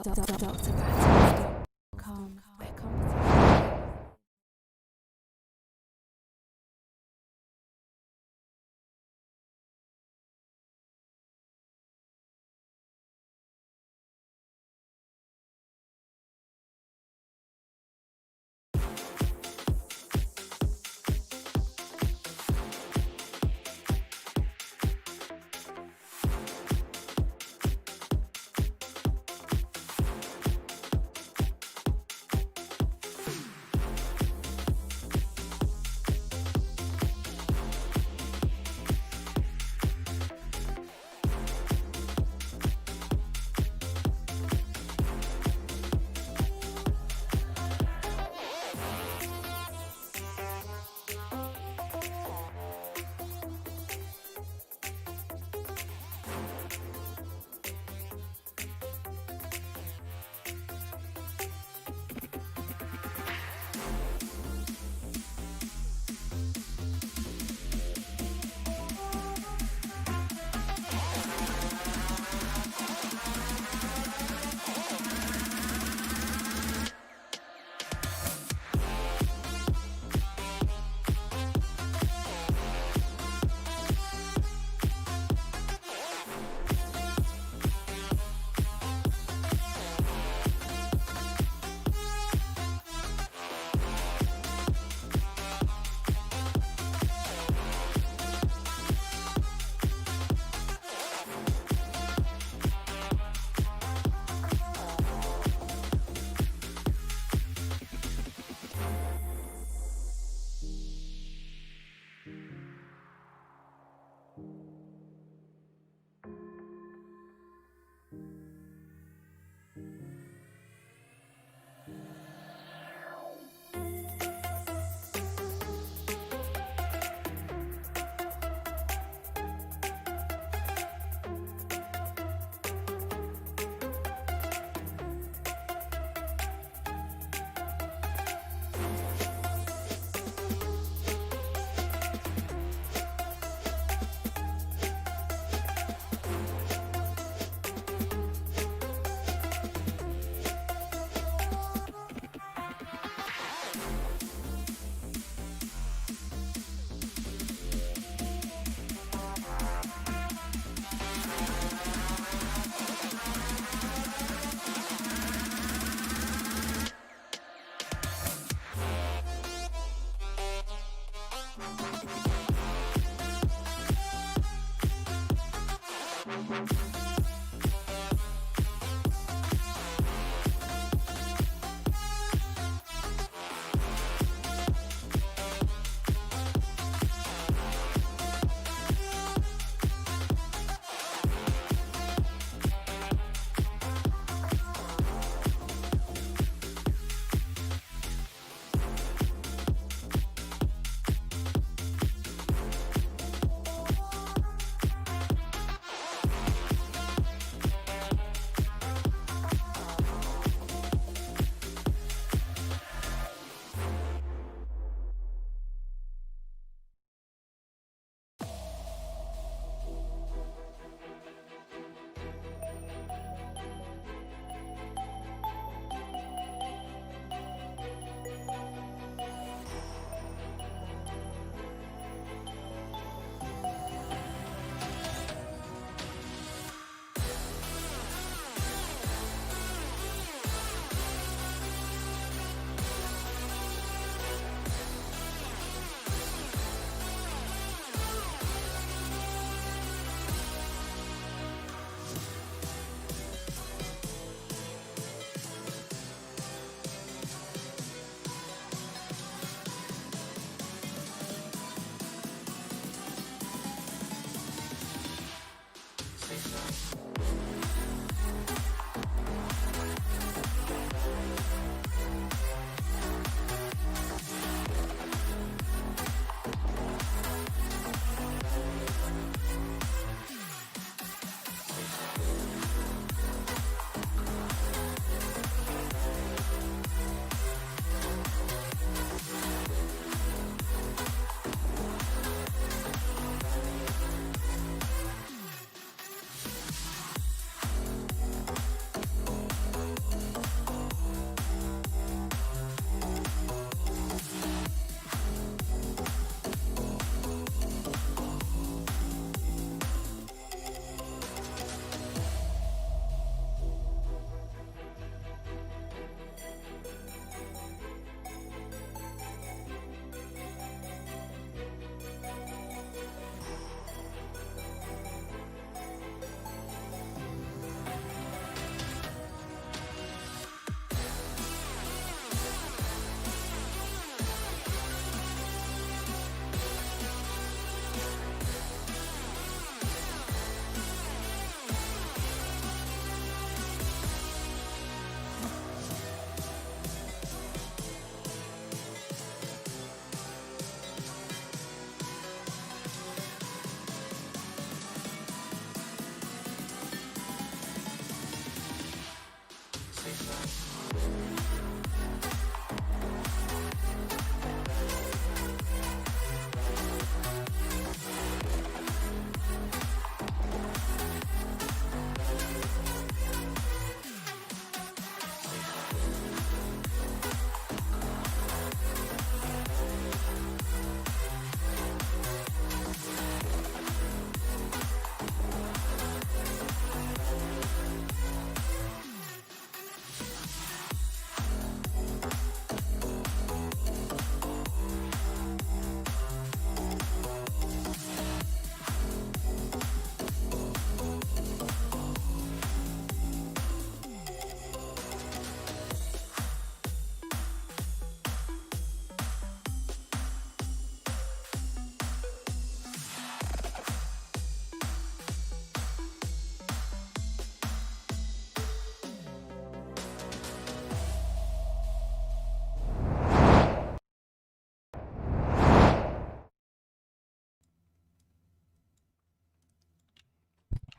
DrCategories.com, where competition.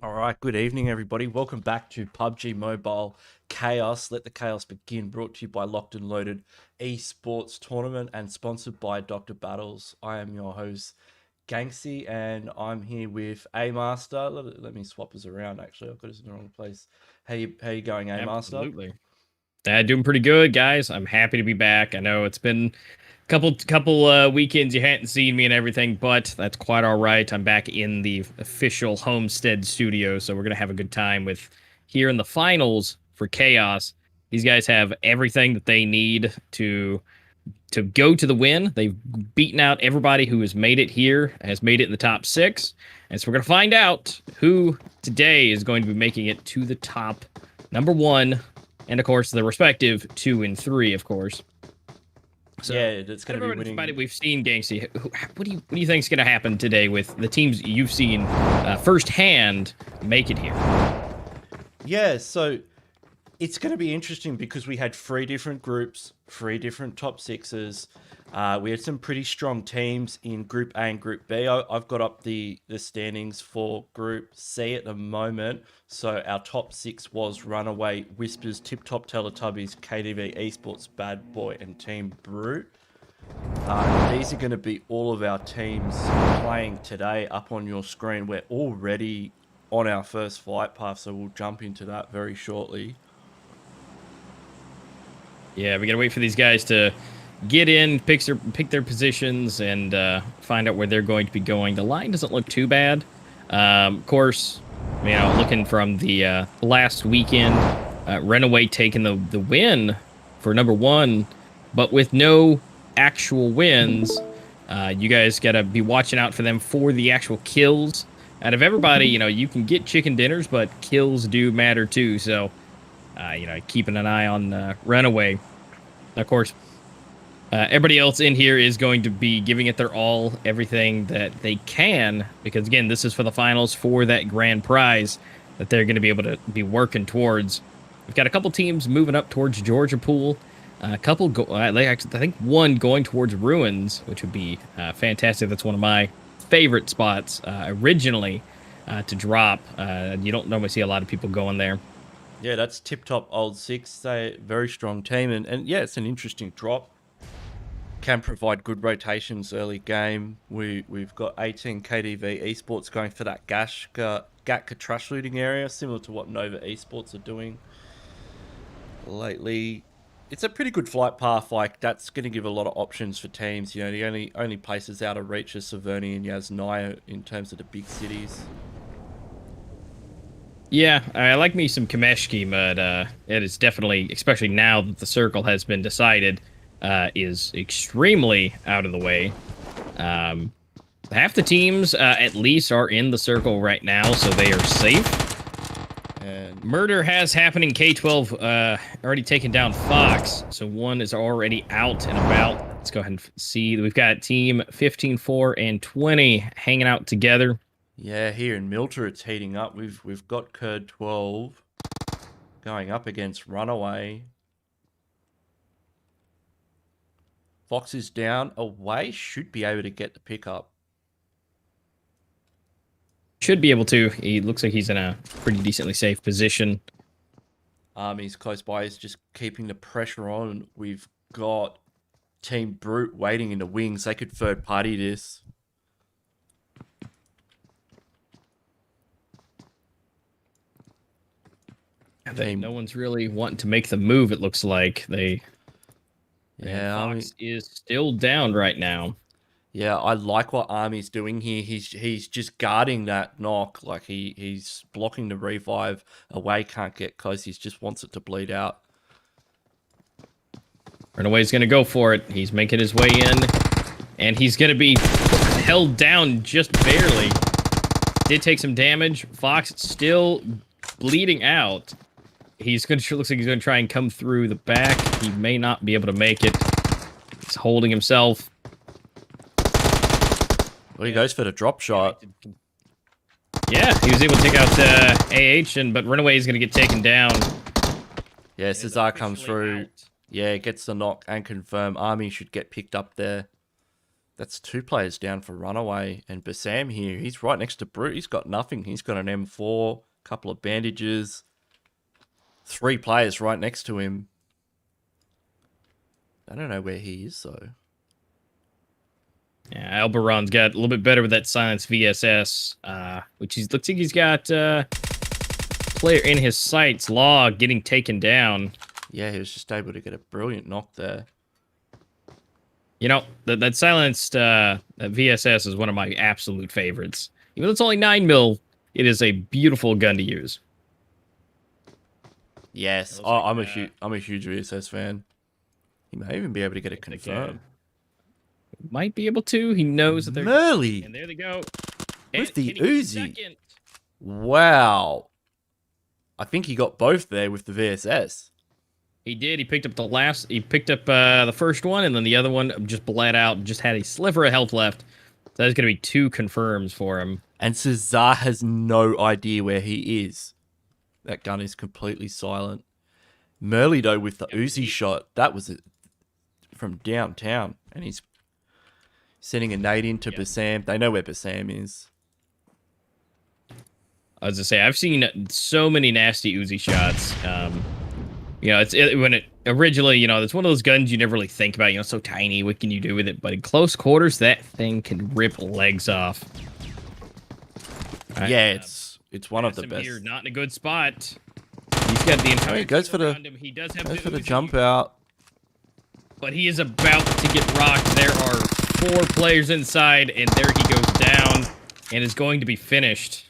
All right, good evening, everybody. Welcome back to PUBG Mobile Chaos. Let the chaos begin. Brought to you by Locked&LOAD Esports Tournament and sponsored by Dr. Battles. I am your host, Gangsy, and I'm here with A Master. Let me swap us around. Actually, I've got us in the wrong place. How you going, A Master? Absolutely. Doing pretty good, guys. I'm happy to be back. I know it's been couple weekends you hadn't seen me and everything, but that's quite all right. I'm back in the official Homestead studio, so we're gonna have a good time with here in the finals for Chaos. These guys have everything that they need to go to the win. They've beaten out everybody who has made it here, has made it in the top 6, and so we're gonna find out who today is going to be making it to the top number 1, and of course the respective 2 and 3, of course. So, yeah, it's going to be winning. Everybody we've seen, Gangsy, what do you think is going to happen today with the teams you've seen firsthand make it here? Yeah, so it's going to be interesting because we had 3 different groups, 3 different top 6s. We had some pretty strong teams in Group A and Group B. I've got up the standings for Group C at the moment. So our top 6 was Runaway, Whispers, TipTop Teletubbies, KDV Esports, Bad Boy, and Team Brute. These are going to be all of our teams playing today up on your screen. We're already on our first flight path, so we'll jump into that very shortly. Yeah, we got to wait for these guys to get in, pick their positions, and find out where they're going to be going. The line doesn't look too bad. Of course, you know, looking from the last weekend, Runaway taking the win for number 1, but with no actual wins. You guys got to be watching out for them for the actual kills. Out of everybody, you know, you can get chicken dinners, but kills do matter too. So, you know, keeping an eye on Runaway. Of course, everybody else in here is going to be giving it their all, everything that they can, because again, this is for the finals for that grand prize that they're going to be able to be working towards. We've got a couple teams moving up towards Georgia Pool. A couple, I think one going towards Ruins, which would be fantastic. That's one of my favorite spots originally to drop. You don't normally see a lot of people going there. Yeah, that's TipTop Old6. They're a very strong team, and yeah, it's an interesting drop. Can provide good rotations early game. We've got 18 KDV Esports going for that Gatka trash looting area, similar to what Nova Esports are doing lately. It's a pretty good flight path. Like, that's going to give a lot of options for teams. You know, the only places out of reach are Severny and Yasnaya in terms of the big cities. Yeah, I like me some Kameshki, but it is definitely, especially now that the circle has been decided, is extremely out of the way. Half the teams, at least, are in the circle right now, so they are safe. And murder has happened in K12, already taken down Fox, so one is already out and about. Let's go ahead and see. We've got team 15, 4, and 20 hanging out together. Yeah, here in Milter, it's heating up. We've got Kurd 12 going up against Runaway. Fox is down. Away should be able to get the pickup. Should be able to. He looks like he's in a pretty decently safe position. He's close by. He's just keeping the pressure on. We've got Team Brute waiting in the wings. They could third party this. No one's really wanting to make the move, it looks like. Yeah, Fox is still down right now. Yeah, I like what Army's doing here. He's just guarding that knock. Like, he's blocking the revive. Away can't get close. He just wants it to bleed out. Runaway's going to go for it. He's making his way in. And he's going to be held down just barely. Did take some damage. Fox still bleeding out. He's going to, looks like he's going to try and come through the back. He may not be able to make it. He's holding himself. Well, he goes for the drop shot. Yeah, he was able to take out AH, but Runaway is going to get taken down. Yeah, Cesar comes through. Out. Yeah, gets the knock and confirm. Army should get picked up there. That's 2 players down for Runaway. And Bassam here, he's right next to Brute. He's got nothing. He's got an M4, couple of bandages. 3 players right next to him. I don't know where he is, though. Yeah, Alberon's got a little bit better with that silence VSS, which looks like he's got player in his sights, Log, getting taken down. Yeah, he was just able to get a brilliant knock there. You know, that silenced that VSS is one of my absolute favorites. Even though it's only 9mm, it is a beautiful gun to use. Yes, I'm a huge VSS fan. He may even be able to get it confirmed. Might be able to. He knows that they're... Merly! And there they go. With the Uzi. Wow. I think he got both there with the VSS. He did. He picked up the first one, and then the other one just bled out, just had a sliver of health left. So that's going to be 2 confirms for him. And Cesar has no idea where he is. That gun is completely silent. Merly, though, with the Uzi shot, that was from downtown. And he's sending a nade into Bassam. They know where Bassam is. I was going to say, I've seen so many nasty Uzi shots. You know, originally, you know, it's one of those guns you never really think about. You know, so tiny. What can you do with it? But in close quarters, that thing can rip legs off. Right, yeah, it's one of the best. Here, not in a good spot. He's got the entire. He goes for the. He does have goes for the jump out. But he is about to get rocked. There are 4 players inside, and there he goes down, and is going to be finished.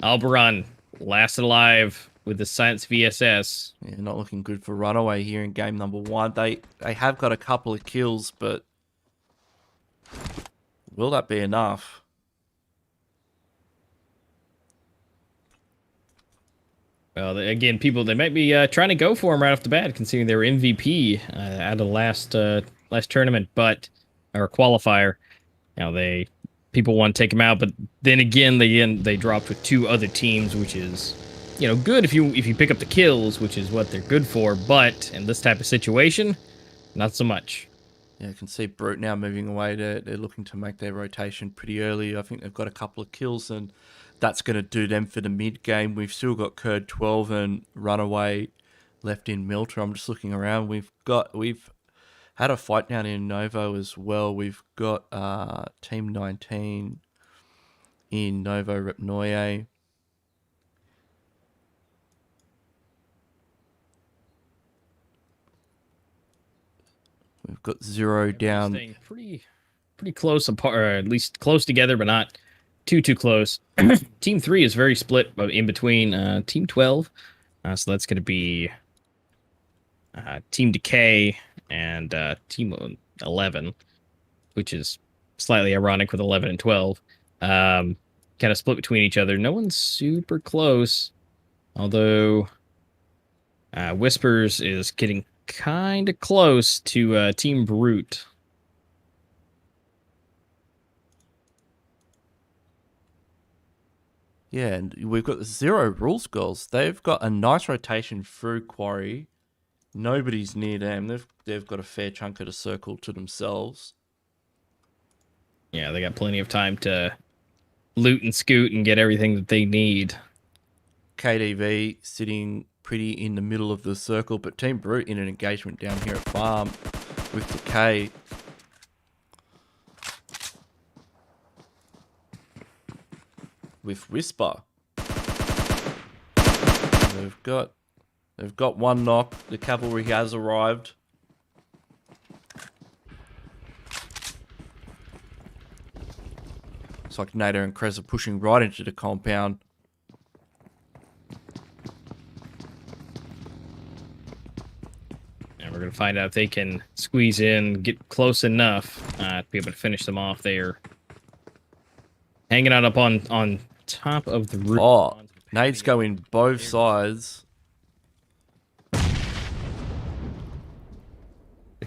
Alberon last alive with the Science VSS. Yeah, not looking good for Runaway here in game number 1. They have got a couple of kills, but will that be enough? Well, again, they might be trying to go for him right off the bat, considering they were MVP out of the last tournament, or qualifier. You know, people want to take him out, but then again, they dropped with 2 other teams, which is, you know, good if you pick up the kills, which is what they're good for. But in this type of situation, not so much. Yeah, I can see Brute now moving away. They're looking to make their rotation pretty early. I think they've got a couple of kills, and that's going to do them for the mid game. We've still got Kurd 12 and Runaway left in Milter. I'm just looking around. We've had a fight down in Novo as well. We've got Team 19 in Novo Repnoye. We've got 0 down. Staying pretty close apart, or at least close together, but not too close. Team 3 is very split in between Team 12. So that's going to be Team Decay and Team 11, which is slightly ironic with 11 and 12. Kind of split between each other. No one's super close, although Whispers is getting kind of close to Team Brute. Yeah, and we've got 0 rules goals. They've got a nice rotation through Quarry. Nobody's near them. They've got a fair chunk of the circle to themselves. Yeah, they got plenty of time to loot and scoot and get everything that they need. KDV sitting pretty in the middle of the circle, but Team Brute in an engagement down here at Farm with Decay. With Whisper. They've got 1 knock. The cavalry has arrived. It's like Nader and Krez are pushing right into the compound. And we're going to find out if they can squeeze in, get close enough to be able to finish them off there. Hanging out up on top of the roof. Oh, nades go in both sides.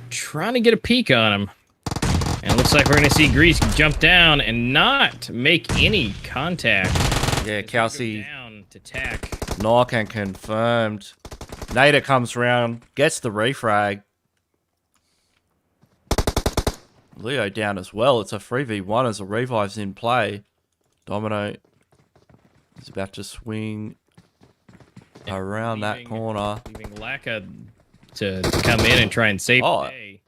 Trying to get a peek on him. And it looks like we're going to see Grease jump down and not make any contact. Yeah, Kelsey down to tack. knock and confirmed. Nader comes round, gets the refrag. Leo down as well. It's a 3v1 as a revive's in play. Domino is about to swing around that corner. Leaving Laka to come in and try and save the day.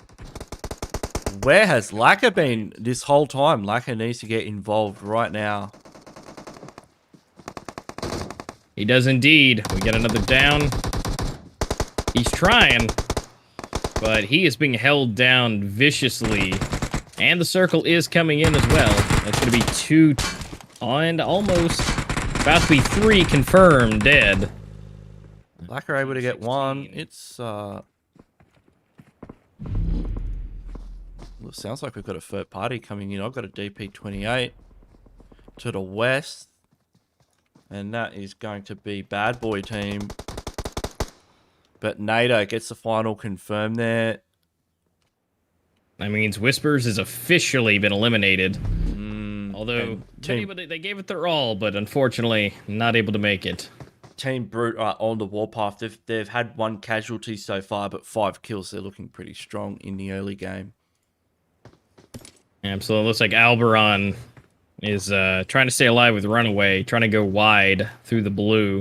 Where has Laka been this whole time? Laka needs to get involved right now. He does indeed. We get another down. He's trying, but he is being held down viciously. And the circle is coming in as well. That's going to be 2 and almost about to be 3 confirmed dead. Black are able to get 1. It's well, it sounds like we've got a third party coming in. I've got a DP28 to the west. And that is going to be Bad Boy team. But NATO gets the final confirmed there. That means Whispers has officially been eliminated. Although they gave it their all, but unfortunately not able to make it. Team Brute are on the warpath. They've had 1 casualty so far, but 5 kills. They're looking pretty strong in the early game. So it looks like Alberon is trying to stay alive with Runaway, trying to go wide through the blue,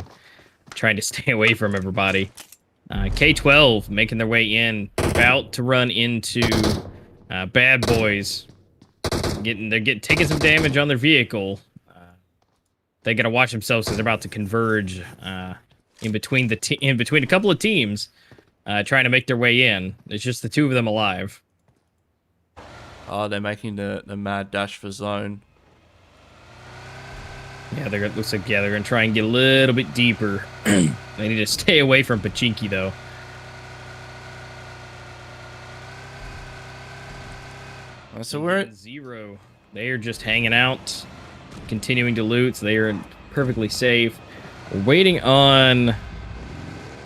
trying to stay away from everybody. K12 making their way in, about to run into Bad Boys. They're taking some damage on their vehicle. They got to watch themselves because they're about to converge in between a couple of teams, trying to make their way in. It's just the 2 of them alive. Oh, they're making the mad dash for zone. Yeah, looks like they're gonna try and get a little bit deeper. They need to stay away from Pachinki though. So we're at 0. They are just hanging out, continuing to loot. So they are perfectly safe. We're waiting on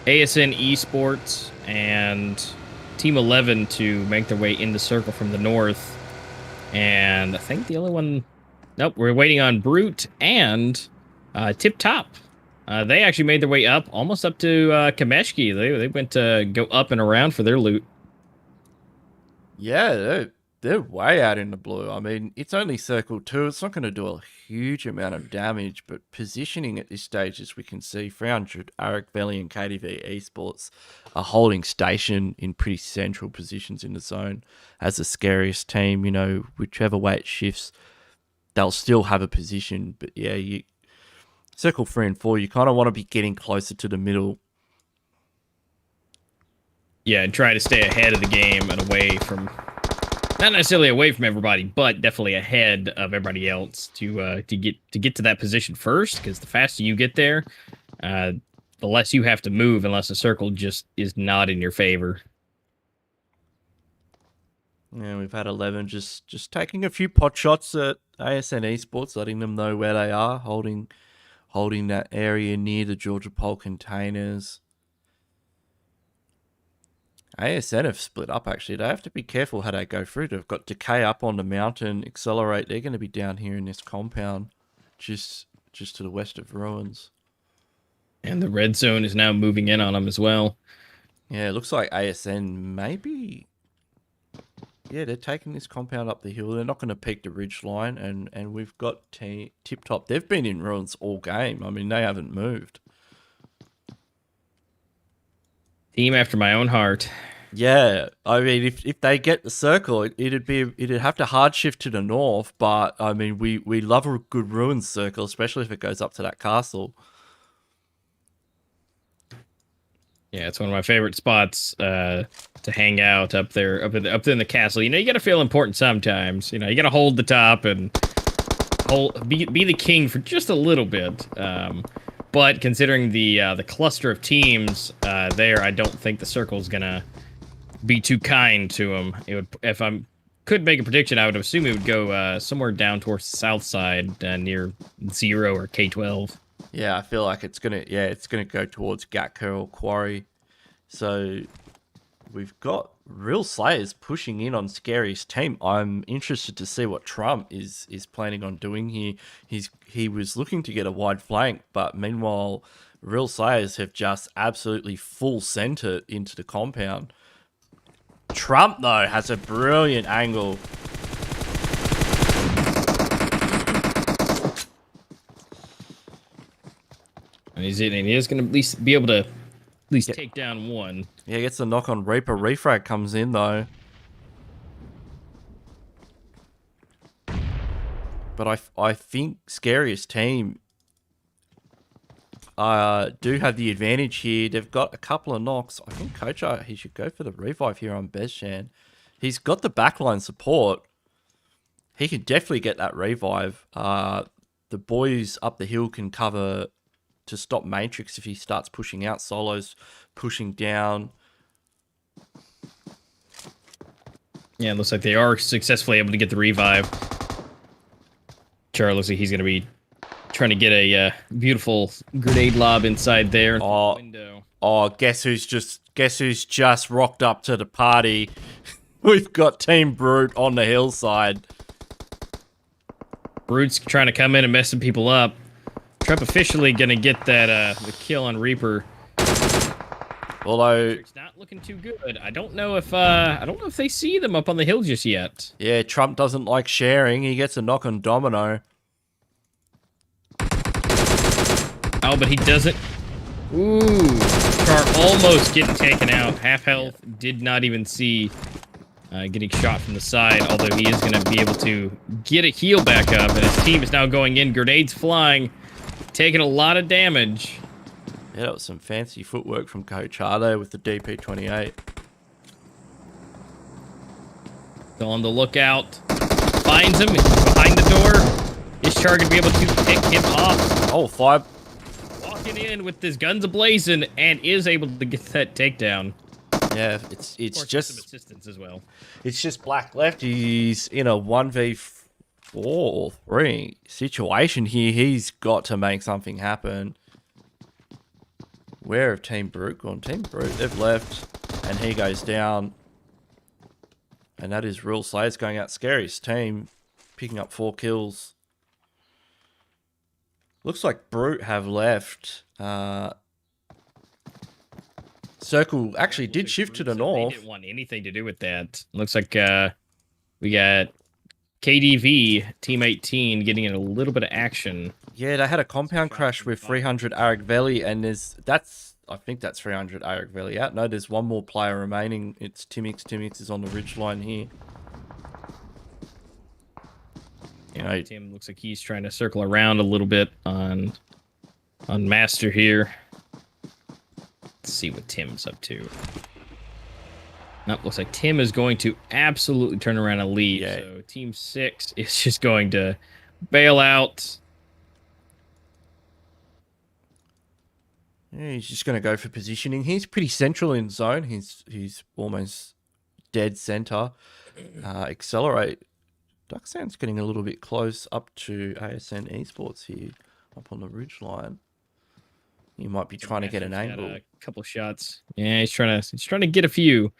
ASN Esports and Team 11 to make their way in the circle from the north. And I think the only one... Nope, we're waiting on Brute and TipTop. They actually made their way up, almost up to Kameshki. They went to go up and around for their loot. Yeah, they're way out in the blue. I mean, it's only Circle 2. It's not going to do a huge amount of damage, but positioning at this stage, as we can see, 300, Aravgeli and KDV Esports are holding station in pretty central positions in the zone. As the Scariest Team, you know, whichever way it shifts, they'll still have a position. But yeah, Circle 3 and 4, you kind of want to be getting closer to the middle. Yeah, and try to stay ahead of the game and away from... Not necessarily away from everybody, but definitely ahead of everybody else to get to that position first. Because the faster you get there, the less you have to move, unless the circle just is not in your favor. Yeah, we've had 11 just taking a few pot shots at ASN Esports, letting them know where they are, holding that area near the Georgia Pole containers. ASN have split up, actually. They have to be careful how they go through. They've got Decay up on the mountain, Accelerate. They're going to be down here in this compound, just to the west of Ruins. And the red zone is now moving in on them as well. Yeah, it looks like ASN maybe... Yeah, they're taking this compound up the hill. They're not going to peak the ridge line. And we've got TipTop. They've been in Ruins all game. I mean, they haven't moved. Team after my own heart. Yeah, I mean, if they get the circle, it'd have to hard shift to the north. But I mean, we love a good Ruins circle, especially if it goes up to that castle. Yeah, it's one of my favorite spots to hang out up there, up in the castle. You know, you got to feel important sometimes. You know, you got to hold the top and be the king for just a little bit. But considering the cluster of teams there, I don't think the circle's gonna be too kind to him. It would, if I could make a prediction, I would assume it would go somewhere down towards the south side near 0 or K12. Yeah, I feel like it's gonna go towards Gatka or Quarry. So we've got Real Slayers pushing in on Scariest Team. I'm interested to see what Trump is planning on doing here. He was looking to get a wide flank, but meanwhile, Real Slayers have just absolutely full centered into the compound. Trump, though, has a brilliant angle And he is going to at least be able to take down one. Yeah, gets the knock on Reaper. Refrag comes in though. But I think Scariest Team do have the advantage here. They've got a couple of knocks. I think Coach, he should go for the revive here on Bezshan. He's got the backline support. He can definitely get that revive. The boys up the hill can cover to stop Matrix if he starts pushing out. Solo's pushing down. Yeah, it looks like they are successfully able to get the revive. Char looks like he's going to be trying to get a beautiful grenade lob inside there. Oh, Window. Oh, guess who's just rocked up to the party? We've got Team Brute on the hillside. Brute's trying to come in and messing people up. Trump officially going to get that the kill on Reaper. Although it's not looking too good. I don't know if they see them up on the hill just yet. Yeah, Trump doesn't like sharing. He gets a knock on Domino. Oh, but he doesn't. Ooh, Char almost getting taken out. Half health. Did not even see getting shot from the side. Although he is going to be able to get a heal back up, and his team is now going in. Grenades flying, taking a lot of damage. Yeah, that was some fancy footwork from Coach there with the DP28. Still on the lookout. Finds him. He's behind the door. Is Char going to be able to pick him off? Oh, 5. Walking in with his guns ablazing and is able to get that takedown. Yeah, it's just some assistance as well. It's just Black left. He's in a 1v4 or 3 situation here. He's got to make something happen. Where have Team Brute gone? Team Brute, they've left, and he goes down. And that is Real Slayers going out. Scariest Team picking up 4 kills. Looks like Brute have left. Circle actually did shift to the north. They didn't want anything to do with that. Looks like we got KDV Team 18 getting in a little bit of action. Yeah, they had a compound crash with 300 Aravgeli, and I think that's 300 Aravgeli out. No, there's one more player remaining. It's Timix. Timix is on the ridgeline here. Yeah, Tim looks like he's trying to circle around a little bit on Master here. Let's see what Tim's up to. Nope, looks like Tim is going to absolutely turn around and leave. Yeah. So Team 6 is just going to bail out. Yeah, he's just going to go for positioning. He's pretty central in zone. He's almost dead center. Accelerate. Ducksound's getting a little bit close up to ASN Esports here, up on the ridgeline. He might be trying to get an angle. A couple shots. Yeah, he's trying to get a few.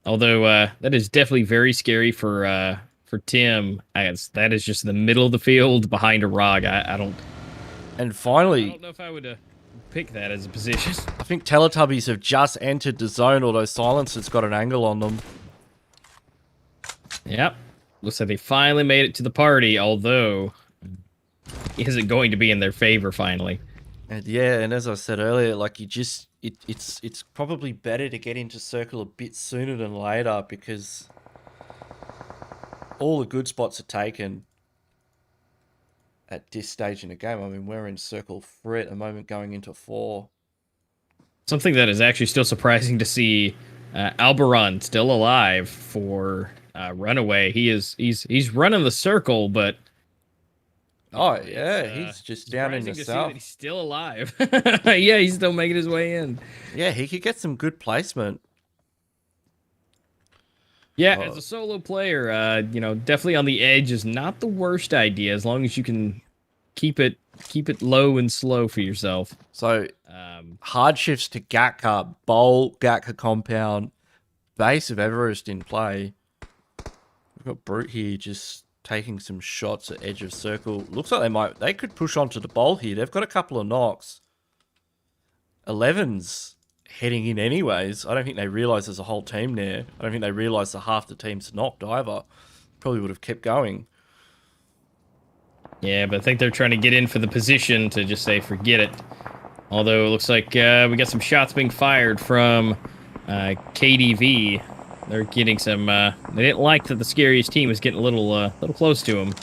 Although that is definitely very scary for Tim. That is just in the middle of the field behind a rock. I don't. And finally, I don't know if I would pick that as a position. I think Teletubbies have just entered the zone, although Silencer's got an angle on them. Yep. Looks like they finally made it to the party, although is it going to be in their favor finally? And yeah, and as I said earlier, like it's probably better to get into circle a bit sooner than later, because all the good spots are taken at this stage in the game. I mean, we're in circle 3 at the moment, going into 4. Something that is actually still surprising to see Alberon still alive for Runaway. He's running the circle, but oh yeah, he's just down in the south. He's still alive. Yeah, he's still making his way in. Yeah, he could get some good placement. Yeah, as a solo player, definitely on the edge is not the worst idea, as long as you can keep it low and slow for yourself. So hard shifts to Gatka, Bowl, Gatka compound, base of Everest in play. We've got Brute here just taking some shots at edge of circle. Looks like they could push onto the bowl here. They've got a couple of knocks. 11's heading in anyways. I don't think they realise there's a whole team there. I don't think they realise that half the team's knocked either. Probably would have kept going. Yeah, but I think they're trying to get in for the position to just say, forget it. Although it looks like we got some shots being fired from KDV. They're getting some... they didn't like that the Scariest Team was getting a little close to them.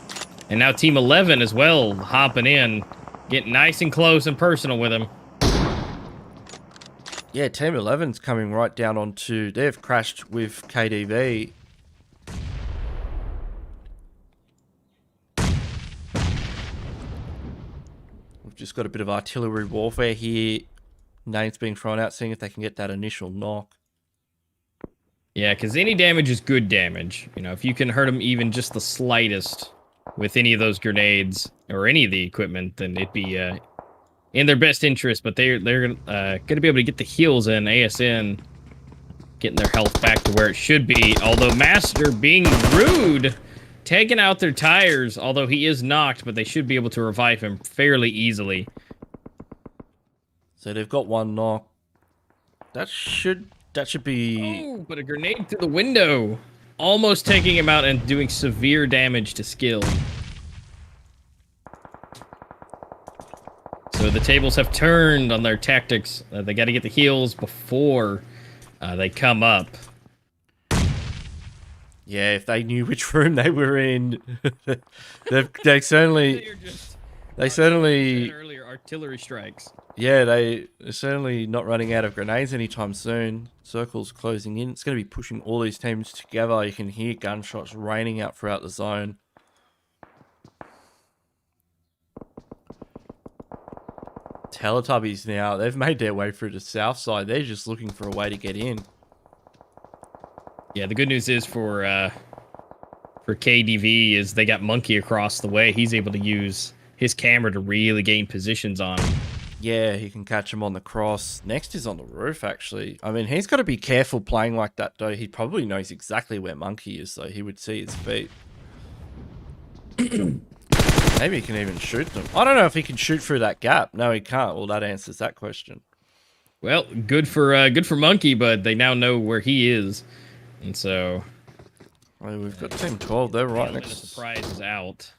And now Team 11 as well, hopping in, getting nice and close and personal with them. Yeah, Team 11's coming right down onto... They've crashed with KDV. We've just got a bit of artillery warfare here. Names being thrown out, seeing if they can get that initial knock. Yeah, because any damage is good damage. You know, if you can hurt them even just the slightest with any of those grenades or any of the equipment, then it'd be in their best interest. But they're going to be able to get the heals in. ASN getting their health back to where it should be. Although Master being rude, taking out their tires. Although he is knocked, but they should be able to revive him fairly easily. So they've got one knock. That should be... Oh, but a grenade through the window. Almost taking him out and doing severe damage to skill. So the tables have turned on their tactics. They got to get the heals before they come up. Yeah, if they knew which room they were in, they certainly... Earlier artillery strikes. Yeah, they're certainly not running out of grenades anytime soon. Circle's closing in. It's going to be pushing all these teams together. You can hear gunshots raining out throughout the zone. Teletubbies now, they've made their way through the south side. They're just looking for a way to get in. Yeah, the good news is for KDV is they got Monkey across the way. He's able to use his camera to really gain positions on him. Yeah, he can catch him on the cross. Next is on the roof, actually. I mean, he's got to be careful playing like that, though. He probably knows exactly where Monkey is, so he would see his feet. Maybe he can even shoot them. I don't know if he can shoot through that gap. No, he can't. Well, that answers that question. Well, good for Monkey, but they now know where he is, and so. Well, we've got Team 12. They're right next. The surprise is out.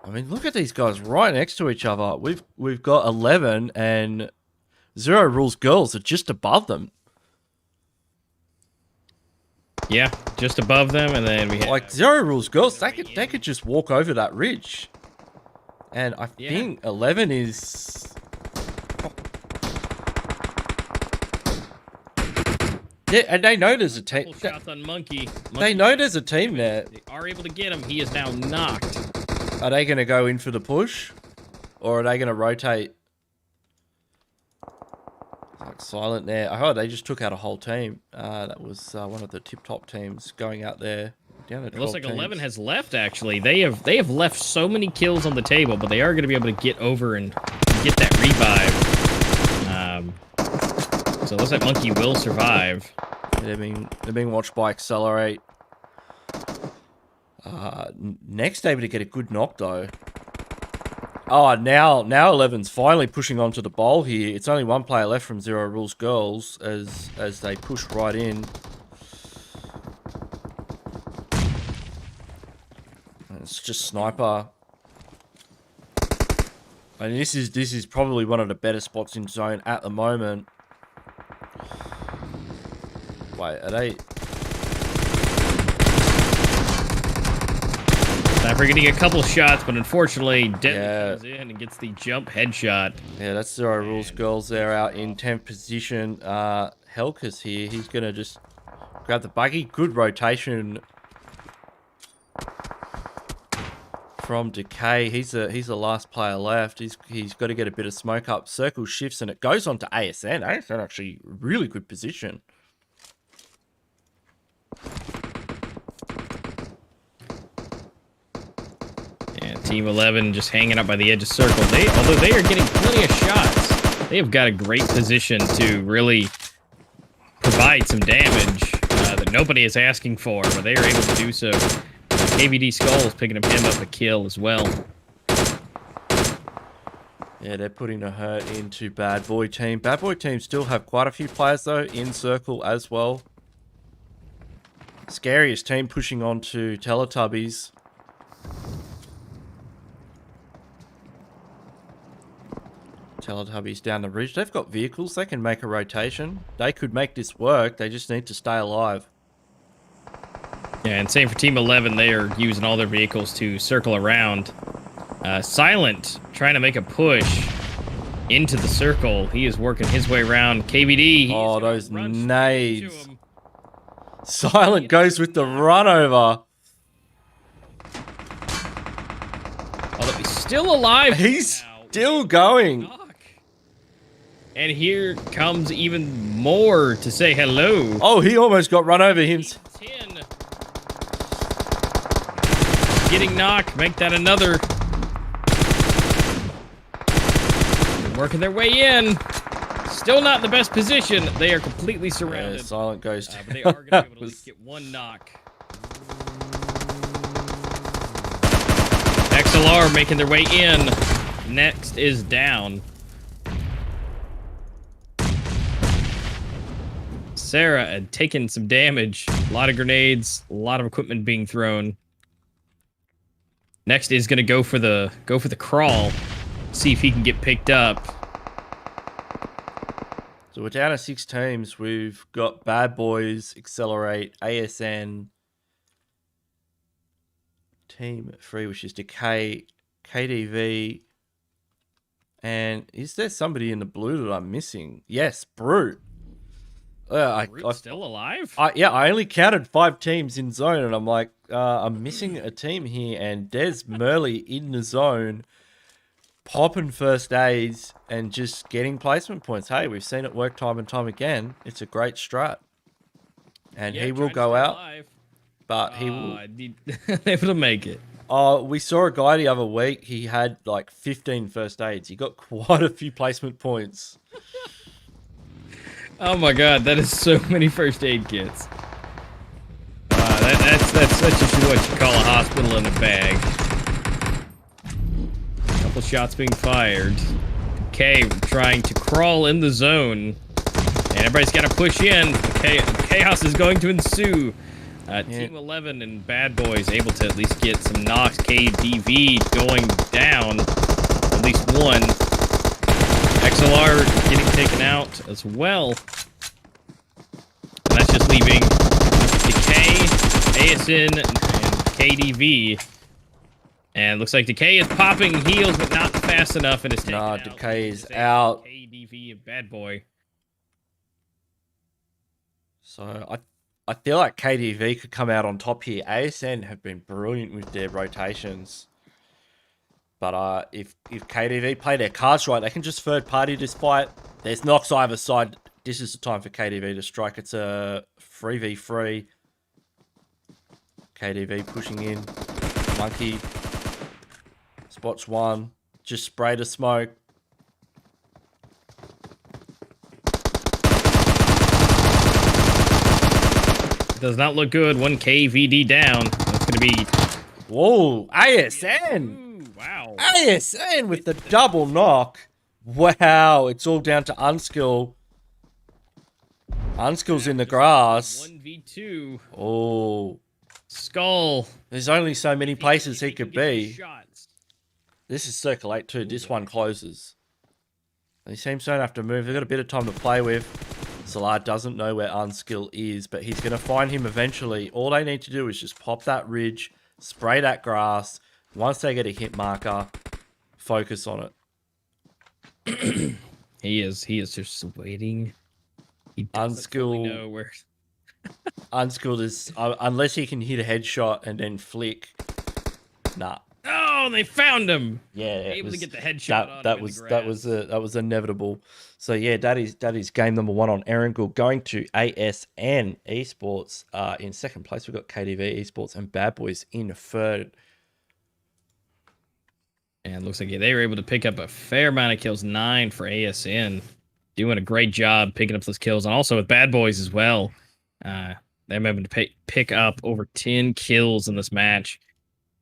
I mean, look at these guys right next to each other. We've got 11 and Zero Rules Girls are just above them. Yeah, just above them, and then we have... Like, Zero Rules Girls, they could just walk over that ridge. And I think 11 is... Yeah, and they know there's a team. Shots on Monkey. They know there's a team there. They are able to get him. He is now knocked. Are they going to go in for the push? Or are they going to rotate? Like silent there. Oh, they just took out a whole team. That was one of the TipTop teams going out there. Down to 12 it looks like teams. 11 has left, actually. They have left so many kills on the table, but they are going to be able to get over and get that revive. So it looks like Monkey will survive. Yeah, they're being watched by Accelerate. Next able to get a good knock, though. Oh, now 11's finally pushing onto the bowl here. It's only one player left from Zero Rules Girls as they push right in. And it's just Sniper. And this is probably one of the better spots in zone at the moment. Wait, are they... Sniper getting a couple shots, but unfortunately, Deadly comes in and gets the jump headshot. Yeah, that's Zero Rules Girls. They're out in 10th position. Helka's here. He's going to just grab the buggy. Good rotation from Decay. He's the last player left. He's got to get a bit of smoke up. Circle shifts and it goes on to ASN. ASN actually really good position. Team 11 just hanging up by the edge of circle. Although they are getting plenty of shots, they have got a great position to really provide some damage that nobody is asking for, but they are able to do so. KVD Skulls picking him up a kill as well. Yeah, they're putting a hurt into Bad Boy Team. Bad Boy Team still have quite a few players, though, in circle as well. Scariest Team pushing on to Teletubbies. Teletubbies down the ridge. They've got vehicles. They can make a rotation. They could make this work. They just need to stay alive. Yeah, and same for Team 11. They are using all their vehicles to circle around. Silent trying to make a push into the circle. He is working his way around. KVD. Oh, those nades. Silent goes with the run over. Although he's still alive. He's still going. And here comes even more to say hello. Oh, he almost got run over him. 10. Getting knocked. Make that another. They're working their way in. Still not in the best position. They are completely surrounded. Yeah, Silent goes. But they are going to be able to at least get one knock. XLR making their way in. Next is down. Sarah had taken some damage. A lot of grenades. A lot of equipment being thrown. Next is going to go for the crawl. See if he can get picked up. So we're down to 6 teams. We've got Bad Boys, Accelerate, ASN, Team 3, which is Decay, KDV, and is there somebody in the blue that I'm missing? Yes, Brute. Brute's still alive? Yeah, I only counted 5 teams in zone, and I'm like, I'm missing a team here, and Des Murley in the zone, popping first aids and just getting placement points. Hey, we've seen it work time and time again. It's a great strat. And he will go out, but he will... able to make it. We saw a guy the other week. He had like 15 first aids. He got quite a few placement points. Oh my god, that is so many first aid kits. That's just what you call a hospital in a bag. Couple shots being fired. Decay trying to crawl in the zone. And everybody's got to push in. Chaos is going to ensue. Team 11 and Bad Boys able to at least get some knocks. KDV going down. At least one. XLR getting taken out as well. And that's just leaving Decay, ASN, and KDV. And looks like Decay is popping heals, but not fast enough, and is taken out. Decay is out. KDV and Bad Boy. So I feel like KDV could come out on top here. ASN have been brilliant with their rotations. But if KDV play their cards right, they can just third party this fight. There's knocks either side. This is the time for KDV to strike. It's a 3v3. KDV pushing in. Monkey. Spots one. Just spray the smoke. Does not look good. 1 KVD down. That's going to be... Whoa. ASN. Ooh, wow. ASN with the double knock. Wow. It's all down to Unskill. Unskill's in the grass. 1v2. Oh. Skull. There's only so many places he could be. Shots. This is Circle 8 too. This one closes. These teams don't have to move. They've got a bit of time to play with. Salah doesn't know where Unskill is, but he's going to find him eventually. All they need to do is just pop that ridge, spray that grass. Once they get a hit marker, focus on it. He is just waiting. He doesn't Unskilled. really know where. Unskilled is unless he can hit a headshot and then flick. Nah. Oh, they found him. Yeah, able to get the headshot. That was inevitable. So yeah, that is game number 1 on Erangel. Going to ASN Esports in second place. We've got KDV Esports and Bad Boys in third. And looks like they were able to pick up a fair amount of kills. 9 for ASN, doing a great job picking up those kills, and also with Bad Boys as well. They're able to pick up over 10 kills in this match.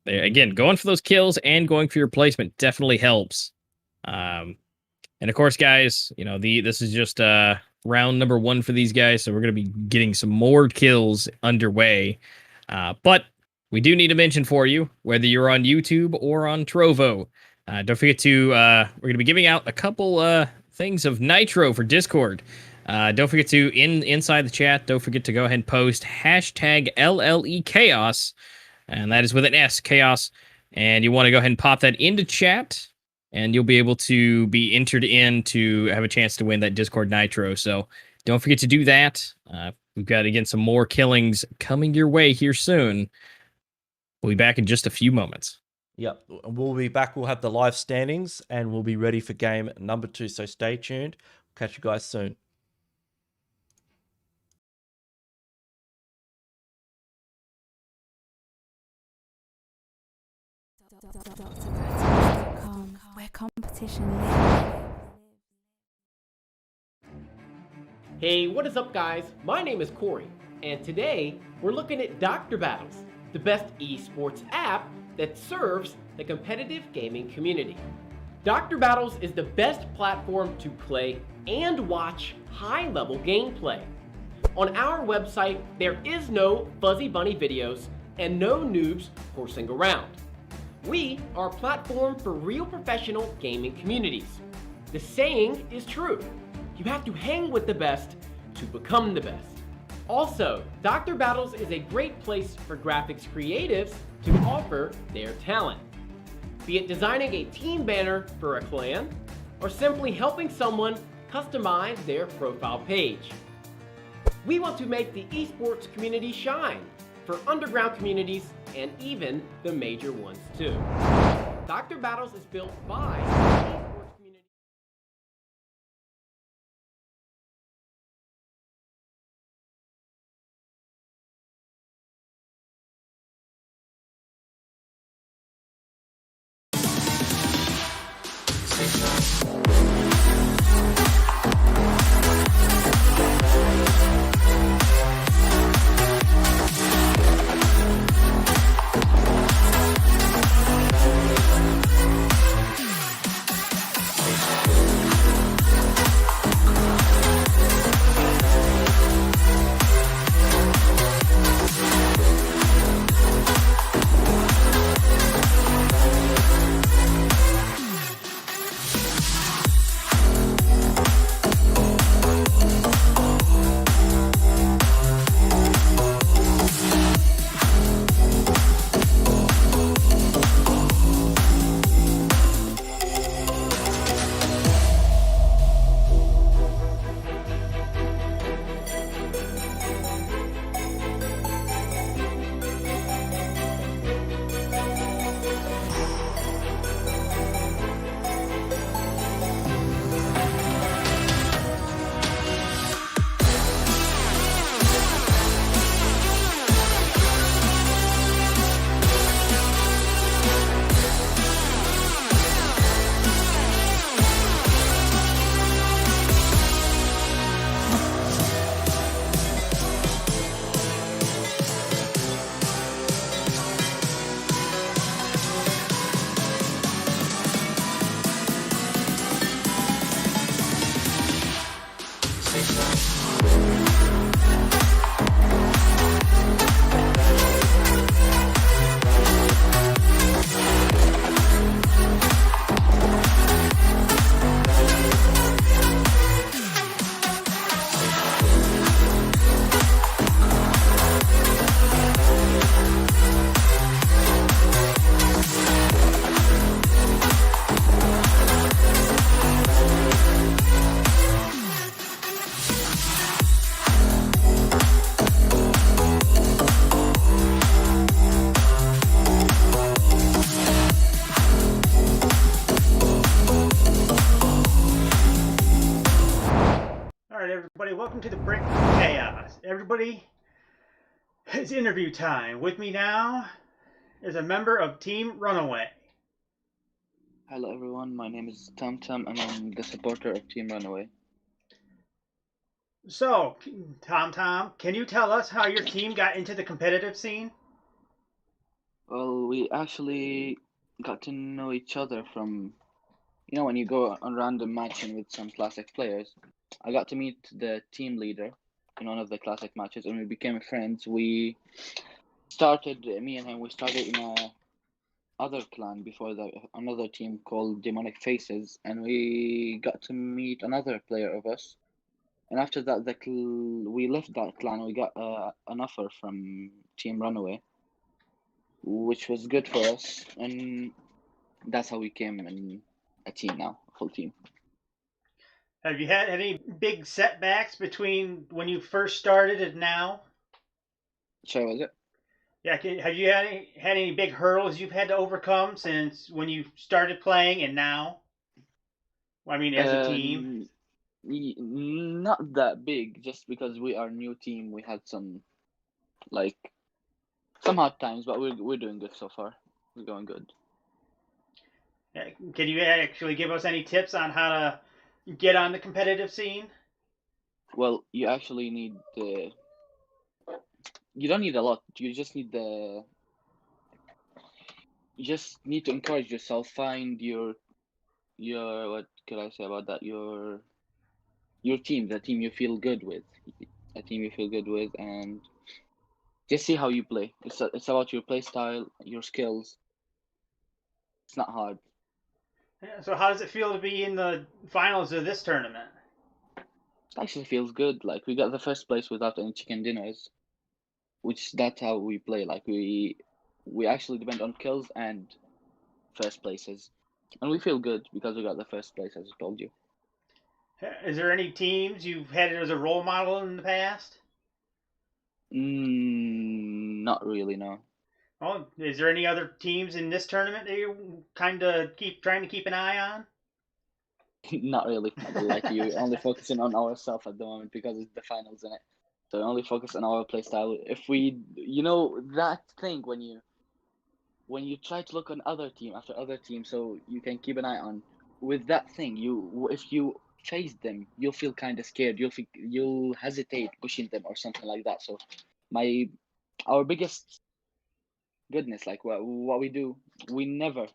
They're, again, going for those kills and going for your placement definitely helps. And of course, guys, you know, this is just round number 1 for these guys, so we're going to be getting some more kills underway. But we do need to mention for you, whether you're on YouTube or on Trovo, Don't forget to, we're going to be giving out a couple things of Nitro for Discord. Don't forget to, inside the chat, don't forget to go ahead and post hashtag LLE Chaos, and that is with an S, Chaos. And you want to go ahead and pop that into chat, and you'll be able to be entered in to have a chance to win that Discord Nitro. So don't forget to do that. We've got, again, some more killings coming your way here soon. We'll be back in just a few moments. Yep, we'll be back. We'll have the live standings and we'll be ready for game number 2. So stay tuned. Catch you guys soon. DrTaletics.com, where competition lives. Hey, what is up, guys? My name is Corey, and today we're looking at Dr. Battles, the best esports app that serves the competitive gaming community. Dr. Battles is the best platform to play and watch high-level gameplay. On our website, there is no fuzzy bunny videos and no noobs horsing around. We are a platform for real professional gaming communities. The saying is true. You have to hang with the best to become the best. Also, Dr. Battles is a great place for graphics creatives to offer their talent. Be it designing a team banner for a clan, or simply helping someone customize their profile page. We want to make the esports community shine for underground communities and even the major ones too. Dr. Battles is built by esports community. Welcome to the Brick Chaos. Everybody, it's interview time. With me now is a member of Team Runaway. Hello everyone, my name is Tom and I'm the supporter of Team Runaway. So, Tom, can you tell us how your team got into the competitive scene? Well, we actually got to know each other from, when you go on random matching with some classic players. I got to meet the team leader in one of the classic matches and we became friends. Me and him, we started in a other clan before another team called Demonic Faces, and we got to meet another player of us. And after that, we left that clan. We got an offer from Team Runaway, which was good for us, and that's how we came in a team now, a full team. Have you had any big setbacks between when you first started and now? Sorry, was it? Yeah, have you had any big hurdles you've had to overcome since when you started playing and now? I mean, as a team. Not that big, just because we are a new team. We had some hard times, but we're doing good so far. We're going good. Can you actually give us any tips on how to get on the competitive scene? Well, you actually need you don't need a lot. You just need to encourage yourself. Find your what could I say about that? Your team, the team you feel good with, and just see how you play. It's about your play style, your skills. It's not hard. So how does it feel to be in the finals of this tournament? It actually feels good. Like, we got the first place without any chicken dinners, which that's how we play. Like, we actually depend on kills and first places, and we feel good because we got the first place, as I told you. Is there any teams you've had as a role model in the past? Not really, no. Oh, is there any other teams in this tournament that you kind of trying to keep an eye on? Not really. I don't like you. Only focusing on ourselves at the moment because it's the finals in it. So we only focus on our playstyle. If we, that thing when you try to look on other team after other team, so you can keep an eye on. With that thing, if you face them, you'll feel kind of scared. You'll hesitate pushing them or something like that. So our biggest goodness, like what we do, we never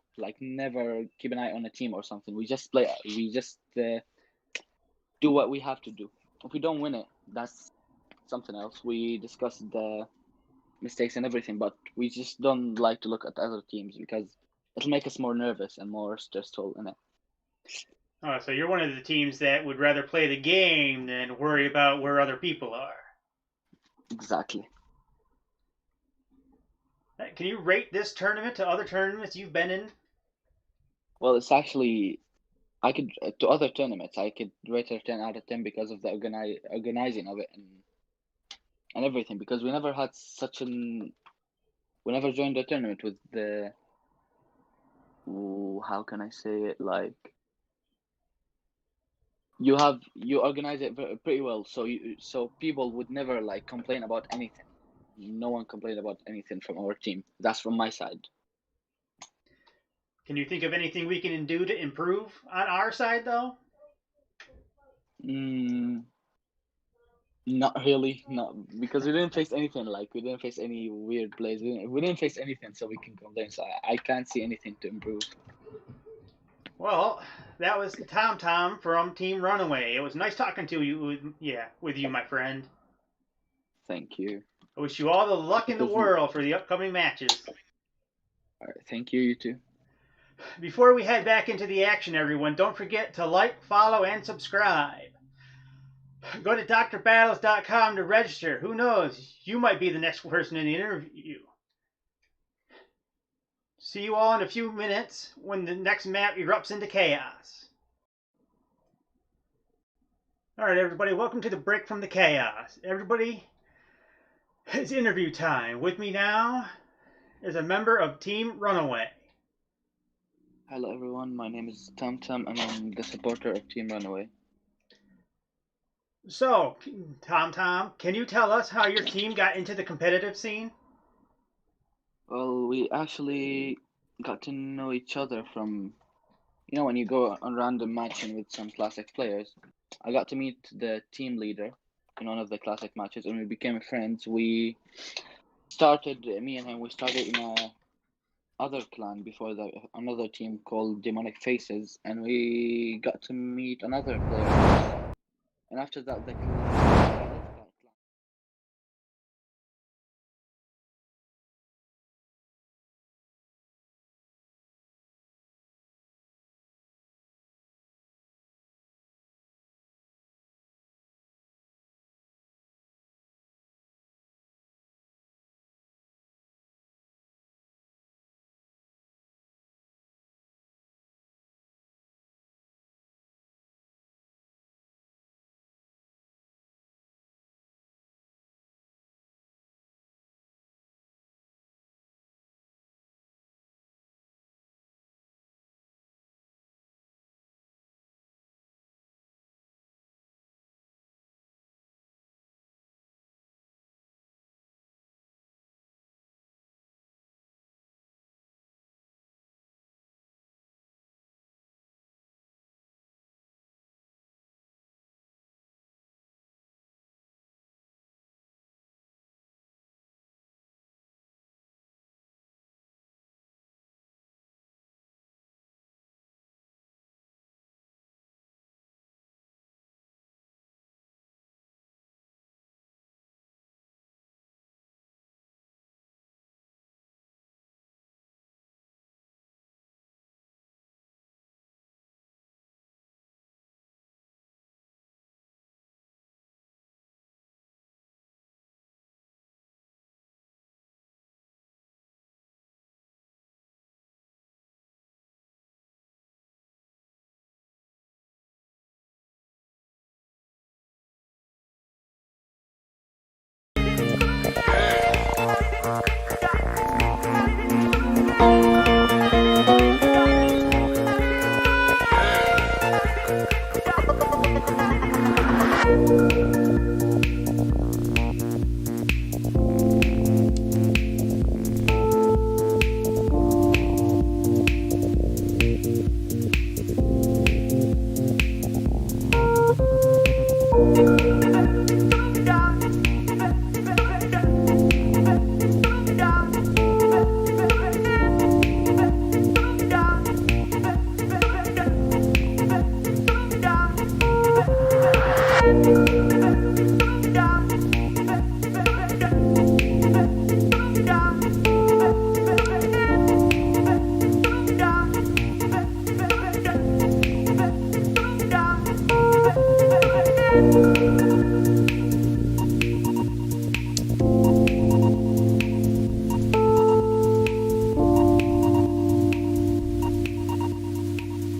keep an eye on a team or something. We just play. We just do what we have to do. If we don't win it, that's something else. We discuss the mistakes and everything, but we just don't like to look at other teams because it'll make us more nervous and more stressful in it. Oh, so you're one of the teams that would rather play the game than worry about where other people are. Exactly. Can you rate this tournament to other tournaments you've been in? Well, it's actually, I could to other tournaments I could rate it 10 out of 10 because of the organizing of it and everything. Because we never had we never joined a tournament with the, how can I say it, like, you organize it pretty well, so people would never complain about anything. No one complained about anything from our team. That's from my side. Can you think of anything we can do to improve on our side, though? Not really, not because we didn't face anything. We didn't face any weird plays. We didn't face anything, so we can complain. So I can't see anything to improve. Well, that was Tom from Team Runaway. It was nice talking to you. With you, my friend. Thank you. I wish you all the luck in the world for the upcoming matches. All right, thank you. You too. Before we head back into the action, everyone, don't forget to like, follow, and subscribe. Go to drbattles.com to register. Who knows? You might be the next person in the interview. See you all in a few minutes when the next map erupts into chaos. Alright, everybody, welcome to the break from the chaos. Everybody, it's interview time. With me now is a member of Team Runaway. Hello, everyone. My name is Tom, and I'm the supporter of Team Runaway. So, Tom, can you tell us how your team got into the competitive scene? Well, we actually got to know each other from, when you go on random matching with some classic players. I got to meet the team leader in one of the classic matches, and we became friends. Me and him, we started in a other clan before another team called Demonic Faces, and we got to meet another player. And after that,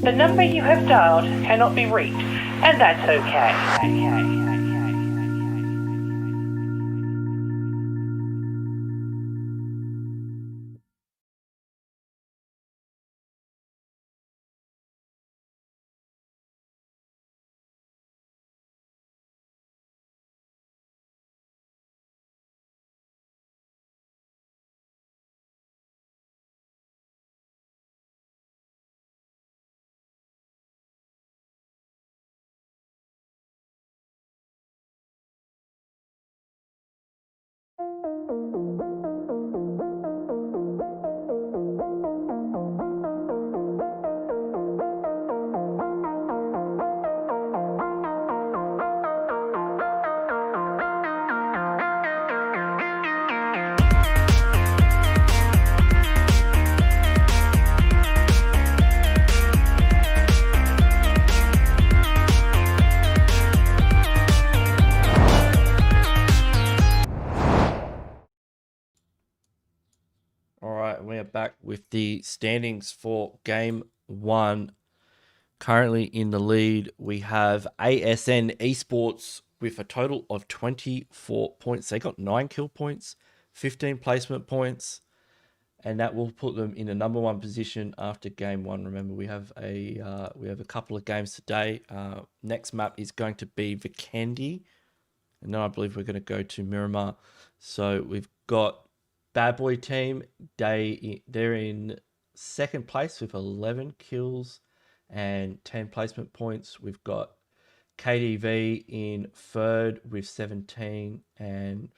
The number you have dialed cannot be reached, and that's okay. All right, we are back with the standings for game 1. Currently in the lead, we have ASN Esports with a total of 24 points. They got 9 kill points, 15 placement points, and that will put them in the number 1 position after game 1. Remember, we have a couple of games today. Next map is going to be Vikendi, and then I believe we're going to go to Miramar. So we've got Bad Boy team. They're in second place with 11 kills and 10 placement points. We've got KDV in third with 17. And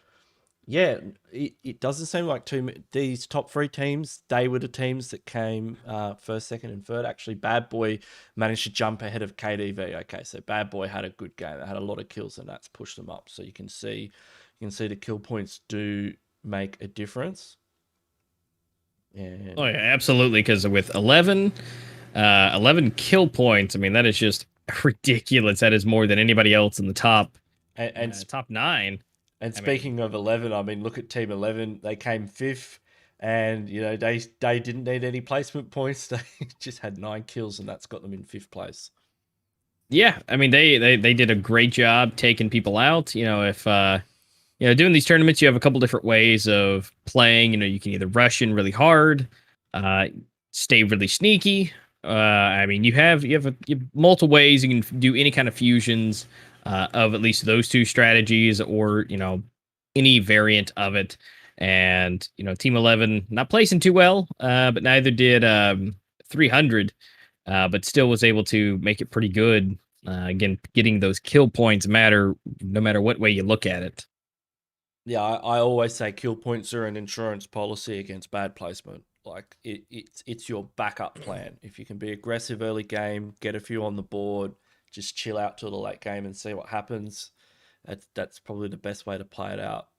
yeah, it doesn't seem like these top 3 teams, they were the teams that came first, second, and third. Actually, Bad Boy managed to jump ahead of KDV. Okay, so Bad Boy had a good game. They had a lot of kills, and that's pushed them up. So you can see the kill points do make a difference. And Oh yeah, absolutely. Because with 11 kill points, I mean, that is just ridiculous. That is more than anybody else in the top top 9. And speaking of 11, I mean, look at Team 11. They came 5th, and they didn't need any placement points. They just had 9 kills, and that's got them in 5th place. Yeah, I mean, they did a great job taking people out. If doing these tournaments, you have a couple different ways of playing. You can either rush in really hard, stay really sneaky. I mean, you have multiple ways you can do any kind of fusions of at least those 2 strategies, or any variant of it. And Team 11 not placing too well, but neither did 300, but still was able to make it pretty good. Again, getting those kill points matter no matter what way you look at it. Yeah, I always say kill points are an insurance policy against bad placement. Like it's your backup plan. If you can be aggressive early game, get a few on the board, just chill out till the late game and see what happens. That's probably the best way to play it out.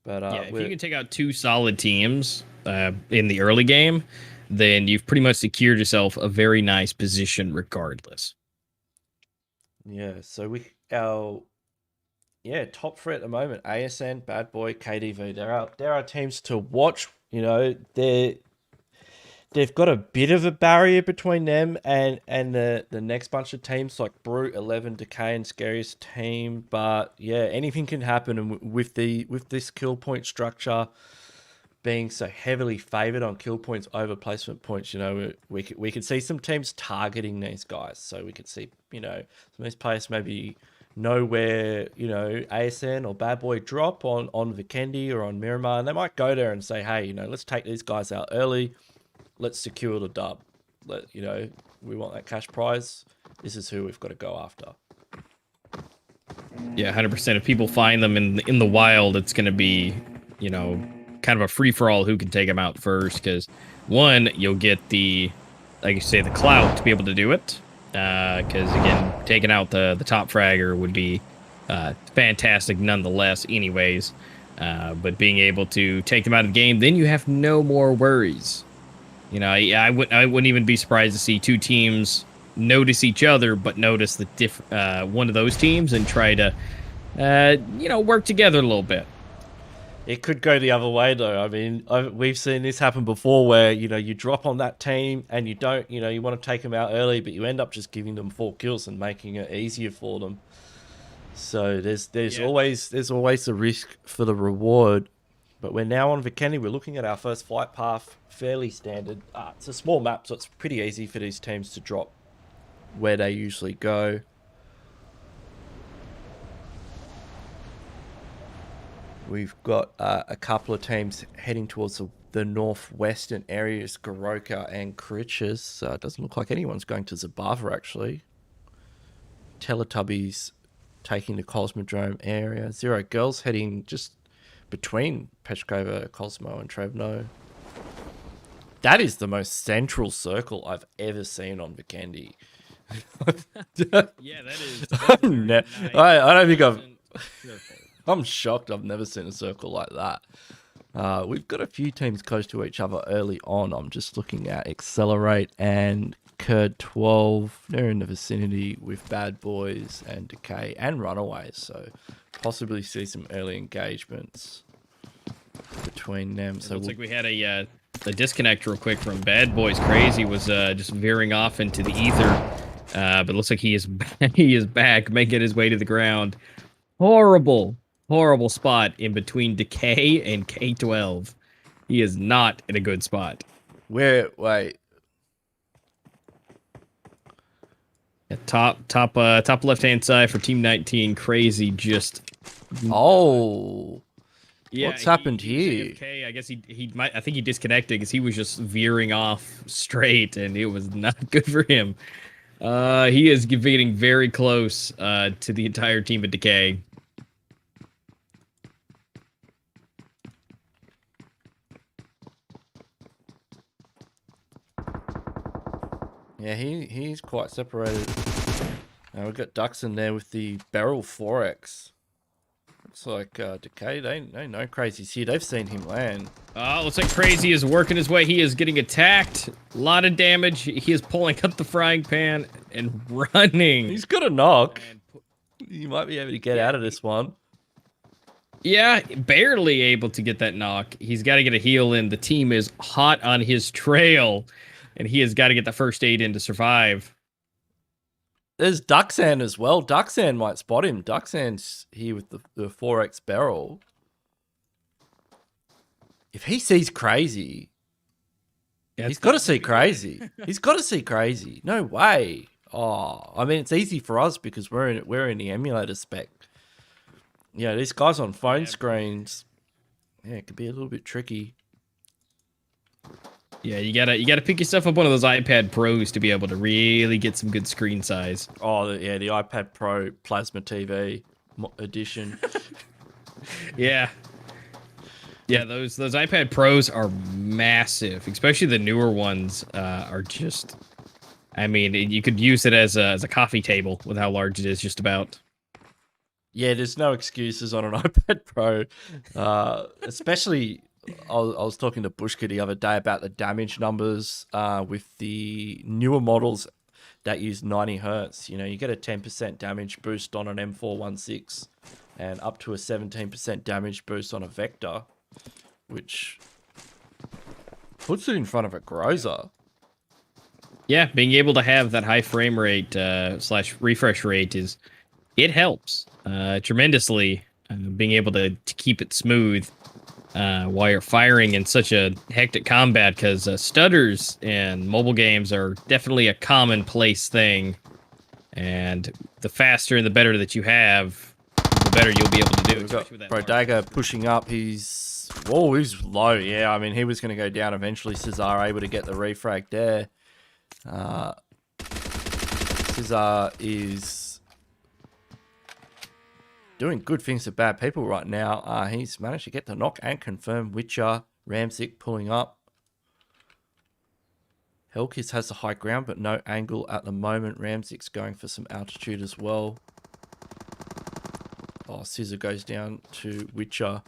But if you can take out 2 solid teams in the early game, then you've pretty much secured yourself a very nice position regardless. Yeah, so top 3 at the moment: ASN, Bad Boy, KDV. There are teams to watch. They've got a bit of a barrier between them and the next bunch of teams like Brute, 11, Decay, and Scariest Team. But yeah, anything can happen. And with this kill point structure being so heavily favored on kill points over placement points, we could see some teams targeting these guys. So we could see some of these players maybe know where ASN or Bad Boy drop on Vikendi or on Miramar, and they might go there and say, hey, let's take these guys out early. Let's secure the dub. We want that cash prize. This is who we've got to go after. Yeah, 100%. If people find them in the wild, it's going to be, kind of a free for all who can take them out first. Because one, you'll get the clout to be able to do it. Because again, taking out the top fragger would be fantastic nonetheless. Anyways, but being able to take them out of the game, then you have no more worries. I wouldn't even be surprised to see 2 teams notice each other, but notice the one of those teams and try to work together a little bit. It could go the other way, though. I mean, we've seen this happen before where, you drop on that team and you don't, you want to take them out early, but you end up just giving them 4 kills and making it easier for them. So there's always the risk for the reward. But we're now on Vikendi. We're looking at our first flight path, fairly standard. It's a small map, so it's pretty easy for these teams to drop where they usually go. We've got a couple of teams heading towards the northwestern areas, Goroka and Kriches. It doesn't look like anyone's going to Zabava, actually. Teletubbies taking the Cosmodrome area. Zero Girls heading just between Peshkova, Cosmo, and Trevno. That is the most central circle I've ever seen on Vikendi. Yeah, that is. I don't think I'm shocked I've never seen a circle like that. We've got a few teams close to each other early on. I'm just looking at Accelerate and Kurd 12. They're in the vicinity with Bad Boys and Decay and Runaways, so possibly see some early engagements between them. So looks like we had a disconnect real quick from Bad Boys. Crazy was just veering off into the ether, but it looks like he is back, making his way to the ground. Horrible spot in between Decay and K12. He is not in a good spot. Wait. Top left-hand side for Team 19. Crazy just... Oh. Yeah, what's happened here? Okay, I guess I think he disconnected because he was just veering off straight, and it was not good for him. He is getting very close to the entire team at Decay. Yeah, he's quite separated. Now we've got Ducks in there with the Barrel 4X. Looks like Decay, they know Crazy's here. They've seen him land. Looks like Crazy is working his way. He is getting attacked. A lot of damage. He is pulling up the frying pan and running. He's got a knock. You might be able to get out of this one. Yeah, barely able to get that knock. He's got to get a heal in. The team is hot on his trail, and he has got to get the first aid in to survive. There's Duxan as well. Duxan might spot him. Duxan's here with the 4X barrel. If he sees Crazy, he's got to see Crazy. He's got to see Crazy. No way. Oh, I mean, it's easy for us because we're in the emulator spec. Yeah, these guys on phone screens, yeah, it could be a little bit tricky. Yeah, you gotta pick yourself up one of those iPad Pros to be able to really get some good screen size. Oh, yeah, the iPad Pro Plasma TV edition. Yeah, those iPad Pros are massive, especially the newer ones are just. I mean, you could use it as a coffee table with how large it is, just about. Yeah, there's no excuses on an iPad Pro, especially. I was talking to Bushka the other day about the damage numbers with the newer models that use 90 hertz. You know, you get a 10% damage boost on an M416 and up to a 17% damage boost on a Vector, which puts it in front of a Groza. Yeah, being able to have that high frame rate / refresh rate it helps tremendously. Being able to keep it smooth. While you're firing in such a hectic combat, because stutters in mobile games are definitely a commonplace thing, and the faster and the better that you have, the better you'll be able to do. We've got Brodaga pushing up. He's low. Yeah, I mean, he was going to go down eventually. Cesar able to get the refrag there. Cesar is doing good things to bad people right now. He's managed to get the knock and confirm Witcher. Ramzik pulling up. Hellkiss has the high ground, but no angle at the moment. Ramzik's going for some altitude as well. Oh, Scissor goes down to Witcher.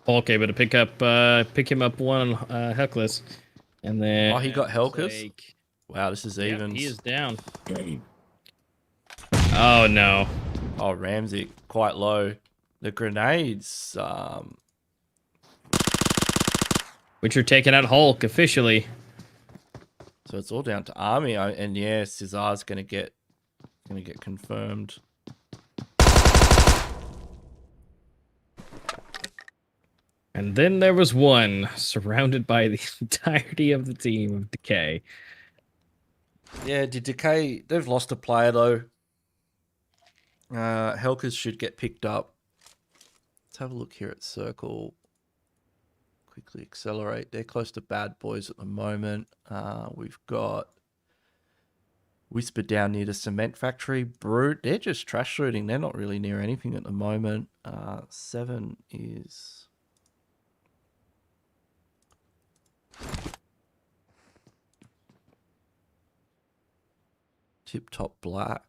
Hulk able to pick him up one Heckless, and then he got Hellkiss. Wow, this is evens. He is down. Oh, no. Oh, Ramsey, quite low. The grenades. Which are taking out Hulk officially. So it's all down to Army, and yeah, Cesar's gonna get confirmed. And then there was one surrounded by the entirety of the team of Decay. Yeah, did Decay? They've lost a player though. Helkers should get picked up. Let's have a look here at Circle. Quickly accelerate. They're close to Bad Boys at the moment. We've got Whisper down near the cement factory. Brute, they're just trash shooting. They're not really near anything at the moment. 7 is... TipTop Black.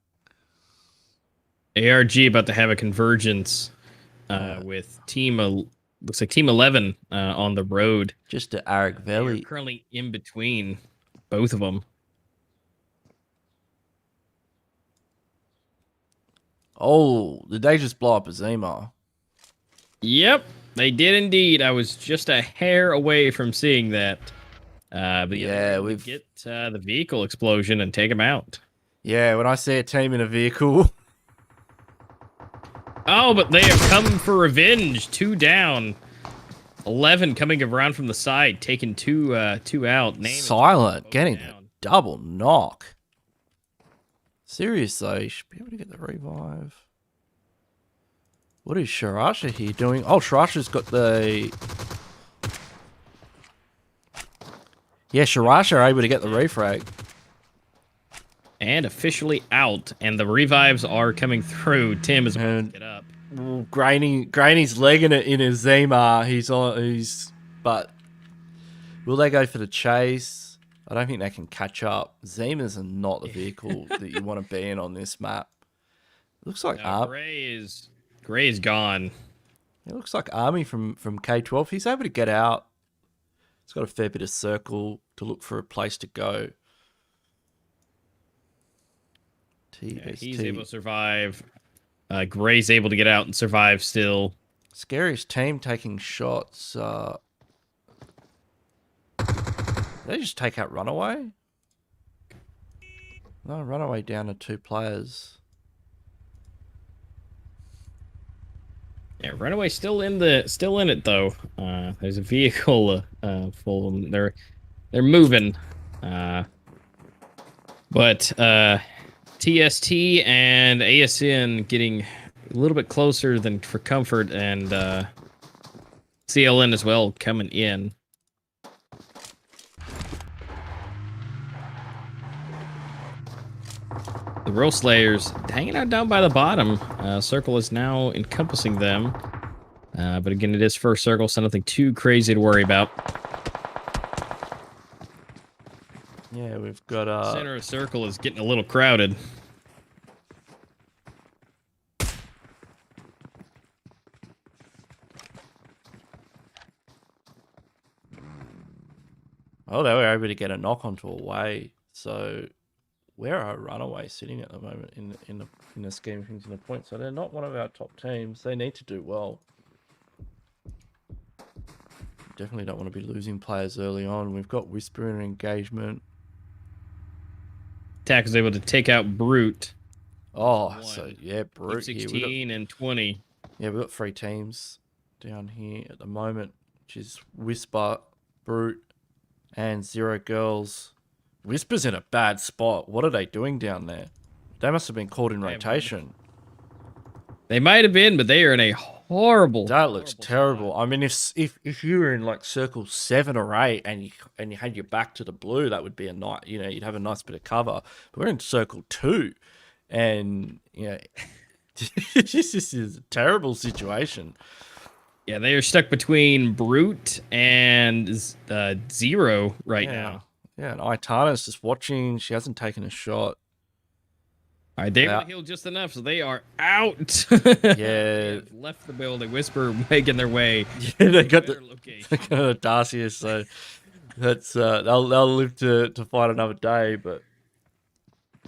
ARG about to have a convergence with looks like Team 11 on the road. Just to They're Aravgeli. currently in between both of them. Oh, did they just blow up a Zima? Yep, they did indeed. I was just a hair away from seeing that. But Yeah, we we've- get the vehicle explosion and take them out. Yeah, when I see a team in a vehicle. Oh, but they have come for revenge. 2 down. 11 coming around from the side, taking two out. Name is Silent, both getting a down. double knock. Seriously, should be able to get the revive. What is Sharasha here doing? Oh, Sharasha's got the... Yeah, Sharasha are able to get the refrag. And officially out, and the revives are coming through. Tim is about to get up. Well, Grainy's legging it in his Zima. But will they go for the chase? I don't think they can catch up. Zimas are not the vehicle that you want to be in on this map. It looks like Gray is gone. It looks like Army from K12. He's able to get out. He's got a fair bit of circle to look for a place to go. He's able to survive. Gray's able to get out and survive still. Scariest Team taking shots. They just take out Runaway? No, Runaway down to 2 players. Yeah, Runaway still in it though. There's a vehicle full of them. They're moving. But TST and ASN getting a little bit closer than for comfort, and CLN as well coming in. The Roll Slayers hanging out down by the bottom. Circle is now encompassing them. But again, it is first circle, so nothing too crazy to worry about. Yeah, we've got Center of circle is getting a little crowded. Oh, they were able to get a knock onto away. So where are Runaway sitting at the moment in the scheme of things in the point? So they're not one of our top teams. They need to do well. Definitely don't want to be losing players early on. We've got Whisper in engagement. Attack is able to take out Brute. Oh, so yeah, Brute here. 16 and 20. Yeah, we've got 3 teams down here at the moment, which is Whisper, Brute, and 0 Girls. Whisper's in a bad spot. What are they doing down there? They must have been caught in rotation. They might have been, but they are in a horrible. That looks terrible. I mean, if you were in like circle 7 or 8 and you had your back to the blue, that would be a nice, you'd have a nice bit of cover. But we're in circle 2, and this is a terrible situation. Yeah, they are stuck between Brute and 0 right now. Yeah, and Aitana's just watching. She hasn't taken a shot. All right, they were healed just enough, so they are out. Yeah. Left the building. Whisper making their way. Yeah, they got Better the location. Darcy, so that's they'll live to fight another day. But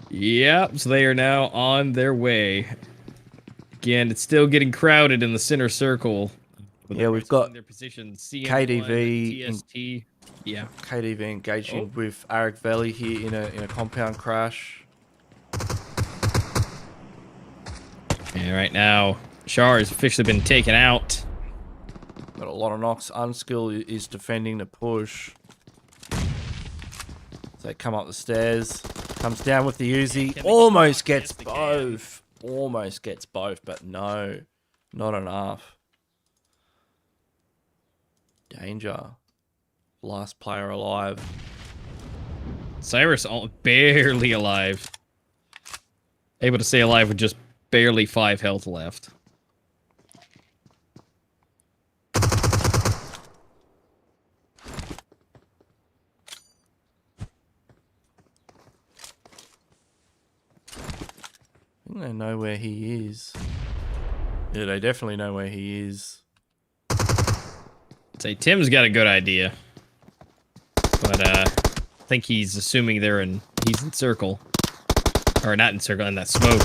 Yep, so they are now on their way. Again, it's still getting crowded in the center circle. But Yeah, they're we've got taking their positions. CM1, KDV TST. Yeah. KDV engaging with Aravgeli here in a compound crash. And right now, Char has officially been taken out. Got a lot of knocks. Unskill is defending the push. So they come up the stairs. Comes down with the Uzi. Almost gets both. Almost gets both, but no. Not enough. Danger. Last player alive. Cyrus barely alive. Able to stay alive with just barely 5 health left. I think they know where he is. Yeah, they definitely know where he is. Say Tim's got a good idea. But I think he's assuming he's in circle. Or not in circle, in that smoke.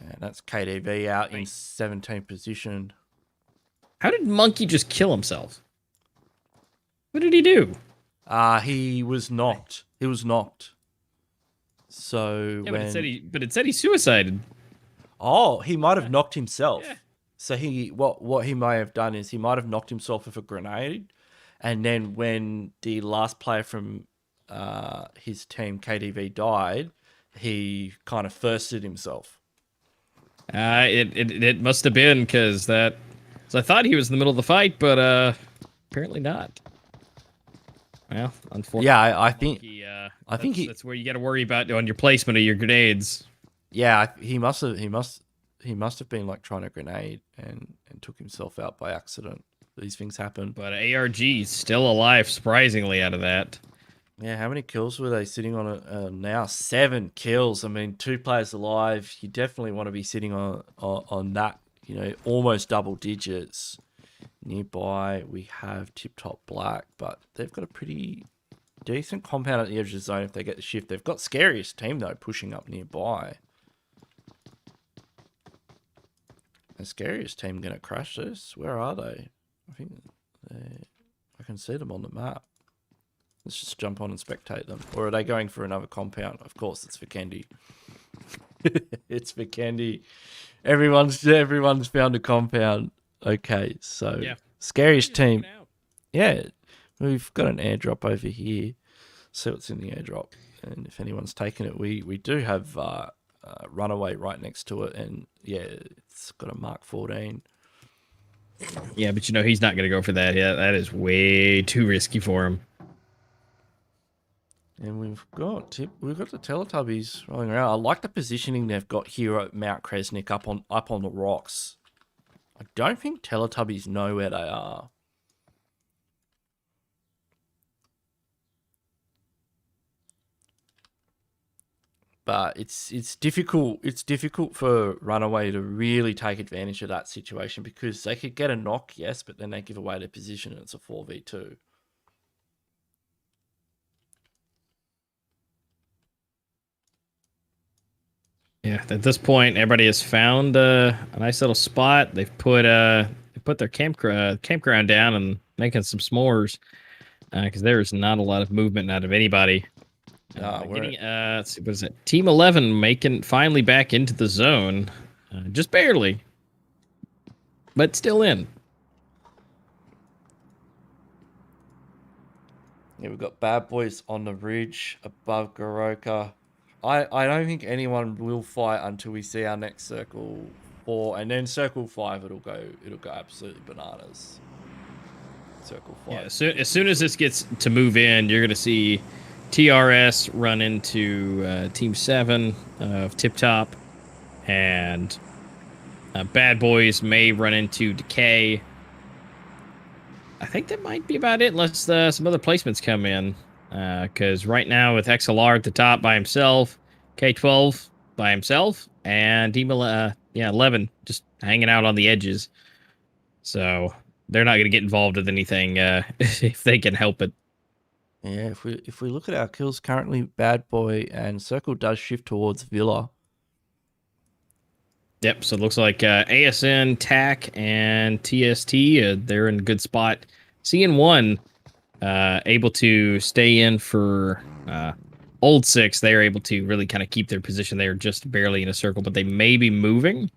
And that's KDV out in 17th position. How did Monkey just kill himself? What did he do? He was knocked. He was knocked. So Yeah, when... but it said he suicided. Oh, he might have knocked himself. Yeah. So what he may have done is he might have knocked himself with a grenade, and then when the last player from his team KDV died, he kind of thirsted himself. It must have been because I thought he was in the middle of the fight, but apparently not. Well, unfortunately. Yeah, I think that's where you got to worry about on your placement of your grenades. Yeah, he must have been like trying to grenade and took himself out by accident. These things happen. But ARG's still alive, surprisingly, out of that. Yeah, how many kills were they sitting on now? 7 kills. I mean, 2 players alive. You definitely want to be sitting on that, almost double digits. Nearby, we have TipTop Black, but they've got a pretty decent compound at the edge of the zone if they get the shift. They've got Scariest Team, though, pushing up nearby. Is Scariest Team going to crash this? Where are they? I think I can see them on the map. Let's just jump on and spectate them. Or are they going for another compound? Of course, it's VIKINDI. It's VIKINDI. Everyone's found a compound. Okay, so yeah. Scariest Team. Yeah, we've got an airdrop over here. See what's in the airdrop. And if anyone's taken it, we do have Runaway right next to it. And yeah, it's got a Mark 14. Yeah, but he's not going to go for that. Yeah, that is way too risky for him. And we've got the Teletubbies rolling around. I like the positioning they've got here at Mount Kresnik up on the rocks. I don't think Teletubbies know where they are. But it's difficult. It's difficult for Runaway to really take advantage of that situation because they could get a knock, yes, but then they give away their position and it's a 4v2. Yeah, at this point, everybody has found a nice little spot. They've put their campground down and making some s'mores because there's not a lot of movement out of anybody. Let's see, what is it? Team 11 finally back into the zone, just barely, but still in. Yeah, we've got Bad Boys on the ridge above Goroka. I don't think anyone will fight until we see our next circle 4, and then circle 5 it'll go absolutely bananas. Circle 5. Yeah, as soon as this gets to move in, you're gonna see TRS run into Team 7 of TipTop, and Bad Boys may run into Decay. I think that might be about it, unless some other placements come in. Because right now with XLR at the top by himself, K12 by himself, and Team 11 just hanging out on the edges. So they're not going to get involved with anything if they can help it. Yeah, if we look at our kills currently, Bad Boy and Circle does shift towards Villa. Yep, so it looks like ASN, TAC, and TST, they're in a good spot. CN1 able to stay in for Old6. They're able to really kind of keep their position. They're just barely in a circle, but they may be moving.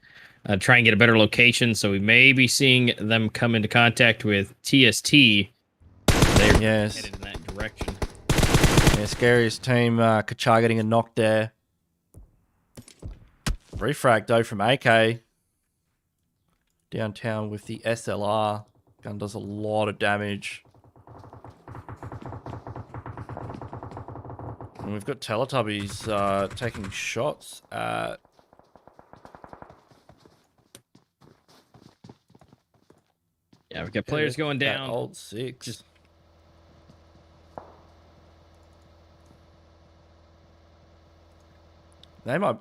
Try and get a better location, so we may be seeing them come into contact with TST. They're headed in that direction. Yeah, Scariest Team, Kachar getting a knock there. Refrag though from AK. Downtown with the SLR. Gun does a lot of damage. And we've got Teletubbies taking shots at... Yeah, we've got players going down. Old6. They might...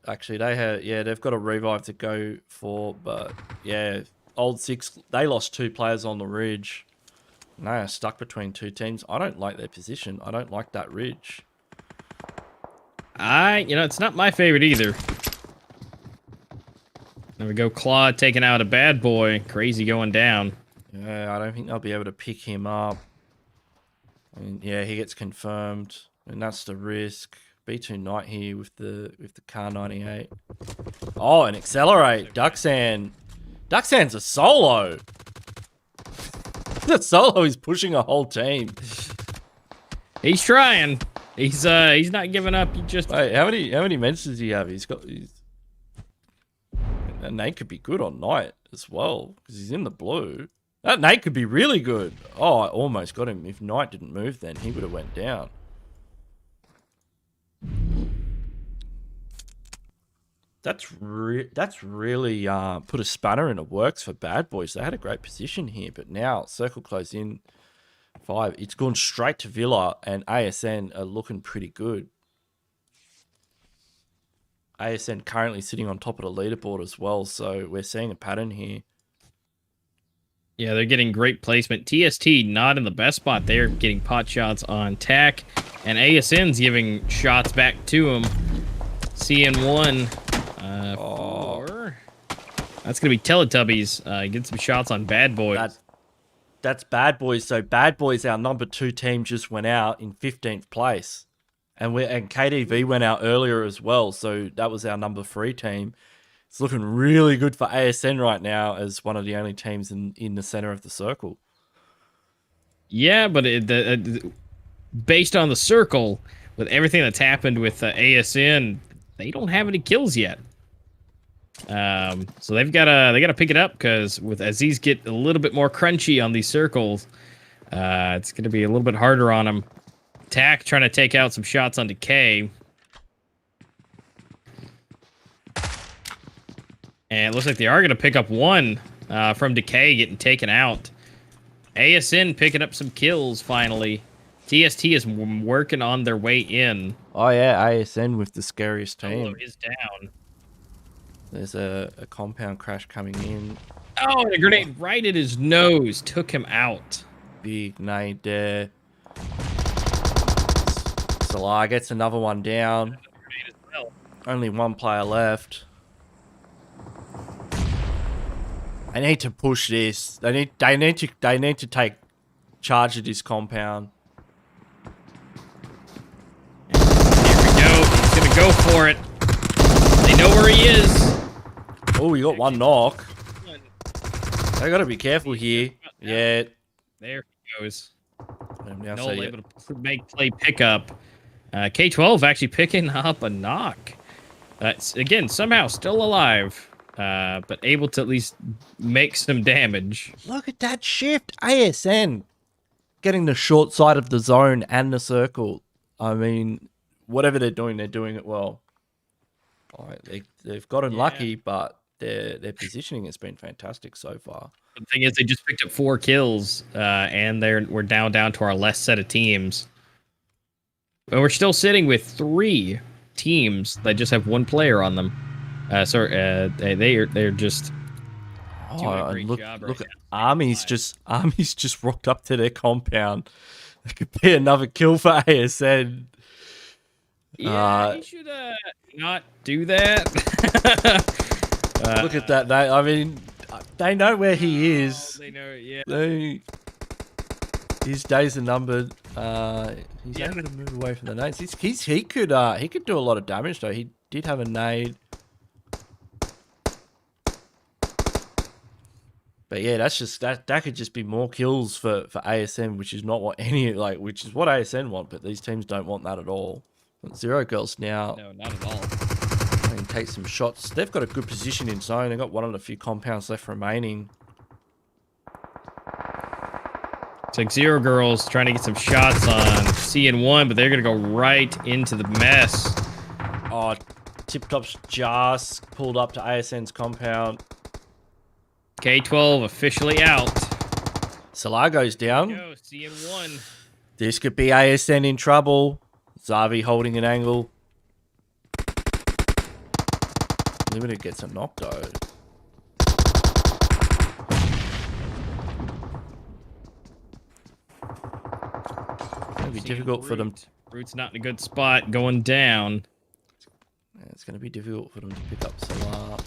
Actually, they've got a revive to go for, but yeah, Old6, they lost 2 players on the ridge. And they are stuck between 2 teams. I don't like their position. I don't like that ridge. It's not my favorite either. There we go, Claw taking out a Bad Boy. Crazy going down. Yeah, I don't think they'll be able to pick him up. I mean, yeah, he gets confirmed, and that's the risk. B2 Knight here with the Car 98. Oh, and Accelerate. Duxan. Duxan's a solo. That solo is pushing a whole team. He's trying. He's not giving up. He just... Wait, how many meds does he have? And Nate could be good on Knight as well, because he's in the blue. That Nate could be really good. Oh, I almost got him. If Knight didn't move then, he would have went down. That's really put a spanner in the works for Bad Boys. They had a great position here, but now Circle close in 5. It's gone straight to Villa, and ASN are looking pretty good. ASN currently sitting on top of the leaderboard as well, so we're seeing a pattern here. Yeah, they're getting great placement. TST not in the best spot. They're getting pot shots on TAC, and ASN's giving shots back to him. CN1 4. That's going to be Teletubbies. Get some shots on Bad Boys. That's Bad Boys. So Bad Boys, our number 2 team, just went out in 15th place. And KDV went out earlier as well. So that was our number 3 team. It's looking really good for ASN right now as one of the only teams in the center of the circle. Yeah, but based on the circle, with everything that's happened with ASN, they don't have any kills yet. So they gotta pick it up, because as these get a little bit more crunchy on these circles, it's gonna be a little bit harder on them. TAC trying to take out some shots on Decay. And it looks like they are going to pick up one from Decay getting taken out. ASN picking up some kills finally. TST is working on their way in. Oh yeah, ASN with the Scariest Team. Solo is down. There's a compound crash coming in. Oh, and a grenade right at his nose. Took him out. Big nade there. Salah gets another one down. Only 1 player left. They need to push this. They need to take charge of this compound. Here we go. He's gonna go for it. They know where he is. Oh, we got 1 knock. They gotta be careful here. Yeah. There he goes. No able to make play pickup. K12 actually picking up a knock. Again, somehow still alive. But able to at least make some damage. Look at that shift. ASN getting the short side of the zone and the circle. I mean, whatever they're doing it well. They've gotten lucky, but their positioning has been fantastic so far. The thing is, they just picked up 4 kills, and we're down to our last set of teams. But we're still sitting with 3 teams that just have 1 player on them. They're just doing a great job right look at Army's just rocked up to their compound. That could be another kill for ASN. Yeah, he should not do that. Look at that. They know where he is. They know, yeah. His days are numbered. He's able to move away from the nades. He could do a lot of damage though. He did have a nade. But yeah, that's just that could just be more kills for ASN, which is not what which is what ASN want, but these teams don't want that at all. Zero Girls now. No, not at all. They can take some shots. They've got a good position in zone. They've got one of the few compounds left remaining. It's like Zero Girls trying to get some shots on CN1, but they're going to go right into the mess. Oh, TipTop's just pulled up to ASN's compound. K12 officially out. Salar goes down. Yo, CN1. This could be ASN in trouble. Zavi holding an angle. Limited gets a knock though. It'll be difficult for them. Root's not in a good spot going down. Yeah, it's going to be difficult for them to pick up Salar.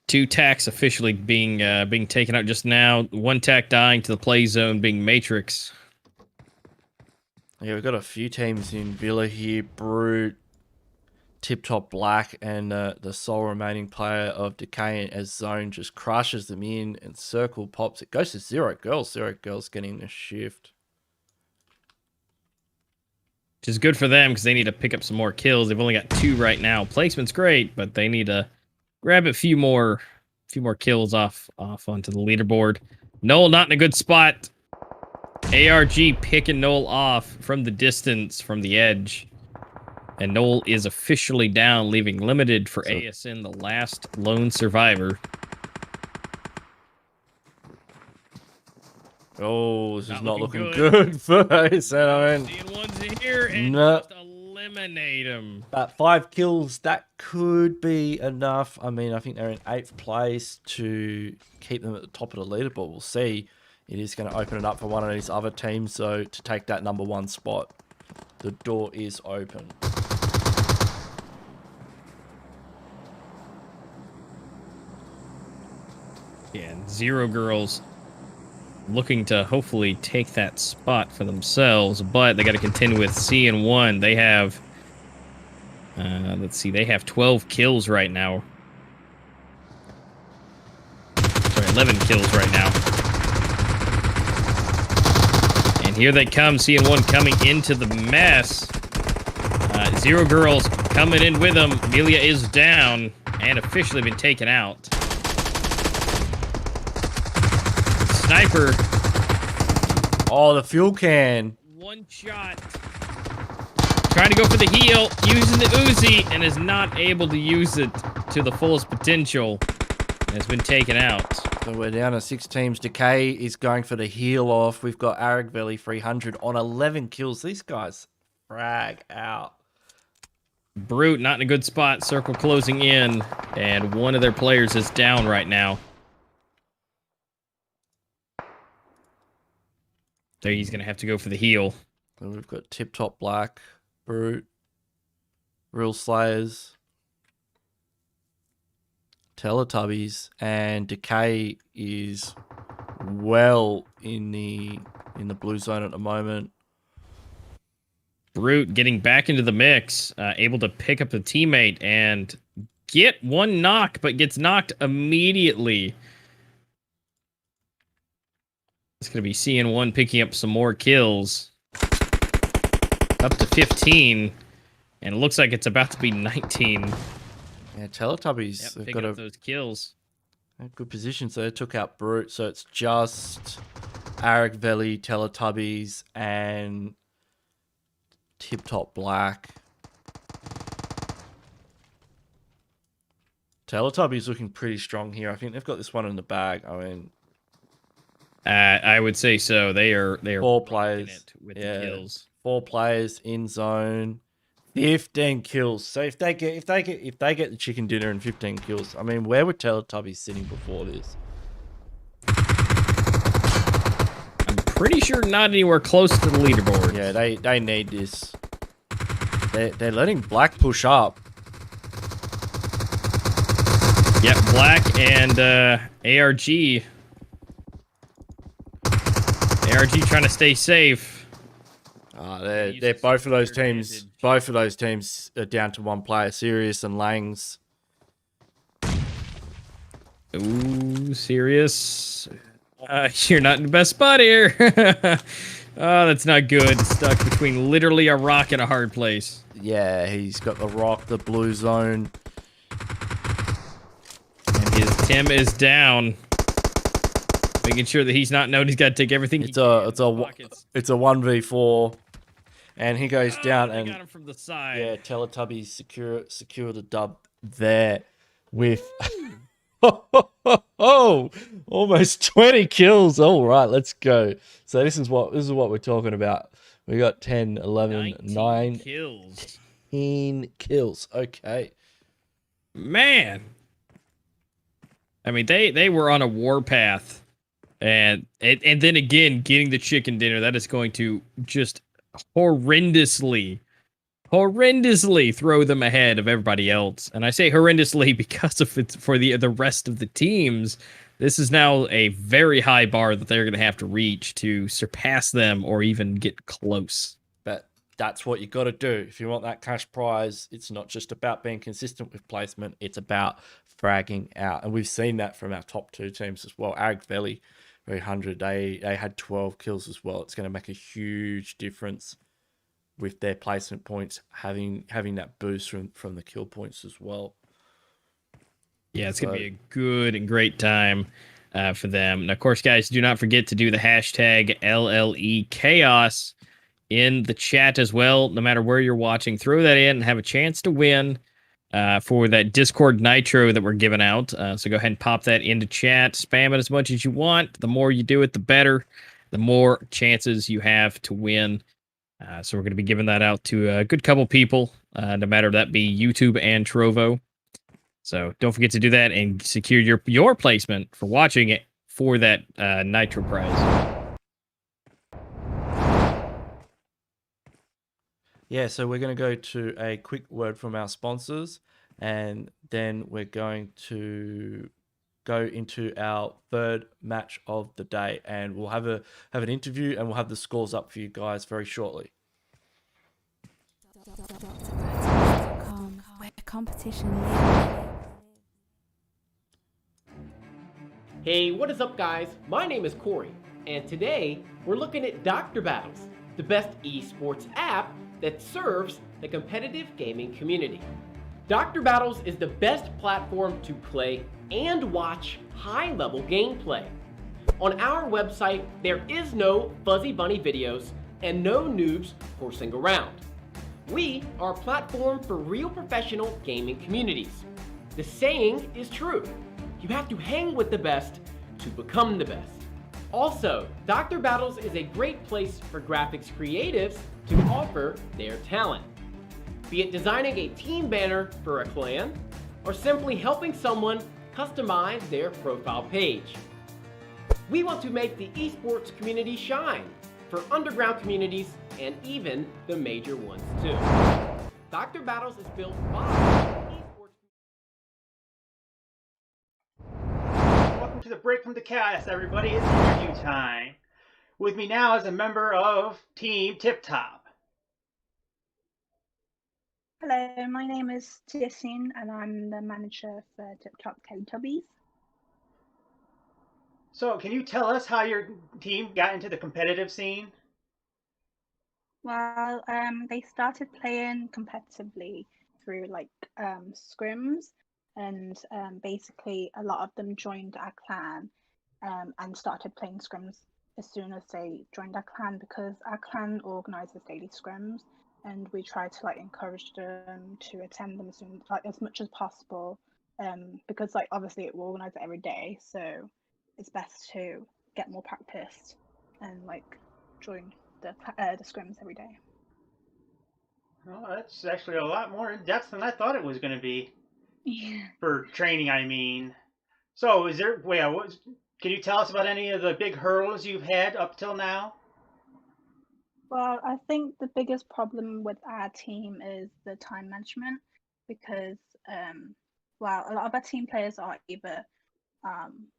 Two tacks officially being taken out just now. One tack dying to the play zone being Matrix. Yeah, we've got a few teams in Villa here. Brute, TipTop Black, and the sole remaining player of Decay as zone just crushes them in, and circle pops. It goes to Zero Girls. Zero Girls getting the shift. Which is good for them because they need to pick up some more kills. They've only got 2 right now. Placement's great, but they need to grab a few more kills off onto the leaderboard. Noel not in a good spot. ARG picking Noel off from the distance, from the edge. And Noel is officially down, leaving limited for ASN, the last lone survivor. Oh, this is not looking good for ASN. CN1's in here and just eliminate him. 5 kills, that could be enough. I mean, I think they're in 8th place to keep them at the top of the leaderboard. We'll see. It is going to open it up for one of these other teams, so to take that #1 spot. The door is open. Yeah, and Zero Girls looking to hopefully take that spot for themselves, but they got to contend with CN1. They have, let's see, they have 12 kills right now. Sorry, 11 kills right now. And here they come, CN1 coming into the mess. Zero Girls coming in with them. Amelia is down and officially been taken out. Sniper. Oh, the fuel can. One shot. Trying to go for the heal, using the Uzi, and is not able to use it to the fullest potential. And has been taken out. So we're down to 6 teams. Decay is going for the heal off. We've got Aravgeli 300 on 11 kills. These guys frag out. Brute not in a good spot. Circle closing in, and one of their players is down right now. There, he's going to have to go for the heal. And we've got TipTop Black, Brute, Real Slayers, Teletubbies, and Decay is well in the blue zone at the moment. Brute getting back into the mix, able to pick up a teammate and get one knock, but gets knocked immediately. It's going to be CN1 picking up some more kills. Up to 15. And it looks like it's about to be 19. Yeah, Teletubbies have picking got up those kills. A good position. So they took out Brute. So it's just Aravgeli, Teletubbies, and TipTop Black. Teletubbies looking pretty strong here. I think they've got this one in the bag. I mean, I would say so. They are 4 players with the kills. 4 players in zone, 15 kills. So if they get the chicken dinner and 15 kills, I mean, where were Teletubbies sitting before this? pretty sure not anywhere close to the leaderboard. Yeah, they need this. They're letting Black push up. Yep, Black and ARG. ARG trying to stay safe. They're both of those teams. Both of those teams are down to one player. Serious and Langs. Ooh, serious. You're not in the best spot here. Oh, that's not good. Stuck between literally a rock and a hard place. Yeah, he's got the rock, the blue zone. And his Tim is down. Making sure that he's not known. He's got to take everything. It's a 1v4, and he goes down and got him from the side. Yeah, Teletubbies secure the dub there with almost 20 kills. All right, let's go. So this is what we're talking about. We got 10, 11, 9 kills. 10 kills. Okay. Man. I mean, they were on a warpath. And then again, getting the chicken dinner, that is going to just horrendously throw them ahead of everybody else. And I say horrendously because of it for the rest of the teams. This is now a very high bar that they're going to have to reach to surpass them or even get close. But that's what you got to do. If you want that cash prize, it's not just about being consistent with placement. It's about fragging out. And we've seen that from our top two teams as well. Aravgeli, 300, they had 12 kills as well. It's going to make a huge difference with their placement points, having that boost from the kill points as well. Yeah, it's going to be a good and great time for them. And of course, guys, do not forget to do the hashtag LLE Chaos in the chat as well. No matter where you're watching, throw that in and have a chance to win for that Discord Nitro that we're giving out. So go ahead and pop that into chat. Spam it as much as you want. The more you do it, the better. The more chances you have to win. So we're going to be giving that out to a good couple people, no matter if that be YouTube and Trovo. So don't forget to do that and secure your placement for watching it for that Nitro prize. Yeah, so we're going to go to a quick word from our sponsors, and then we're going to go into our third match of the day, and we'll have an interview and we'll have the scores up for you guys very shortly. Where competition lives. Hey, what is up, guys? My name is Corey, and today we're looking at Dr. Battles, the best esports app that serves the competitive gaming community. Dr. Battles is the best platform to play and watch high-level gameplay. On our website, there is no fuzzy bunny videos and no noobs horsing around. We are a platform for real professional gaming communities. The saying is true. You have to hang with the best to become the best. Also, Dr. Battles is a great place for graphics creatives to offer their talent. Be it designing a team banner for a clan, or simply helping someone customize their profile page. We want to make the esports community shine for underground communities and even the major ones too. Dr. Battles is built by esports. Welcome to the break from the cast, everybody. It's interview time. With me now is a member of Team TipTop. Hello, my name is Tiasin and I'm the manager for TipTop Teletubbies. So, can you tell us how your team got into the competitive scene? Well, they started playing competitively through scrims, and basically a lot of them joined our clan and started playing scrims as soon as they joined our clan, because our clan organises daily scrims. And we try to encourage them to attend them as much as possible, because obviously it will organise it every day, so it's best to get more practice and join the scrims every day. Well, that's actually a lot more in depth than I thought it was going to be. Yeah. For training, I mean. So, is there? Can you tell us about any of the big hurdles you've had up till now? Well, I think the biggest problem with our team is the time management because, well, a lot of our team players are either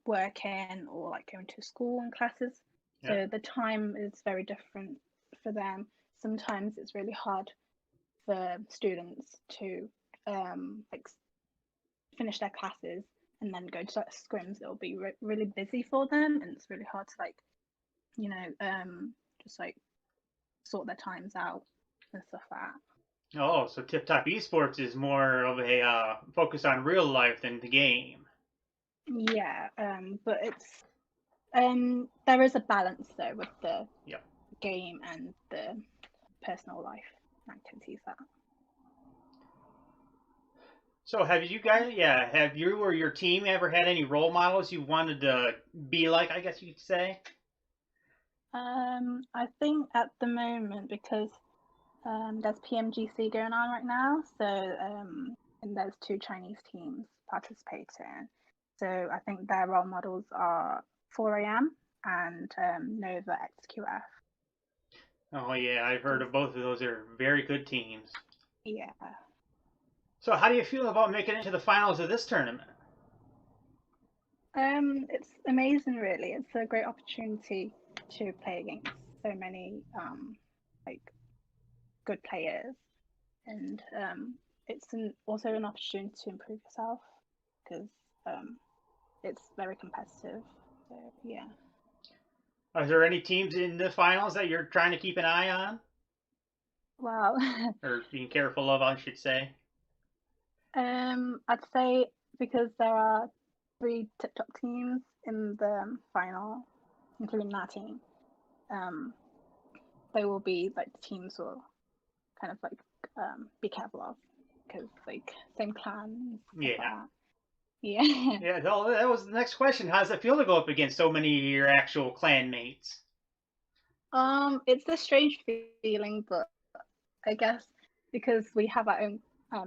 working or like going to school and classes. So Yeah. the time is very different for them. Sometimes it's really hard for students to like finish their classes and then go to scrims. It'll be really busy for them, and it's really hard to like, you know, just like sort their times out and stuff like that. Oh, so TipTop Esports is more of a focus on real life than the game. Yeah, but it's there is a balance though with the Yep. game and the personal life activities that. So have you or your team ever had any role models you wanted to be like, I guess you could say? I think at the moment because there's PMGC going on right now, so and there's 2 Chinese teams participating. So I think their role models are 4AM and Nova XQF. Oh yeah, I've heard of both of those. They're very good teams. Yeah. So how do you feel about making it to the finals of this tournament? It's amazing, really. It's a great opportunity to play against so many like good players, and it's also an opportunity to improve yourself because it's very competitive. So yeah. Are there any teams in the finals that you're trying to keep an eye on? Well, Or being careful of, I should say? I'd say because there are 3 TipTop teams in the final, including our team, they will be like the teams will kind of like be careful of because like same clan. Yeah. Yeah. Yeah, that was the next question. How does it feel to go up against so many of your actual clan mates? It's a strange feeling, but I guess because we have our own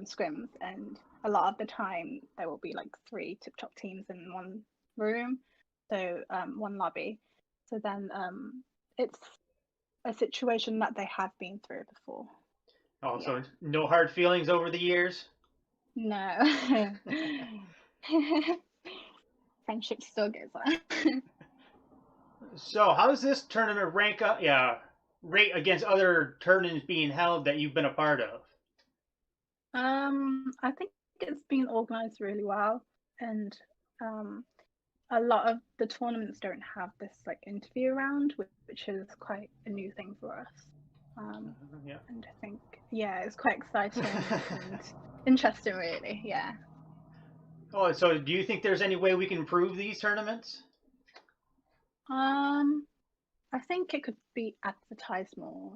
scrims, and a lot of the time there will be like 3 TipTop teams in one room, so one lobby. So then it's a situation that they have been through before. Oh, Yeah. so no hard feelings over the years? No. Friendship still goes on. So how does this tournament rate against other tournaments being held that you've been a part of? I think it's been organized really well, and a lot of the tournaments don't have this like interview round, which is quite a new thing for us. Yeah. And I think it's quite exciting and interesting, really. Yeah. Oh, so do you think there's any way we can improve these tournaments? I think it could be advertised more,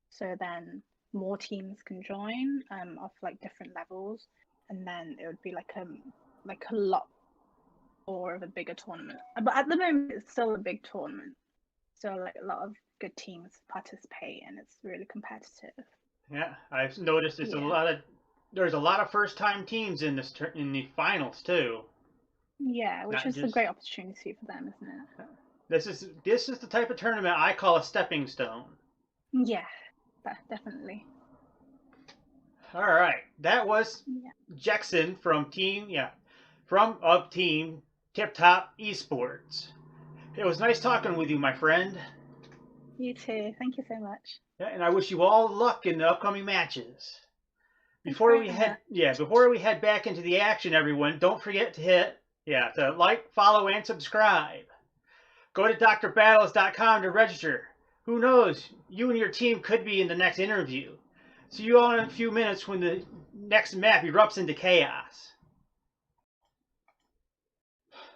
so then more teams can join of like different levels, and then it would be like a lot more of a bigger tournament. But at the moment, it's still a big tournament, so like a lot of good teams participate, and it's really competitive. Yeah, I've noticed there's a lot of first-time teams in in the finals too. Yeah, which is a great opportunity for them, isn't it? This is the type of tournament I call a stepping stone. Yeah, definitely. All right, that was Jackson from Team TipTop Esports. It was nice talking with you, my friend. You too. Thank you so much. Yeah, and I wish you all luck in the upcoming matches. Before we head back into the action, everyone, don't forget to like, follow, and subscribe. Go to drbattles.com to register. Who knows? You and your team could be in the next interview. See you all in a few minutes when the next map erupts into chaos.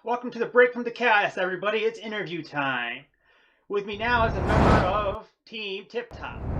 Welcome to the break from the chaos, everybody. It's interview time. With me now is a member of Team TipTop.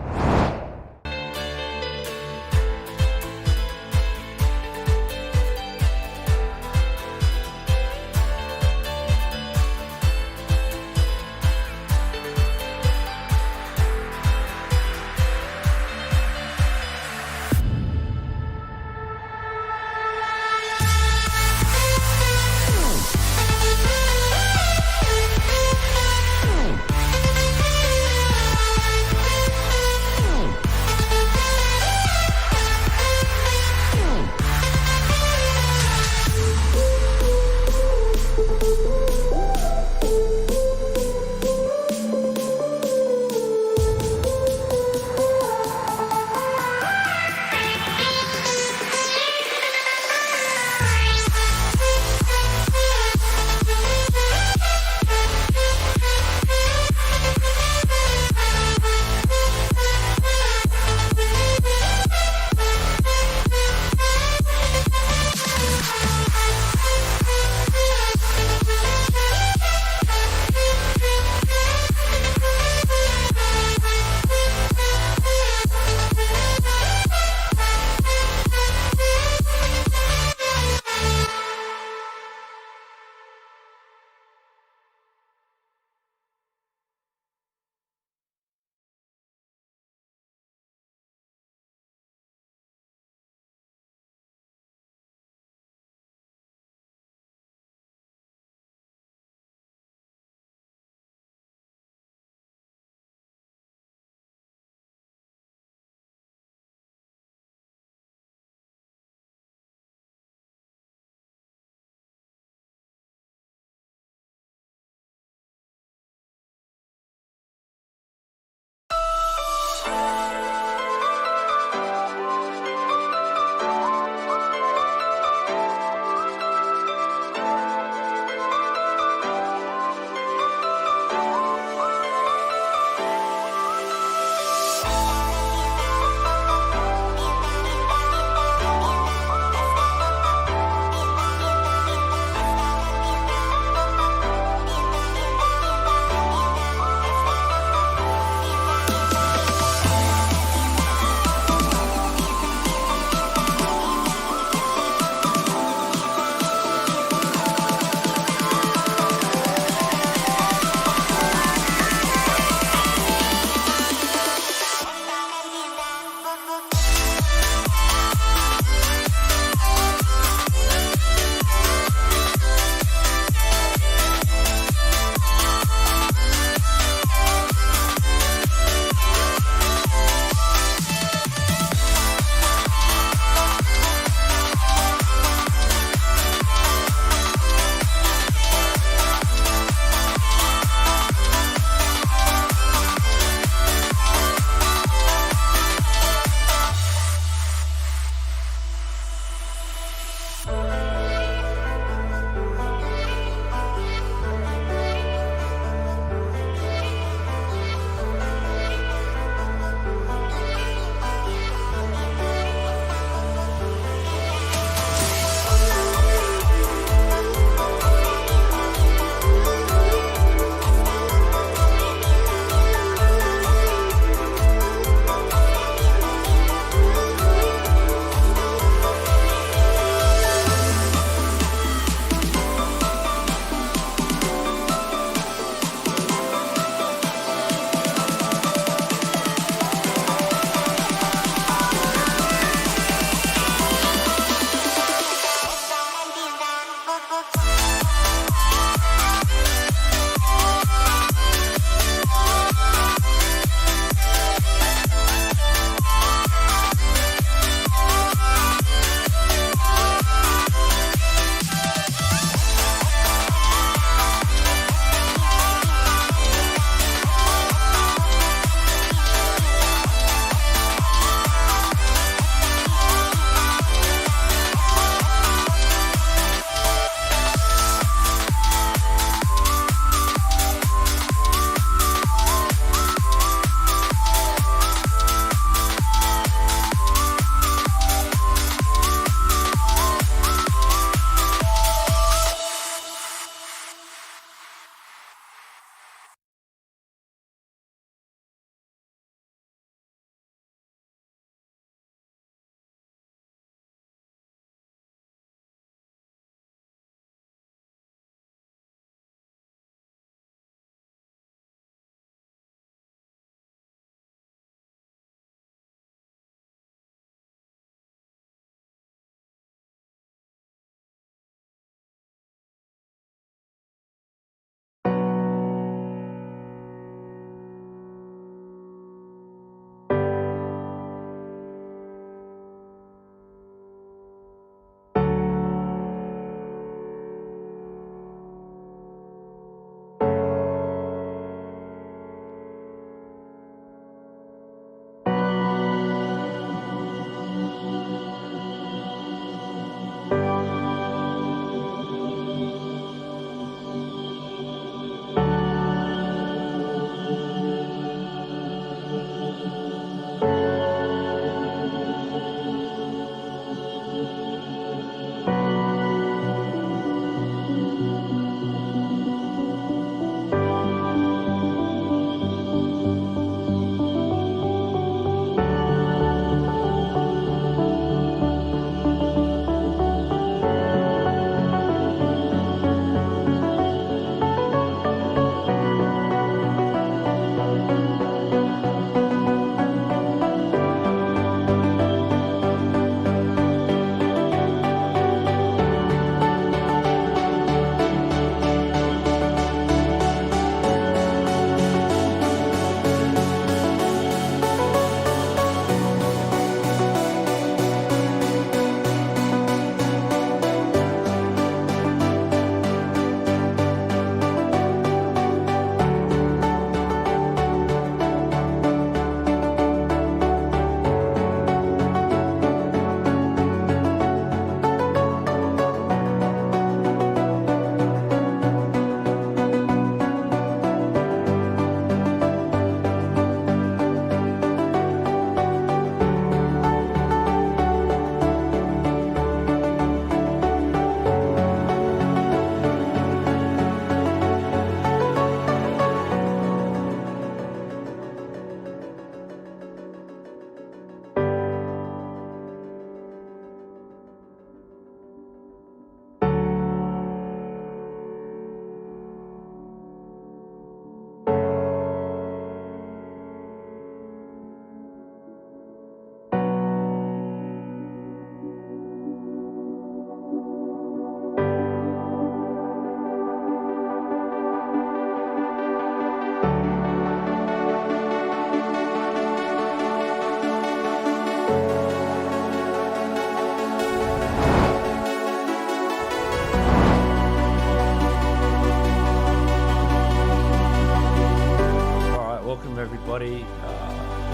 everybody.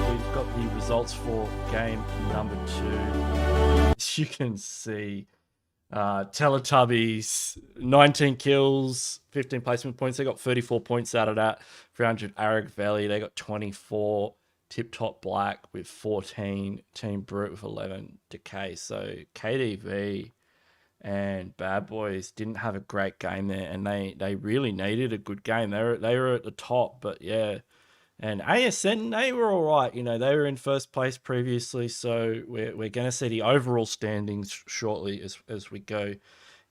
We've got the results for game number 2. You can see Teletubbies, 19 kills, 15 placement points. They got 34 points out of that. 300 Aravgeli, they got 24. TipTop Black with 14. Team Brute with 11. Decay. So KDV and Bad Boys didn't have a great game there, and they really needed a good game. They were at the top, but yeah. And ASN, they were all right. You know, they were in first place previously, so we're going to see the overall standings shortly as we go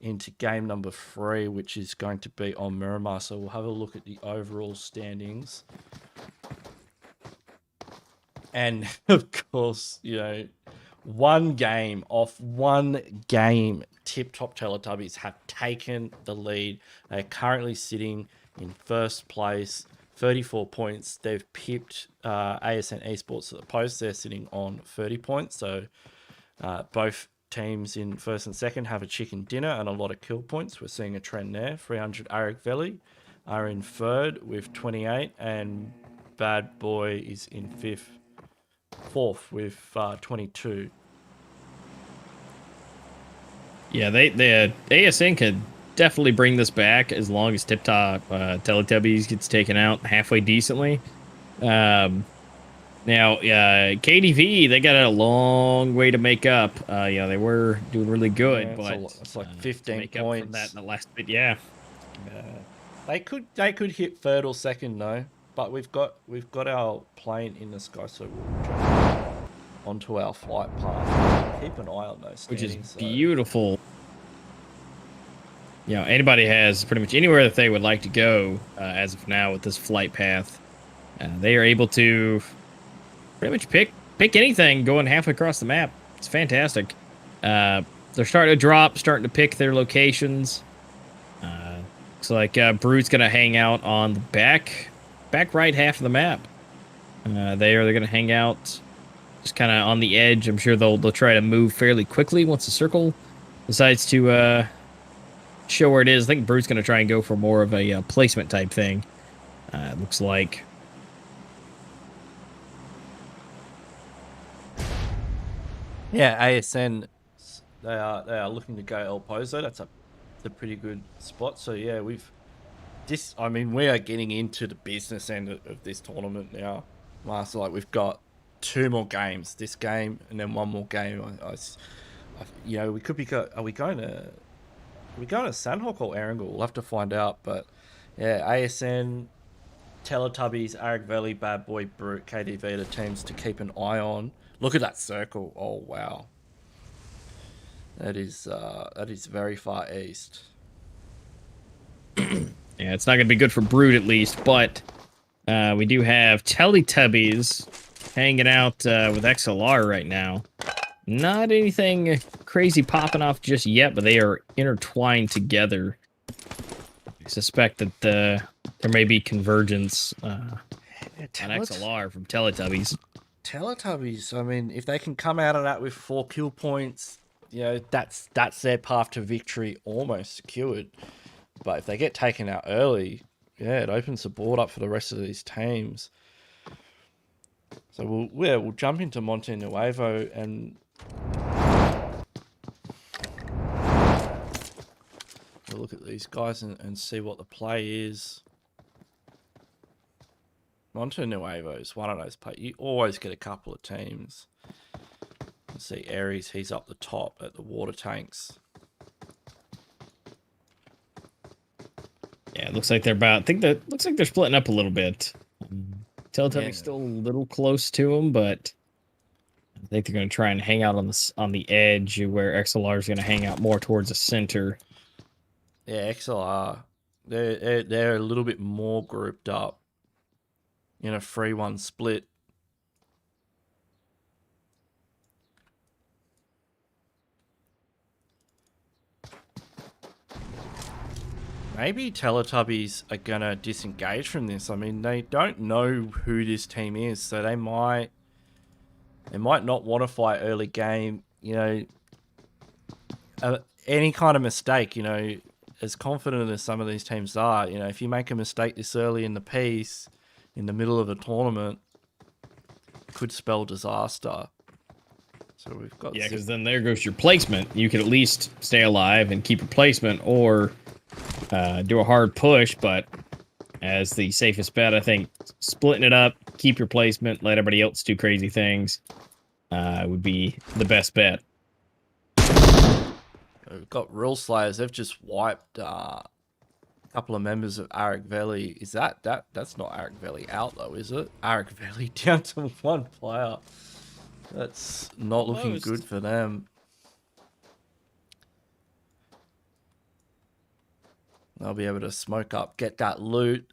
into game number 3, which is going to be on Miramar. So we'll have a look at the overall standings. And of course, you know, one game, TipTop Teletubbies have taken the lead. They're currently sitting in first place, 34 points. They've pipped ASN Esports at the post. They're sitting on 30 points. So both teams in first and second have a chicken dinner and a lot of kill points. We're seeing a trend there. 300 Aravgeli are in third with 28, and Bad Boy is in fourth with 22. Yeah, the ASN could definitely bring this back as long as TipTop Teletubbies gets taken out halfway decently. Now, KDV, they got a long way to make up. Yeah, they were doing really good, Yeah, but it's like 15 make points. up for that in the last bit. Yeah, They could hit third or second though, but we've got our plane in the sky, so we'll jump onto our flight path. Keep an eye on those, which is standings, beautiful. You know, anybody has pretty much anywhere that they would like to go as of now with this flight path. They are able to pretty much pick anything going halfway across the map. It's fantastic. They're starting to drop, starting to pick their locations. Looks like Brute's gonna hang out on the back right half of the map. They're gonna hang out just kind of on the edge. I'm sure they'll try to move fairly quickly once the circle decides to show where it is. I think Brute's gonna try and go for more of a placement type thing. It looks like. Yeah, ASN, they are looking to go El Pozo. That's a pretty good spot. So yeah, we are getting into the business end of this tournament now, Master. Like, we've got 2 more games, this game and then 1 more game. You know, we could be are we going to Sandhawk or Errangle? We'll have to find out. But yeah, ASN, Teletubbies, Aravgeli, Bad Boy, Brute, KDV, the teams to keep an eye on. Look at that circle. Oh wow, that is very far east. Yeah, it's not going to be good for Brood at least, but we do have Teletubbies hanging out with XLR right now. Not anything crazy popping off just yet, but they are intertwined together. I suspect that there may be convergence on XLR from Teletubbies. Teletubbies, I mean, if they can come out of that with 4 kill points, you know, that's their path to victory almost secured. But if they get taken out early, yeah, it opens the board up for the rest of these teams. So we'll jump into Monte Nuevo and we'll look at these guys and see what the play is. Monte Nuevo is one of those plays. You always get a couple of teams. Let's see, Aries, he's up the top at the water tanks. Yeah, it looks like they're looks like they're splitting up a little bit. Teletubbies still a little close to them, but I think they're going to try and hang out on the edge where XLR is going to hang out more towards the center. Yeah, XLR, they're a little bit more grouped up in a 3-1 split. Maybe Teletubbies are going to disengage from this. I mean, they don't know who this team is, so they might not want to fight early game. You know, any kind of mistake, you know, as confident as some of these teams are, you know, if you make a mistake this early in the piece, in the middle of a tournament, could spell disaster. So we've got Yeah, because then there goes your placement. You could at least stay alive and keep your placement, or do a hard push, but as the safest bet, I think splitting it up, keep your placement, let everybody else do crazy things, would be the best bet. We've got Rule Slayers. They've just wiped a couple of members of Aravgeli. Is that's not Aravgeli out though, is it? Aravgeli down to 1 player. That's not looking good for them. They'll be able to smoke up, get that loot.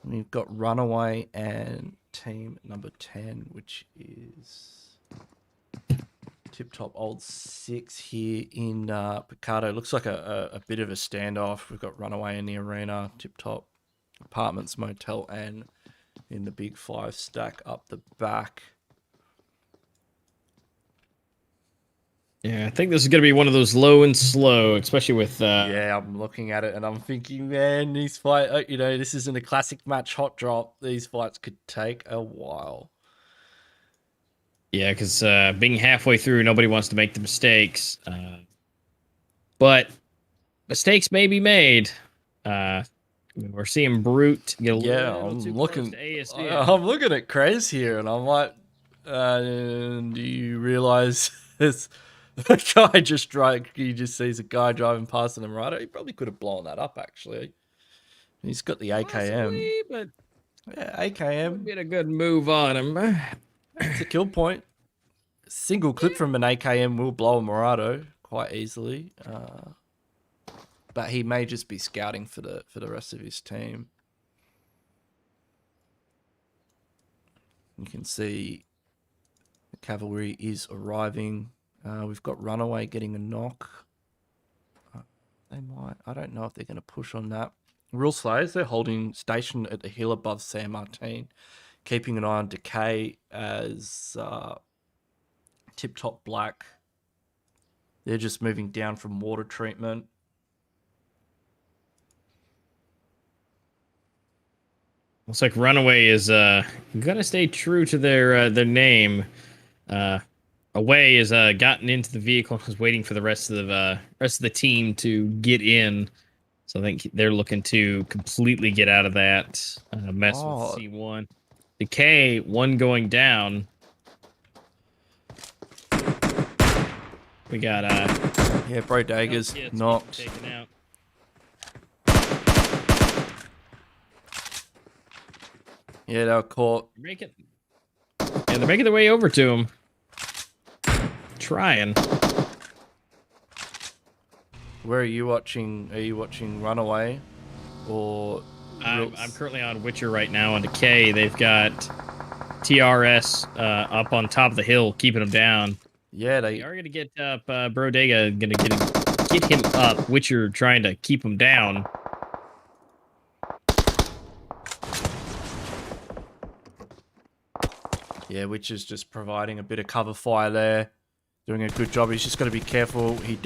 We've got Runaway and team number 10, which is TipTop Old6 here in Picardo. Looks like a bit of a standoff. We've got Runaway in the arena, TipTop Apartments, Motel, and in the big 5 stack up the back. Yeah, I think this is going to be one of those low and slow, especially with... Yeah, I'm looking at it and I'm thinking, man, these fights, you know, this isn't a classic match hot drop. These fights could take a while. Yeah, because being halfway through, nobody wants to make the mistakes. But mistakes may be made. We're seeing Brute get a little too close to ASN. I'm looking at Krez here and I'm like, do you realize this? The guy just he just sees a guy driving past on the right. He probably could have blown that up actually. He's got the AKM. Possibly, but yeah, AKM would be a good move on him. It's a kill point. A single clip from an AKM will blow a Murado quite easily. But he may just be scouting for the rest of his team. You can see the cavalry is arriving. We've got Runaway getting a knock. They might. I don't know if they're going to push on that. Real Slayers, they're holding station at the hill above San Martin, keeping an eye on Decay as TipTop Black. They're just moving down from water treatment. Looks like Runaway is gonna stay true to their name. Away has gotten into the vehicle and is waiting for the rest of the team to get in. So I think they're looking to completely get out of that mess with C1. Decay, one going down. We got yeah, Bro Daggers knocked. Taken out. Yeah, they were caught. They're making their way over to him. Trying. Where are you watching? Are you watching Runaway or? I'm currently on Witcher right now on Decay. They've got TRS up on top of the hill, keeping them down. Yeah, they are gonna get up. Brodega gonna get him up. Witcher trying to keep him down. Yeah, Witcher's just providing a bit of cover fire there. Doing a good job. He's just got to be careful. He's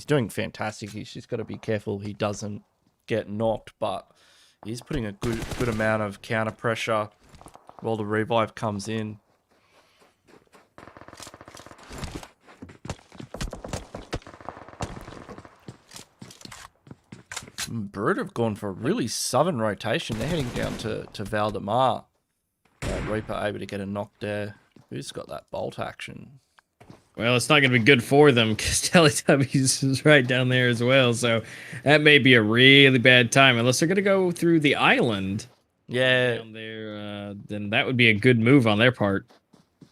doing fantastic. He's just got to be careful he doesn't get knocked, but he's putting a good amount of counter pressure while the revive comes in. Brood have gone for a really southern rotation. They're heading down to Valdemar. Reaper able to get a knock there. Who's got that bolt action? Well, it's not going to be good for them because Teletubbies is right down there as well. So that may be a really bad time unless they're going to go through the island. Yeah. Down there, then that would be a good move on their part.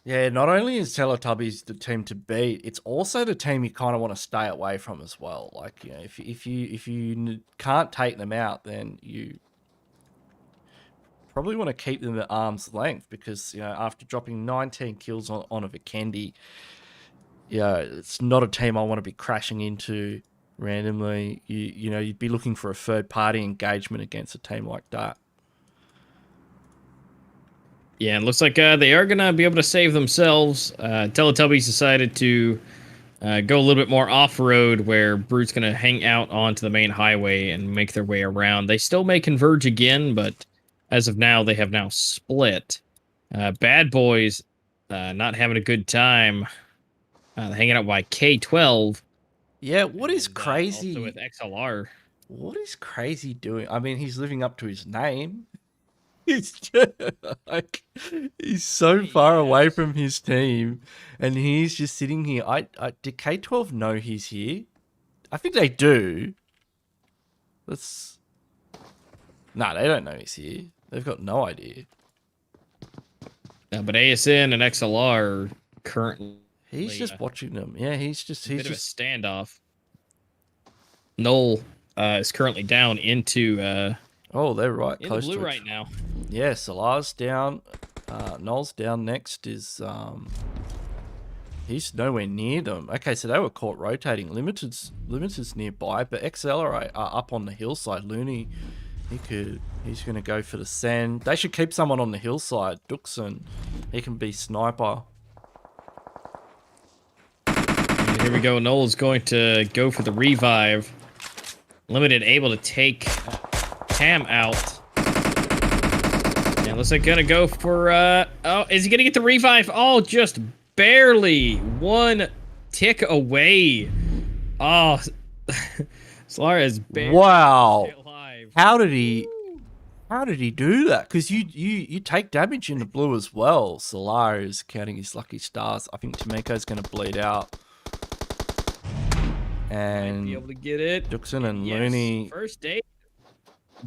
Yeah, not only is Teletubbies the team to beat, it's also the team you kind of want to stay away from as well. Like, you know, if you can't take them out, then you probably want to keep them at arm's length because, you know, after dropping 19 kills on a Vikendi, yeah, it's not a team I want to be crashing into randomly. You know, you'd be looking for a third-party engagement against a team like that. Yeah, it looks like they are going to be able to save themselves. Teletubbies decided to go a little bit more off-road where Brute's going to hang out onto the main highway and make their way around. They still may converge again, but as of now, they have now split. Bad Boys not having a good time. Hanging out by K12. Yeah, what is and, crazy? Also with XLR. What is crazy doing? I mean, he's living up to his name. He's like, he's so far away from his team, and he's just sitting here. Did K12 know he's here? I think they do. No, they don't know he's here. They've got no idea. But ASN and XLR are currently. He's just watching them. Yeah, he's bit just of a standoff. Null is currently down into. Oh, they're right in close the blue to right now. Yeah, Salar's down. Noel's down. Next is he's nowhere near them. Okay, so they were caught rotating. Limited's nearby, but Accelerate are up on the hillside. Looney, he's gonna go for the send. They should keep someone on the hillside. Duxon, he can be sniper. And here we go. Noel's going to go for the revive. Limited able to take Cam out. And looks like gonna go for oh, is he gonna get the revive? Oh, just barely. One tick away. Oh, Solar is barely alive. How did he do that? Because you take damage in the blue as well. Solar is counting his lucky stars. I think Tameko's gonna bleed out. And might be able to get it. Duxon and Looney. First day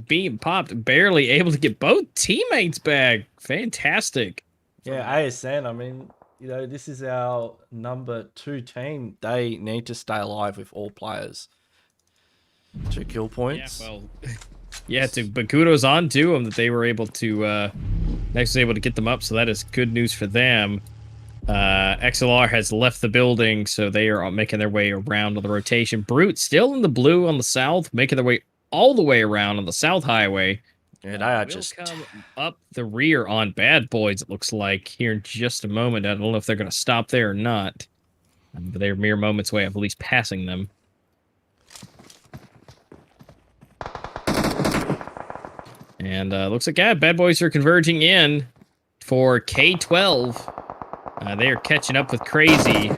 being popped, barely able to get both teammates back. Fantastic. Yeah, ASN, I mean, you know, this is our number 2 team. They need to stay alive with all players. 2 kill points. Yeah, well, yeah, but kudos on to them that they were able to next was able to get them up, so that is good news for them. XLR has left the building, so they are making their way around on the rotation. Brute still in the blue on the south, making their way all the way around on the south highway. Yeah, they are will just come up the rear on Bad Boys, it looks like, here in just a moment. I don't know if they're going to stop there or not. But they're mere moments away of at least passing them. And looks like, yeah, Bad Boys are converging in for K12. They are catching up with Crazy.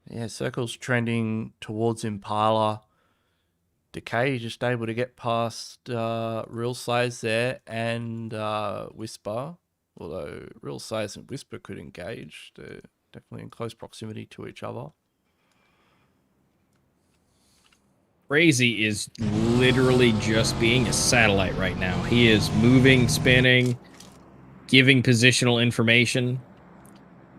Yeah, Circle's trending towards Impala. Decay just able to get past Real Size there and Whisper. Although Real Size and Whisper could engage. They're definitely in close proximity to each other. Crazy is literally just being a satellite right now. He is moving, spinning, giving positional information.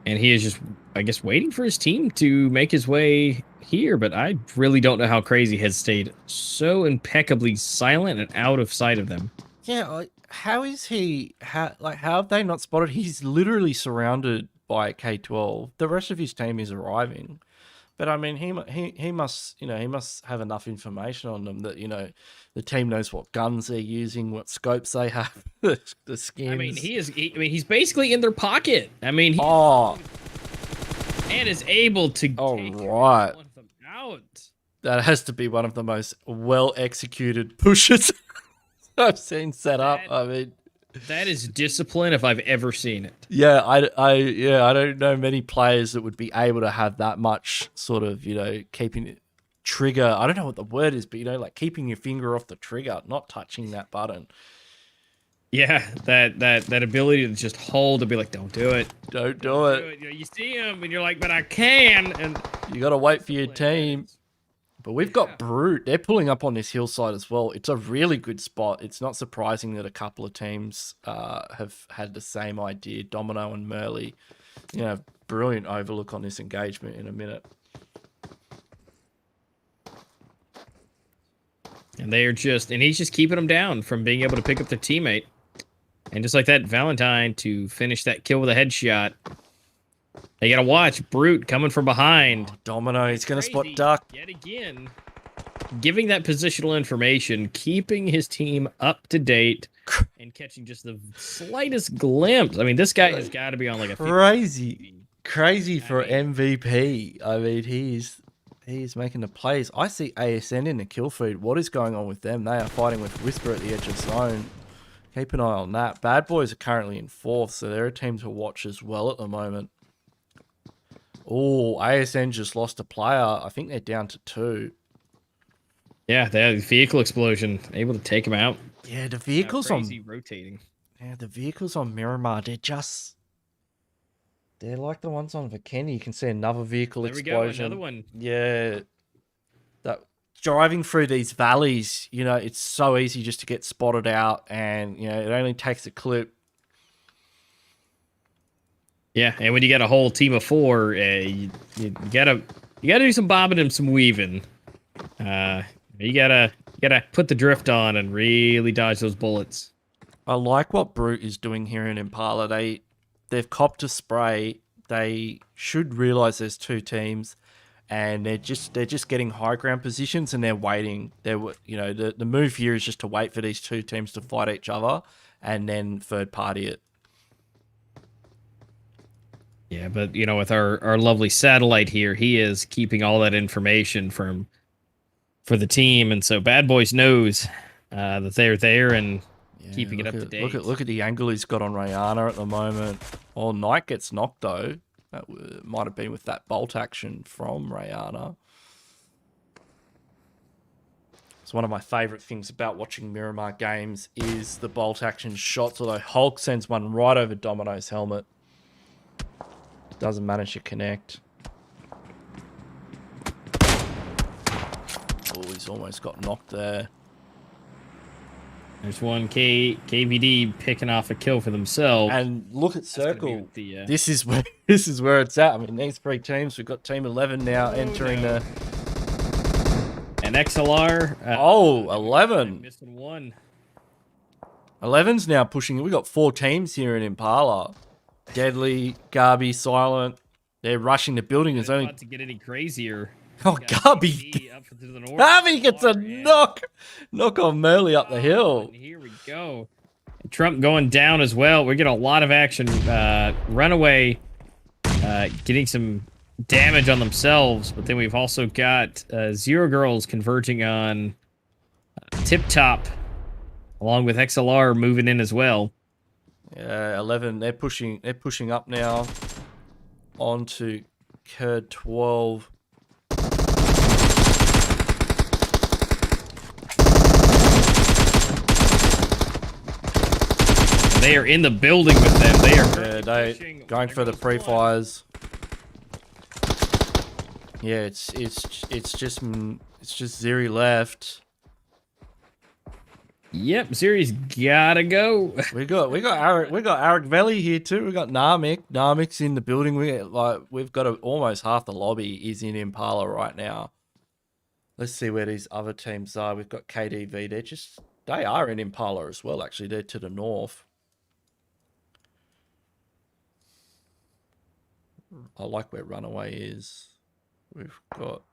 And he is just, I guess, waiting for his team to make his way here. But I really don't know how Crazy has stayed so impeccably silent and out of sight of them. Yeah, how is he? How have they not spotted? He's literally surrounded by K12. The rest of his team is arriving. But I mean, he must, you know, he must have enough information on them that, you know, the team knows what guns they're using, what scopes they have, the skins. I mean, he's basically in their pocket. I mean, and is able to take one of them out. That has to be one of the most well executed pushes I've seen set up. I mean, that is discipline if I've ever seen it. Yeah, I don't know many players that would be able to have that much sort of, you know, keeping it trigger. I don't know what the word is, but, you know, like keeping your finger off the trigger, not touching that button. Yeah, that ability to just hold and be like, don't do it. Don't do it. You know, you see him and you're like, but I can. And you got to wait for your team. But we've got Brute. They're pulling up on this hillside as well. It's a really good spot. It's not surprising that a couple of teams have had the same idea. Domino and Merly, you know, brilliant overlook on this engagement in a minute. And they are just, and he's just keeping them down from being able to pick up their teammate. And just like that, Valentine to finish that kill with a headshot. They gotta watch Brute coming from behind. Oh, Domino, he's gonna spot Duck yet again. Giving that positional information, keeping his team up to date, and catching just the slightest glimpse. I mean, this guy has got to be on like a crazy for MVP. I mean, He's making the plays. I see ASN in the kill feed. What is going on with them? They are fighting with Whisper at the edge of zone. Keep an eye on that. Bad Boys are currently in 4th, so they're a team to watch as well at the moment. Oh, ASN just lost a player. I think they're down to 2. Yeah, they had a vehicle explosion. Able to take him out. Yeah, the vehicles crazy on rotating. Yeah, the vehicles on Miramar, they're like the ones on Vikindi. You can see another vehicle There we explosion. go, another one. Yeah. That driving through these valleys, you know, it's so easy just to get spotted out, and you know, it only takes a clip. Yeah, and when you got a whole team of 4, you gotta do some bobbing and some weaving. You gotta put the drift on and really dodge those bullets. I like what Brute is doing here in Impala. They've copped a spray. They should realize there's 2 teams, and they're just getting high ground positions, and they're waiting. The move here is just to wait for these 2 teams to fight each other, and then third party it. Yeah, but you know, with our lovely satellite here, he is keeping all that information for the team, and so Bad Boys knows that they're there and keeping it up to date. Look at the angle he's got on Rayana at the moment. Oh, Knight gets knocked though. That might have been with that bolt action from Rayana. It's one of my favourite things about watching Miramar games is the bolt action shots, although Hulk sends one right over Domino's helmet. Doesn't manage to connect. Oh, he's almost got knocked there. There's one KVD picking off a kill for themselves. And look at Circle. This is where it's at. I mean, these 3 teams. We've got Team 11 now entering the. And XLR. 11. Missing 1. 11's now pushing. We got 4 teams here in Impala. Deadly, Garby, Silent. They're rushing the building. There's only about to get any crazier. Oh, Garby! Garby gets a knock on Merle up the hill. And here we go. Trump going down as well. We're getting a lot of action. Runaway getting some damage on themselves, but then we've also got Zero Girls converging on TipTop, along with XLR moving in as well. Yeah, 11. They're pushing up now onto Kurd 12. They are in the building with them. They are going for the pre-fires. Yeah, it's just Ziri left. Yep, Ziri's gotta go. We got Aravgeli here too. We got Narmik. Narmik's in the building. We've got almost half the lobby is in Impala right now. Let's see where these other teams are. We've got KDV. They are in Impala as well. Actually, they're to the north. I like where Runaway is. We've got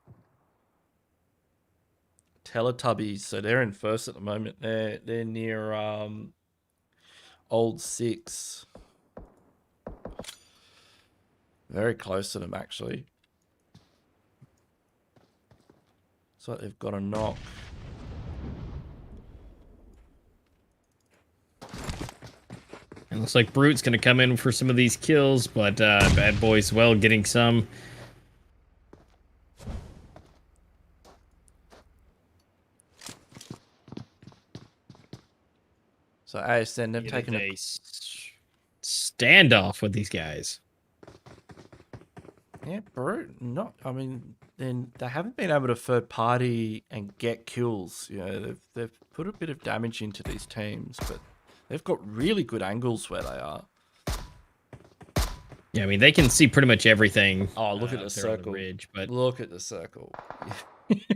Teletubbies, so they're in first at the moment. They're near Old6. Very close to them actually. So they've got a knock. It looks like Brute's going to come in for some of these kills, but Bad Boys, well, getting some. So ASN, they've taken a standoff with ththese guys. Yeah, Brute, then they haven't been able to third party and get kills. You know, they've put a bit of damage into these teams, but they've got really good angles where they are. Yeah, I mean, they can see pretty much everything. Oh, look at the circle. The ridge, but... Look at the circle.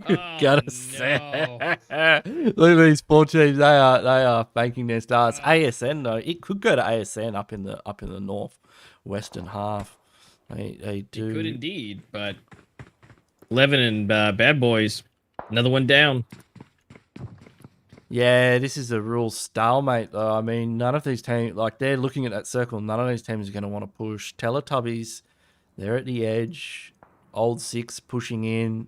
Oh, gotta say. Look at these 4 teams. They are banking their stars. ASN though, it could go to ASN up in the north western half. They do. It could indeed, but 11 and Bad Boys, another one down. Yeah, this is a real stalemate, though. I mean, none of these teams, they're looking at that circle. None of these teams are going to want to push. Teletubbies, they're at the edge. Old6 pushing in.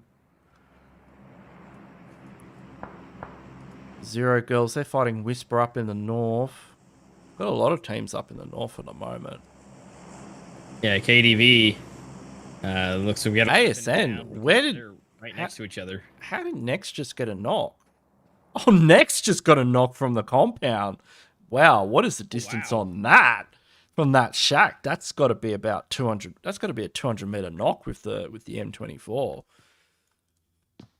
Zero Girls, they're fighting Whisper up in the north. Got a lot of teams up in the north at the moment. Yeah, KDV. Looks like we got ASN. Where did they're right next to each other? How did Next just get a knock? Oh, Next just got a knock from the compound. Wow, what is the distance on that? From that shack, that's got to be about 200. That's got to be a 200-meter knock with the M24.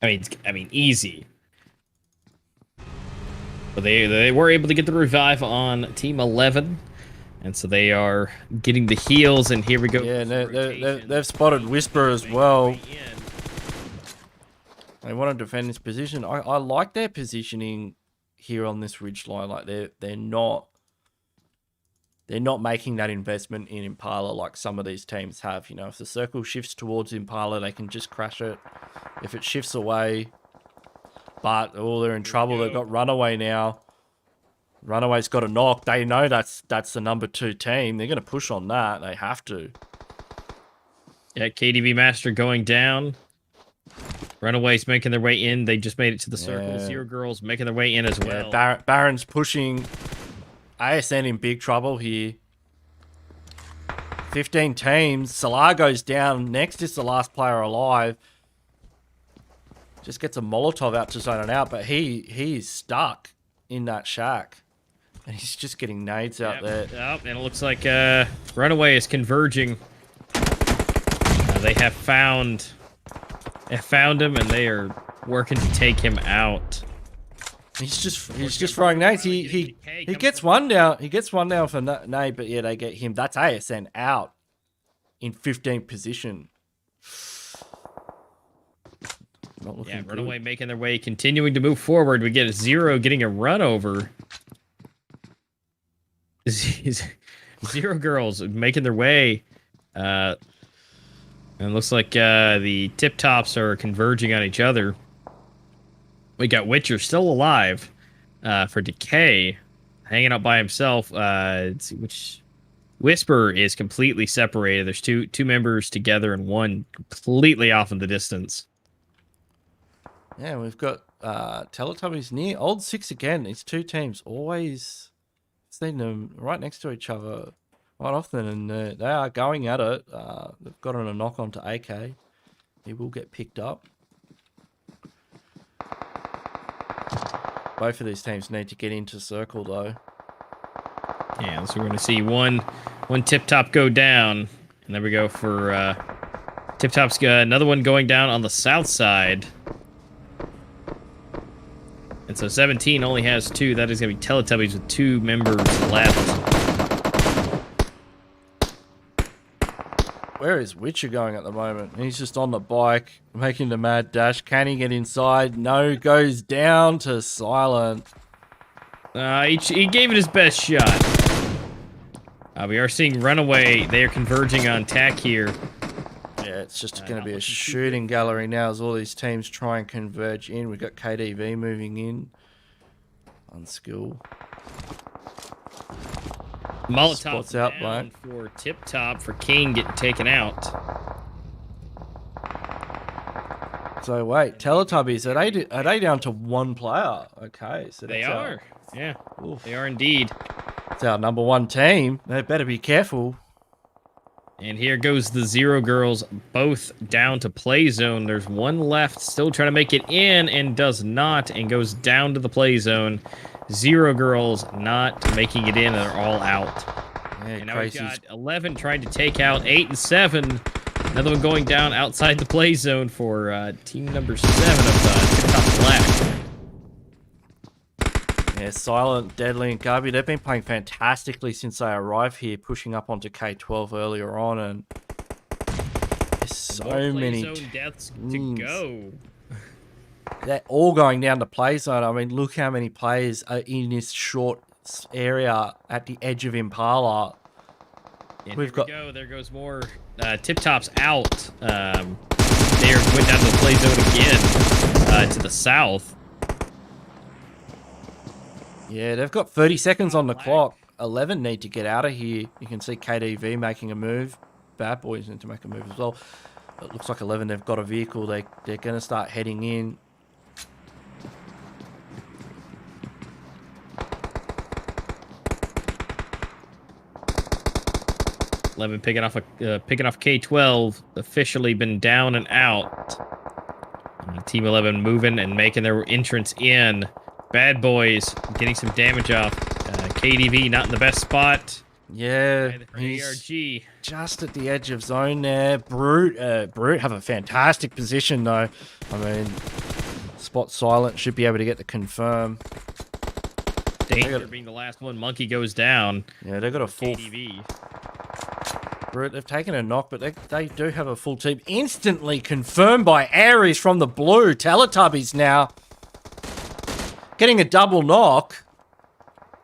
I mean, easy. But they were able to get the revive on Team 11, and so they are getting the heals. And here we go. Yeah, they've spotted Whisper as well. They want to defend this position. I like their positioning here on this ridgeline. Like they're not making that investment in Impala like some of these teams have. You know, if the circle shifts towards Impala, they can just crash it. If it shifts away, but they're in trouble. They've got Runaway now. Runaway's got a knock. They know that's the number 2 team. They're going to push on that. They have to. Yeah, KDV Master going down. Runaways making their way in. They just made it to the circle. Yeah. Zero Girls making their way in as well. Baron's pushing. ASN in big trouble here. 15 teams. Salar goes down. Next is the last player alive. Just gets a Molotov out to zone it out, but he is stuck in that shack. And he's just getting nades out there. Yep, and it looks like Runaway is converging. They have found him, and they are working to take him out. He's just throwing nades. He gets one down. He gets one down for nade, but yeah, they get him. That's ASN out in 15th position. Yeah, Runaway making their way, continuing to move forward. We get a Zero getting a run over. Zero Girls making their way. And it looks like the Tip Tops are converging on each other. We got Witcher still alive for Decay, hanging out by himself. Let's see which Whisper is completely separated. There's two members together and one completely off in the distance. Yeah, we've got Teletubbies near Old6 again. These two teams always seen them right next to each other quite often, and they are going at it. They've got a knock onto AK. He will get picked up. Both of these teams need to get into circle though. Yeah, so we're going to see one Tip Top go down, and there we go for Tip Top's another one going down on the south side. And so 17 only has 2. That is going to be Teletubbies with 2 members left. Where is Witcher going at the moment? He's just on the bike, making the mad dash. Can he get inside? No, goes down to silent. He gave it his best shot. We are seeing Runaway. They are converging on tack here. Yeah, it's just going to be a shooting gallery now as all these teams try and converge in. We've got KDV moving in. Unskill. Molotov Spots out, down Black. for Tip Top for King getting taken out. So wait, Teletubbies, are they down to 1 player? Okay, so They that's are. Yeah, Oof. they are indeed. It's our number 1 team. They better be careful. And here goes the Zero Girls, both down to play zone. There's one left, still trying to make it in, and does not, and goes down to the play zone. Zero Girls not making it in, and they're all out. Yeah, And now we've crazy. got 11 trying to take out 8 and 7. Another one going down outside the play zone for team number 7 of TipTop Black. Yeah, Silent, Deadly, and Garby, they've been playing fantastically since they arrived here, pushing up onto K12 earlier on, and there's so More play many zone deaths to teams. go. They're all going down to play zone. I mean, look how many players are in this short area at the edge of Impala. And We've here got- we go. There goes more. Tip Top's out. They went down to the play zone again to the south. Yeah, they've got 30 seconds on the clock. 11 need to get out of here. You can see KDV making a move. Bad Boys need to make a move as well. It looks like 11, they've got a vehicle. They're going to start heading in. 11 picking off K12. Officially been down and out. Team 11 moving and making their entrance in. Bad Boys getting some damage off. KDV not in the best spot. Yeah, He's he's just at the edge of zone there. Brute have a fantastic position though. I mean, Spot Silent should be able to get the confirm. Danger being the last one. Monkey goes down. Yeah, they got a full KDV. Brute, they've taken a knock, but they do have a full team. Instantly confirmed by Aries from the blue. Teletubbies now getting a double knock.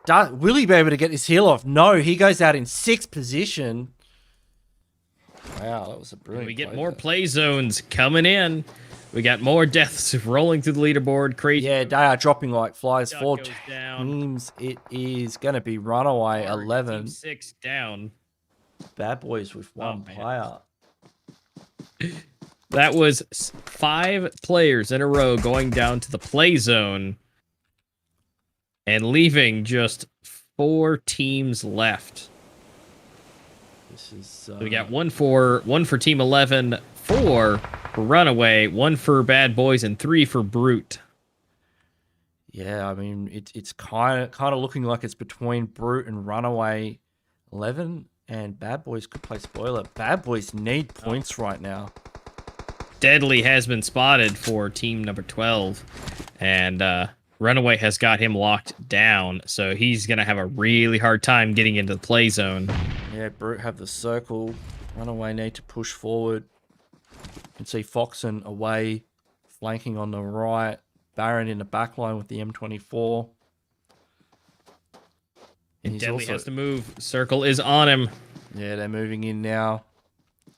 Will he be able to get this heal off? No, he goes out in 6th position. Wow, that was a brilliant We get play more there. play zones coming in. We got more deaths rolling through the leaderboard. Crazy. Yeah, they are dropping like flies. Duck 4 goes down. teams. It is going to be Runaway Kurd, 11. Team 6 down. Bad Boys with one man. player. That was 5 players in a row going down to the play zone and leaving just 4 teams left. This is So we got one for Team 11, 4 for Runaway, 1 for Bad Boys, and 3 for Brute. Yeah, I mean it's kind of looking like it's between Brute and Runaway 11, and Bad Boys could play spoiler. Bad Boys need points right now. Deadly has been spotted for team number 12, and Runaway has got him locked down, so he's going to have a really hard time getting into the play zone. Yeah, Brute have the circle. Runaway need to push forward. You can see Foxen away, flanking on the right. Baron in the back line with the M24. And he's Deadly also- has to move. Circle is on him. Yeah, they're moving in now.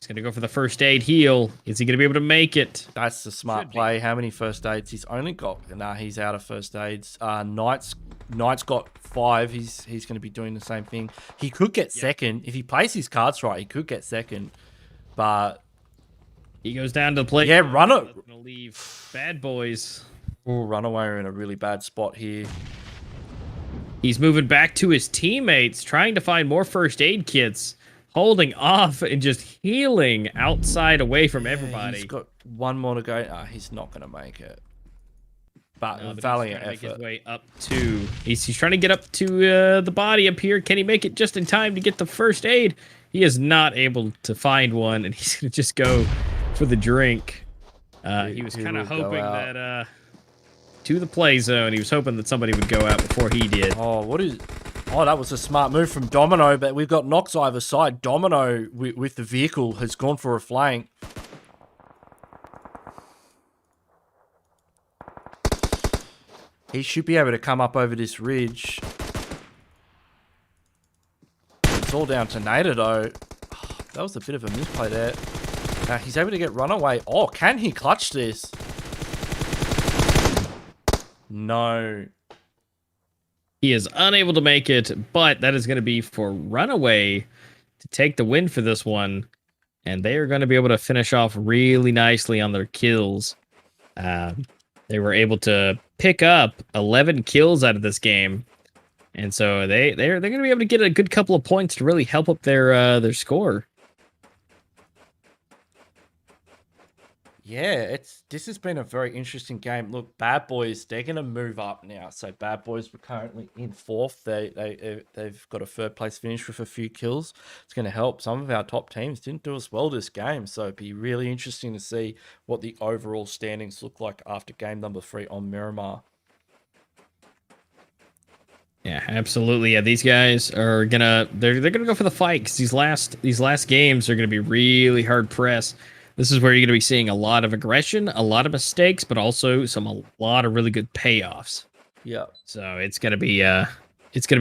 He's going to go for the first aid heal. Is he going to be able to make it? That's the smart Should be. play. How many first aids? He's only got... Nah, he's out of first aids. Knight's got 5. He's going to be doing the same thing. He could get second. If he plays his cards right, he could get second. But... He goes down to the play. Yeah, Runner... That's going to leave Bad Boys. Ooh, Runaway are in a really bad spot here. He's moving back to his teammates, trying to find more first aid kits, holding off and just healing outside away from everybody. He's got one more to go. He's not going to make it. But But valiant he's trying to make effort. his way up to. He's trying to get up to the body up here. Can he make it just in time to get the first aid? He is not able to find one, and he's going to just go for the drink. He was He kind of will go hoping out. that to the play zone. He was hoping that somebody would go out before he did. Oh, what is... Oh, that was a smart move from Domino, but we've got knocks either side. Domino, with the vehicle, has gone for a flank. He should be able to come up over this ridge. It's all down to Nader, though. Oh, that was a bit of a misplay there. He's able to get Runaway. Oh, can he clutch this? No. He is unable to make it, but that is going to be for Runaway to take the win for this one. And they are going to be able to finish off really nicely on their kills. They were able to pick up 11 kills out of this game. And so they're going to be able to get a good couple of points to really help up their score. Yeah, this has been a very interesting game. Look, Bad Boys, they're going to move up now. So Bad Boys were currently in 4th. They've got a 3rd place finish with a few kills. It's going to help. Some of our top teams didn't do as well this game. So it'd be really interesting to see what the overall standings look like after game number 3 on Miramar. Yeah, absolutely. Yeah, these guys are they're gonna go for the fight because these last games are gonna be really hard pressed. This is where you're gonna be seeing a lot of aggression, a lot of mistakes, but also a lot of really good payoffs. Yeah. So it's gonna be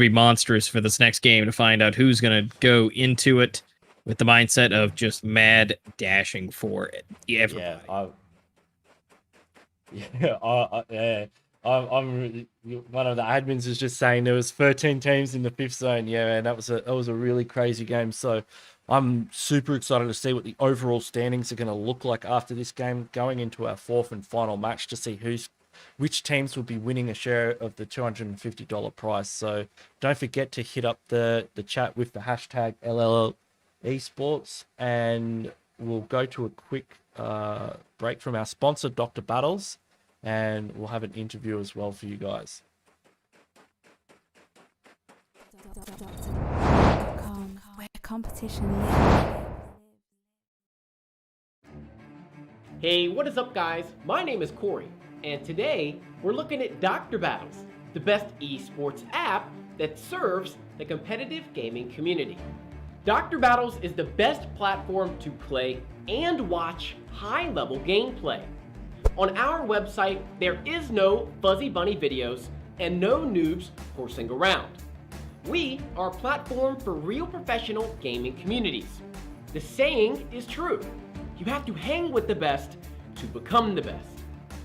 monstrous for this next game to find out who's gonna go into it with the mindset of just mad dashing for it. Everybody. Yeah, I'm one of the admins is just saying there was 13 teams in the 5th zone. Yeah, man, that was a really crazy game. So I'm super excited to see what the overall standings are going to look like after this game, going into our 4th and final match to see which teams will be winning a share of the $250 prize. So don't forget to hit up the chat with the hashtag Esports, and we'll go to a quick break from our sponsor, Dr. Battles, and we'll have an interview as well for you guys. Doctor.com, where competition lives. Hey, what is up, guys? My name is Corey, and today we're looking at Dr. Battles, the best esports app that serves the competitive gaming community. Dr. Battles is the best platform to play and watch high-level gameplay. On our website, there is no fuzzy bunny videos and no noobs horsing around. We are a platform for real professional gaming communities. The saying is true. You have to hang with the best to become the best.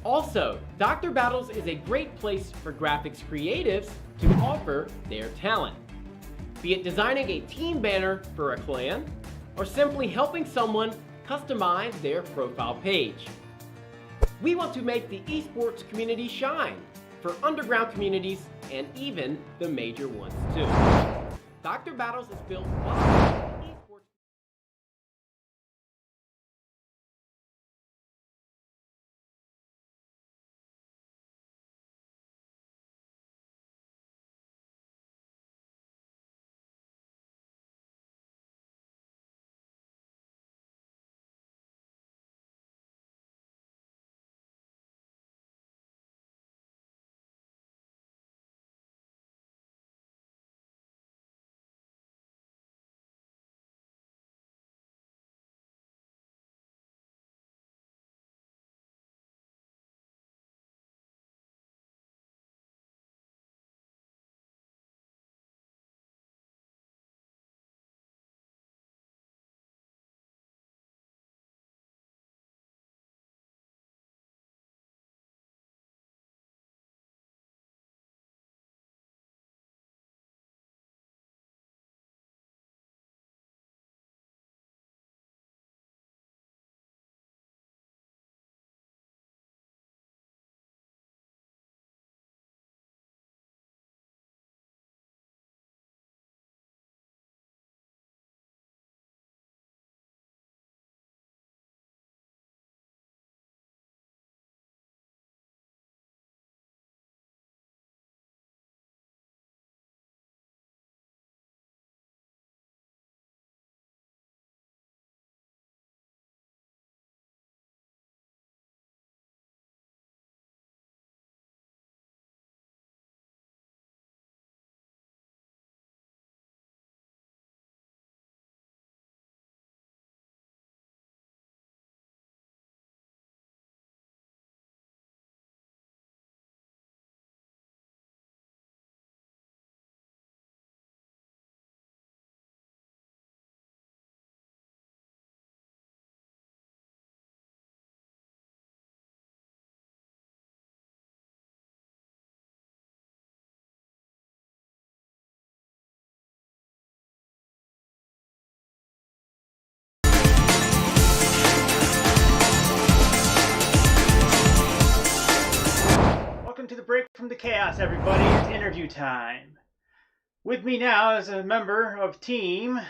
Also, Dr. Battles is a great place for graphics creatives to offer their talent. Be it designing a team banner for a clan, or simply helping someone customize their profile page. We want to make the esports community shine for underground communities and even the major ones too. Dr. Battles is built by esports. Welcome to the break from the chaos, everybody. It's interview time. With me now is a member of Team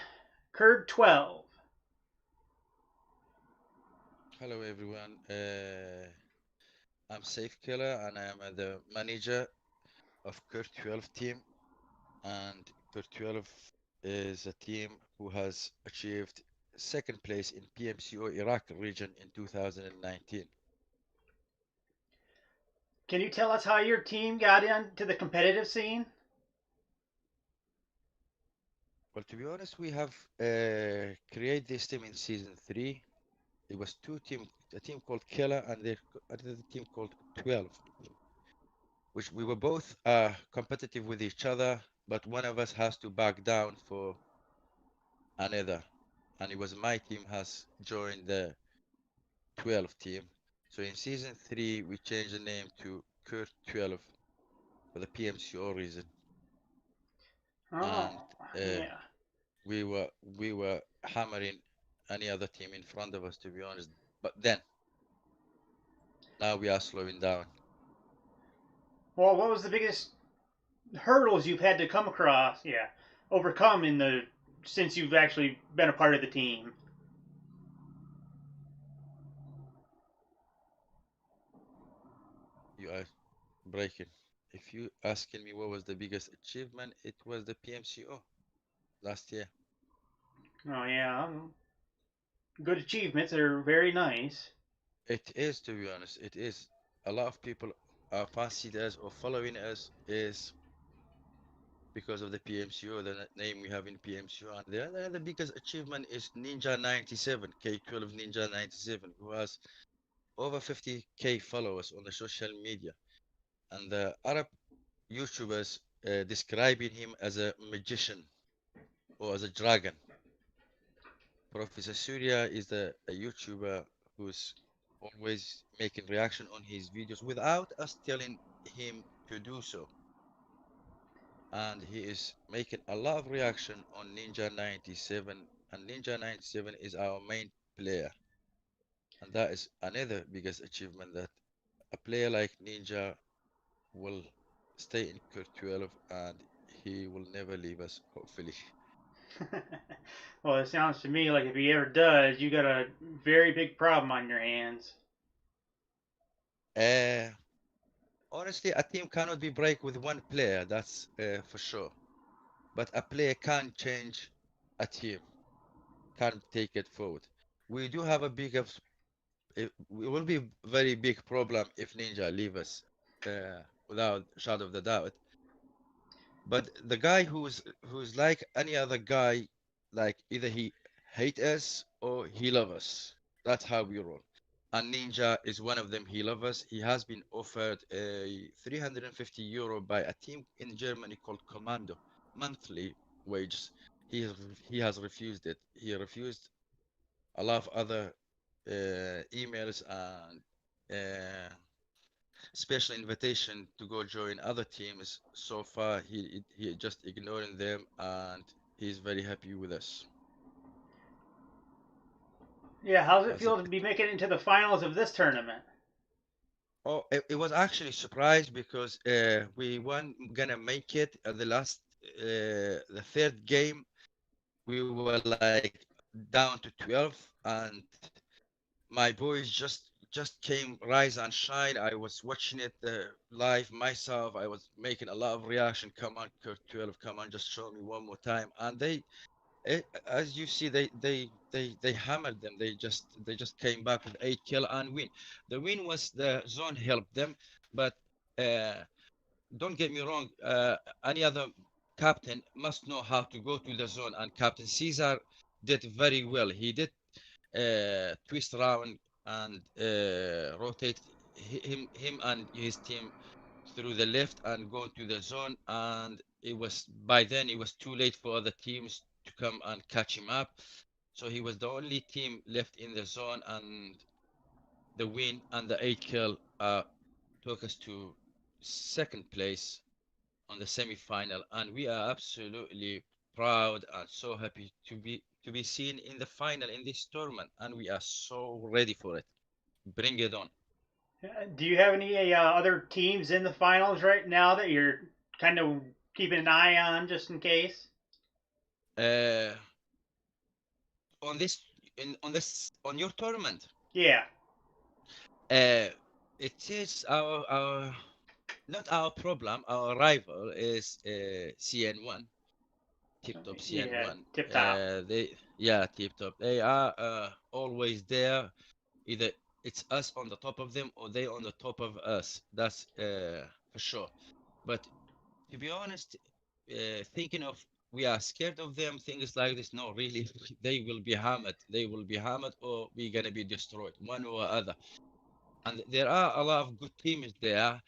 Kurd 12. Hello everyone, I'm Safe Killer and I am the manager of Kurd 12 team, and Kurd 12 is a team who has achieved second place in PMCO Iraq region in 2019. Can you tell us how your team got into the competitive scene? Well, to be honest, we have created this team in season 3. It was two teams, a team called Killer and another team called 12, which we were both competitive with each other, but one of us has to back down for another, and it was my team has joined the 12 team. So in season 3 we changed the name to Kurd 12 for the PMCO reason. Oh, And yeah. we were hammering any other team in front of us, to be honest, but then now we are slowing down. Well, what was the biggest hurdles you've had to come across? Yeah, overcome in the since you've actually been a part of the team? You are breaking. If you asking me what was the biggest achievement, it was the PMCO last year. Oh yeah, good achievements are very nice. It is, to be honest, it is. A lot of people are fancied us or following us is because of the PMCO, the name we have in PMCO. And the biggest achievement is Ninja 97, K12 Ninja 97, who has over 50K followers on the social media. And the Arab YouTubers describing him as a magician or as a dragon. Professor Surya is a YouTuber who's always making reaction on his videos without us telling him to do so. And he is making a lot of reaction on Ninja 97, and Ninja 97 is our main player. And that is another biggest achievement, that a player like Ninja will stay in Kurd 12 and he will never leave us, hopefully. Well, it sounds to me like if he ever does, you got a very big problem on your hands. Honestly, a team cannot be break with one player, that's for sure. But a player can change a team, can take it forward. We do have a big, it will be very big problem if Ninja leave us, without shadow of the doubt. But the guy who's like any other guy, like either he hate us or he love us. That's how we roll. And Ninja is one of them. He loves us. He has been offered a 350 euro by a team in Germany called Commando, monthly wages. He has refused it. He refused a lot of other emails and special invitation to go join other teams. So far, he just ignoring them, and he's very happy with us. Yeah, how's it That's feel it. to be making it into the finals of this tournament? Oh, it was actually surprised because we weren't gonna make it at the last, the third game. We were like down to 12, and my boys just came rise and shine. I was watching it live myself. I was making a lot of reaction. Come on, Kurt 12, come on, just show me one more time. And as you see, they hammered them. They just came back with 8 kill and win. The win was the zone helped them, but uh, don't get me wrong. Any other captain must know how to go to the zone, and Captain Caesar did very well. He did twist around and rotate him and his team through the left and go to the zone, and it was by then it was too late for other teams to come and catch him up, so he was the only team left in the zone, and the win and the 8 kill took us to second place on the semi-final, and we are absolutely proud and so happy to be seen in the final in this tournament, and we are so ready for it. Bring it on. Do you have any other teams in the finals right now that you're kind of keeping an eye on just in case? Uh, on this on your tournament, Yeah. it is our not our problem. Our rival is CN1, TipTop Yeah, CN1. tip top. TipTop. They are always there. Either it's us on the top of them or they on the top of us. That's for sure. But to be honest, thinking of we are scared of them, things like this. No, really, they will be hammered. They will be hammered, or we're gonna be destroyed, one or other. And there are a lot of good teams there.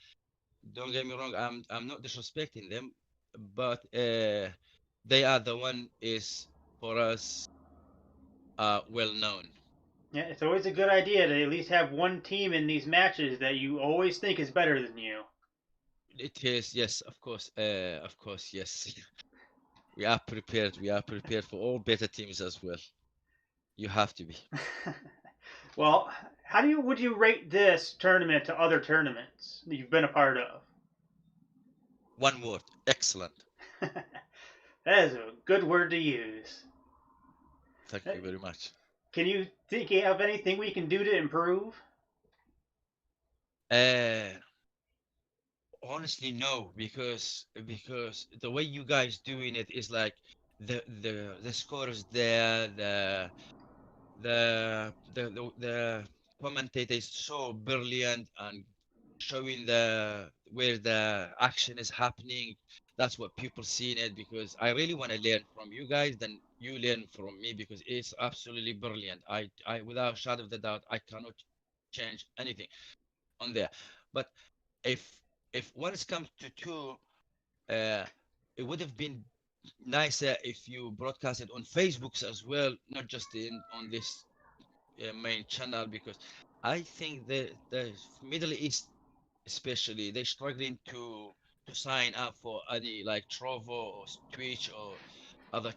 Don't get me wrong. I'm not disrespecting them, but they are the one is for us well known. Yeah, it's always a good idea to at least have one team in these matches that you always think is better than you. It is, yes, of course, yes. We are prepared. We are prepared for all better teams as well. You have to be. Well, how would you rate this tournament to other tournaments that you've been a part of? One word, excellent. That is a good word to use. Thank you very much. Can you think of anything we can do to improve? Honestly, no, because the way you guys doing it is like the score is there, the commentator is so brilliant and showing where the action is happening. That's what people see in it, because I really want to learn from you guys, then you learn from me, because it's absolutely brilliant. I without a shadow of the doubt, I cannot change anything on there. But if when it comes to two, it would have been nicer if you broadcast it on Facebook as well, not just on this main channel, because I think the Middle East especially, they're struggling to sign up for any like Trovo or Twitch or other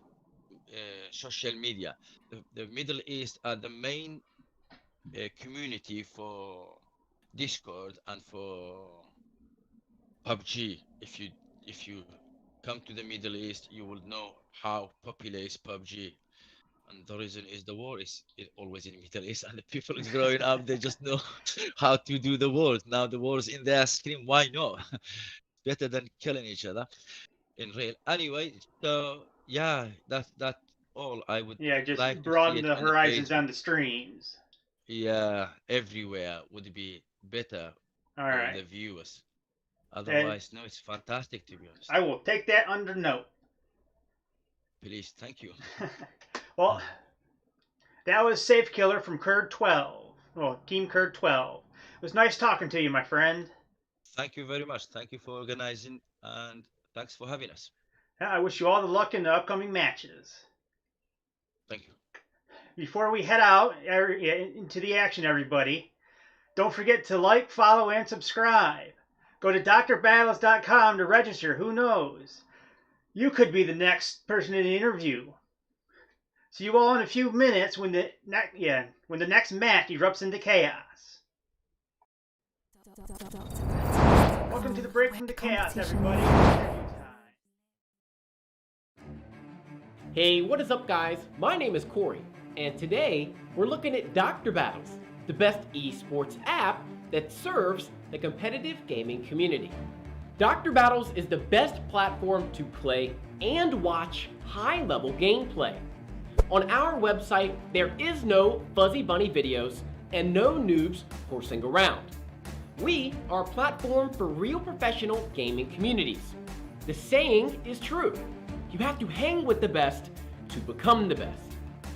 social media. The Middle East are the main community for Discord and for Pubg. If you come to the Middle East, you will know how popular is Pubg. And the reason is the war is always in Middle East, and the people is growing up, they just know how to do the wars. Now the wars in their screen, why not? Better than killing each other in real. Anyway, so yeah, that's all I would Yeah, just like to see broaden it the on the horizons Facebook. on the streams. Yeah, everywhere would be better All for right. the viewers. And Otherwise, no, it's fantastic, to be honest. I will take that under note. Please, thank you. Well, that was Safe Killer from Kurd 12. Well, Team Kurd 12. It was nice talking to you, my friend. Thank you very much. Thank you for organizing, and thanks for having us. I wish you all the luck in the upcoming matches. Thank you. Before we head out into the action, everybody, don't forget to like, follow, and subscribe. Go to drbattles.com to register. Who knows? You could be the next person in the interview. See you all in a few minutes when the next match erupts into chaos. Welcome to the break from the chaos, everybody. Hey, what is up, guys? My name is Corey, and today we're looking at Dr. Battles, the best esports app that serves the competitive gaming community. Dr. Battles is the best platform to play and watch high-level gameplay. On our website, there is no fuzzy bunny videos and no noobs horsing around. We are a platform for real professional gaming communities. The saying is true. You have to hang with the best to become the best.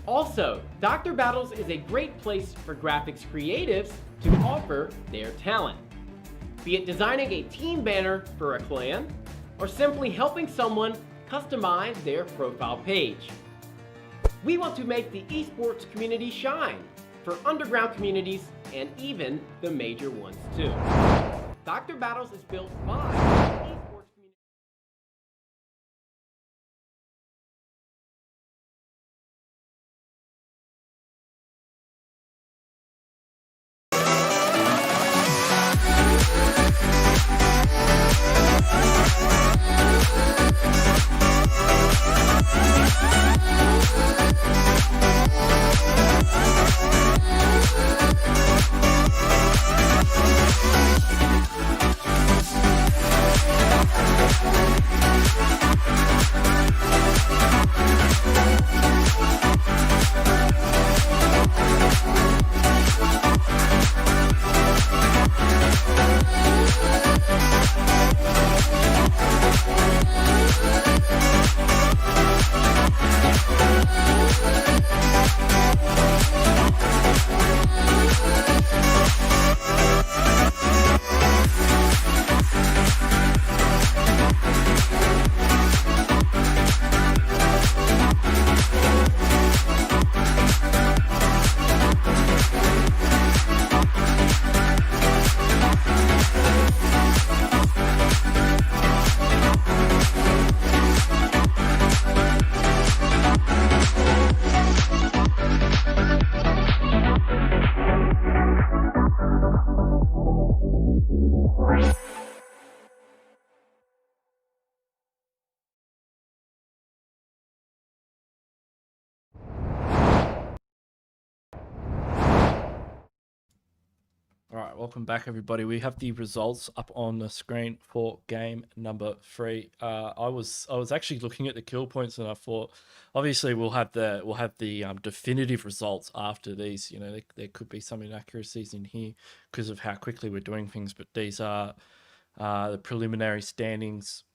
Also, Dr. Battles is a great place for graphics creatives to offer their talent. Be it designing a team banner for a clan, or simply helping someone customize their profile page. We want to make the esports community shine for underground communities and even the major ones too. Dr. Battles is built by esports community. All right, welcome back, everybody. We have the results up on the screen for game number 3. I was actually looking at the kill points, and I thought, obviously, we'll have the definitive results after these. You know, there could be some inaccuracies in here because of how quickly we're doing things, but these are the preliminary standings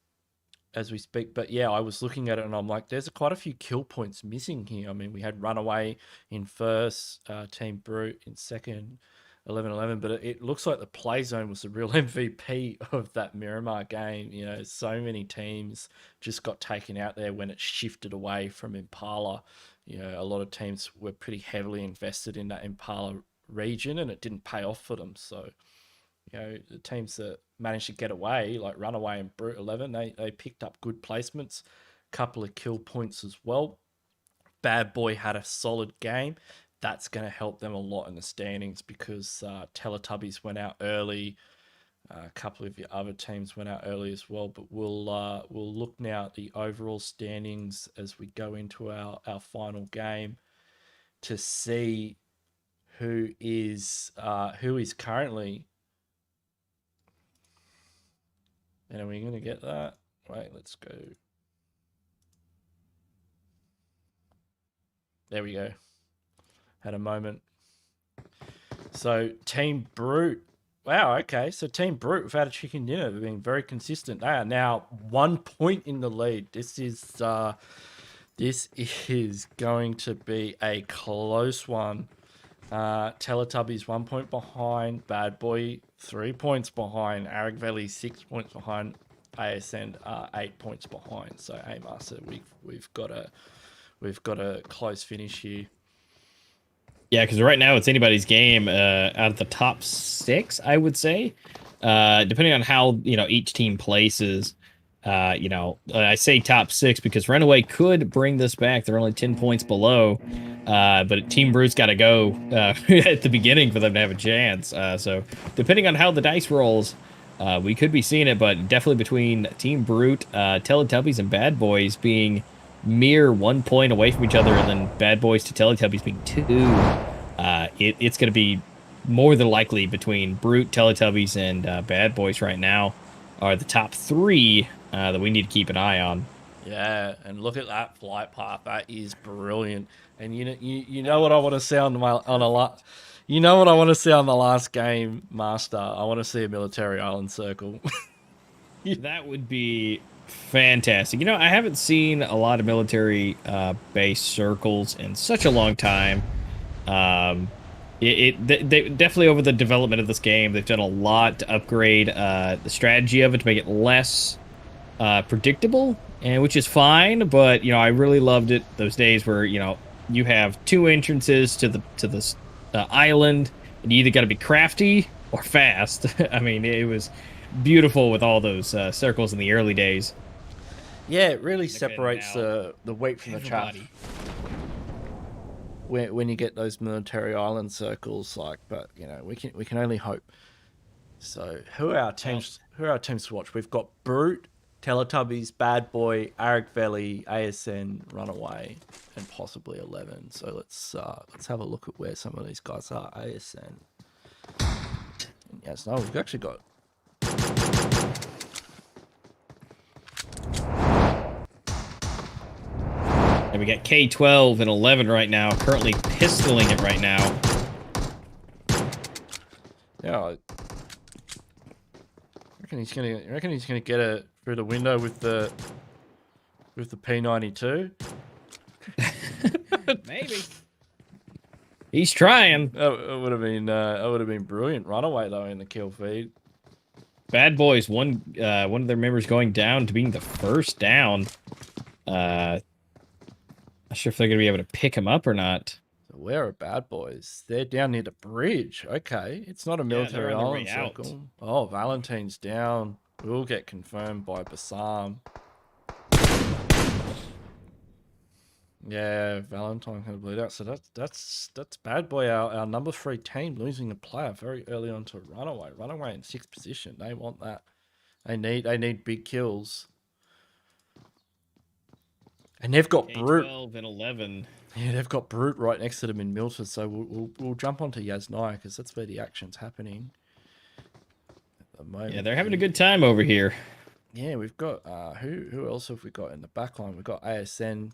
as we speak. But yeah, I was looking at it and I'm like, there's quite a few kill points missing here. I mean, we had Runaway in first, Team Brute in second, 11-11, but it looks like the play zone was the real MVP of that Miramar game. You know, so many teams just got taken out there when it shifted away from Impala. You know, a lot of teams were pretty heavily invested in that Impala region and it didn't pay off for them. So, you know, the teams that managed to get away, like Runaway and Brute 11, they picked up good placements, couple of kill points as well. Bad Boy had a solid game. That's going to help them a lot in the standings because Teletubbies went out early. A couple of your other teams went out early as well. But we'll look now at the overall standings as we go into our final game to see who is currently. And are we going to get that? Right, let's go. There we go. Had a moment. So Team Brute. Wow, okay. So Team Brute, without a chicken dinner, they've been very consistent. They are now 1 point in the lead. This is going to be a close one. Teletubbies 1 point behind. Bad Boy 3 points behind. Aravgeli 6 points behind. ASN 8 points behind. So hey, Master, we've got a close finish here. Yeah, because right now it's anybody's game out of the top 6, I would say. Depending on how, each team places. I say top 6 because Runaway could bring this back. They're only 10 points below. But Team Brute's got to go at the beginning for them to have a chance. So depending on how the dice rolls, we could be seeing it. But definitely between Team Brute, Teletubbies, and Bad Boys being mere 1 point away from each other, and then Bad Boys to Teletubbies being 2, it's going to be more than likely between Brute, Teletubbies, and Bad Boys right now are the top 3 that we need to keep an eye on. Yeah, and look at that flight path. That is brilliant. And you know what I want to see on you know what I want to see on the last game, Master. I want to see a military island circle. That would be fantastic. I haven't seen a lot of military base circles in such a long time. They definitely, over the development of this game, they've done a lot to upgrade the strategy of it to make it less predictable, and which is fine. But I really loved it those days where you have 2 entrances to the island, and you either got to be crafty or fast. I mean, it was beautiful with all those circles in the early days. Yeah, it really separates the wheat from the chaff. When you get those military island circles, but we can only hope. So who are our teams? Who are our teams to watch? We've got Brute, Teletubbies, Bad Boy, Aravgeli, ASN, Runaway, and possibly 11. So let's have a look at where some of these guys are. ASN. Yes, no, we've actually got. And we got K12 and 11 right now, currently pistoling it right now. Yeah, I reckon he's gonna get it through the window with the P92. Maybe. He's trying. That would have been brilliant. Runaway though in the kill feed. Bad Boys, one of their members going down to being the first down. Not sure if they're going to be able to pick him up or not. So where are Bad Boys? They're down near the bridge. Okay. It's not a military island circle. Oh, Valentine's down. Will get confirmed by Bassam. Yeah, Valentine kind of bleed out. So that's Bad Boy, our number 3 team, losing a player very early on to Runaway. Runaway in 6th position. They want that. They need big kills. And they've got Brute. 12 and 11. Yeah, they've got Brute right next to them in Milton. So we'll jump onto Yaznai because that's where the action's happening at the moment. Yeah, they're having a good time over here. Yeah, we've got who else have we got in the back line? We've got ASN.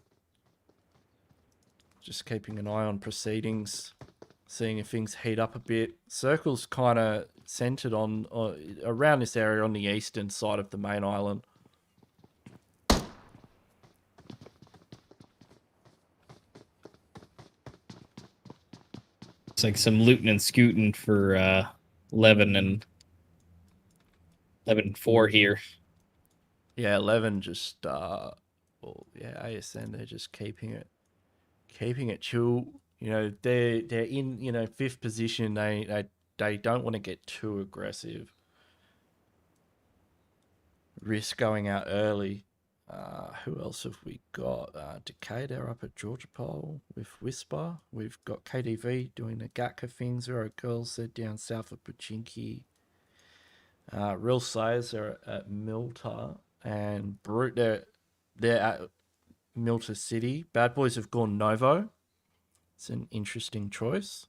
Just keeping an eye on proceedings, seeing if things heat up a bit. Circle's kind of centered on around this area on the eastern side of the main island. It's like some looting and scooting for 11 and 4 here. Yeah, 11 just well, yeah, ASN, they're just keeping it chill. You know, they're in, you know, 5th position. They don't want to get too aggressive. Risk going out early. Who else have we got? Decay, they're up at Georgia Pole with Whisper. We've got KDV doing the Gatka thing. Zero Girls, they're down south of Pachinki. Real Slayers are at Milta. And Brute, they're at Milta City. Bad Boys have gone Novo. It's an interesting choice.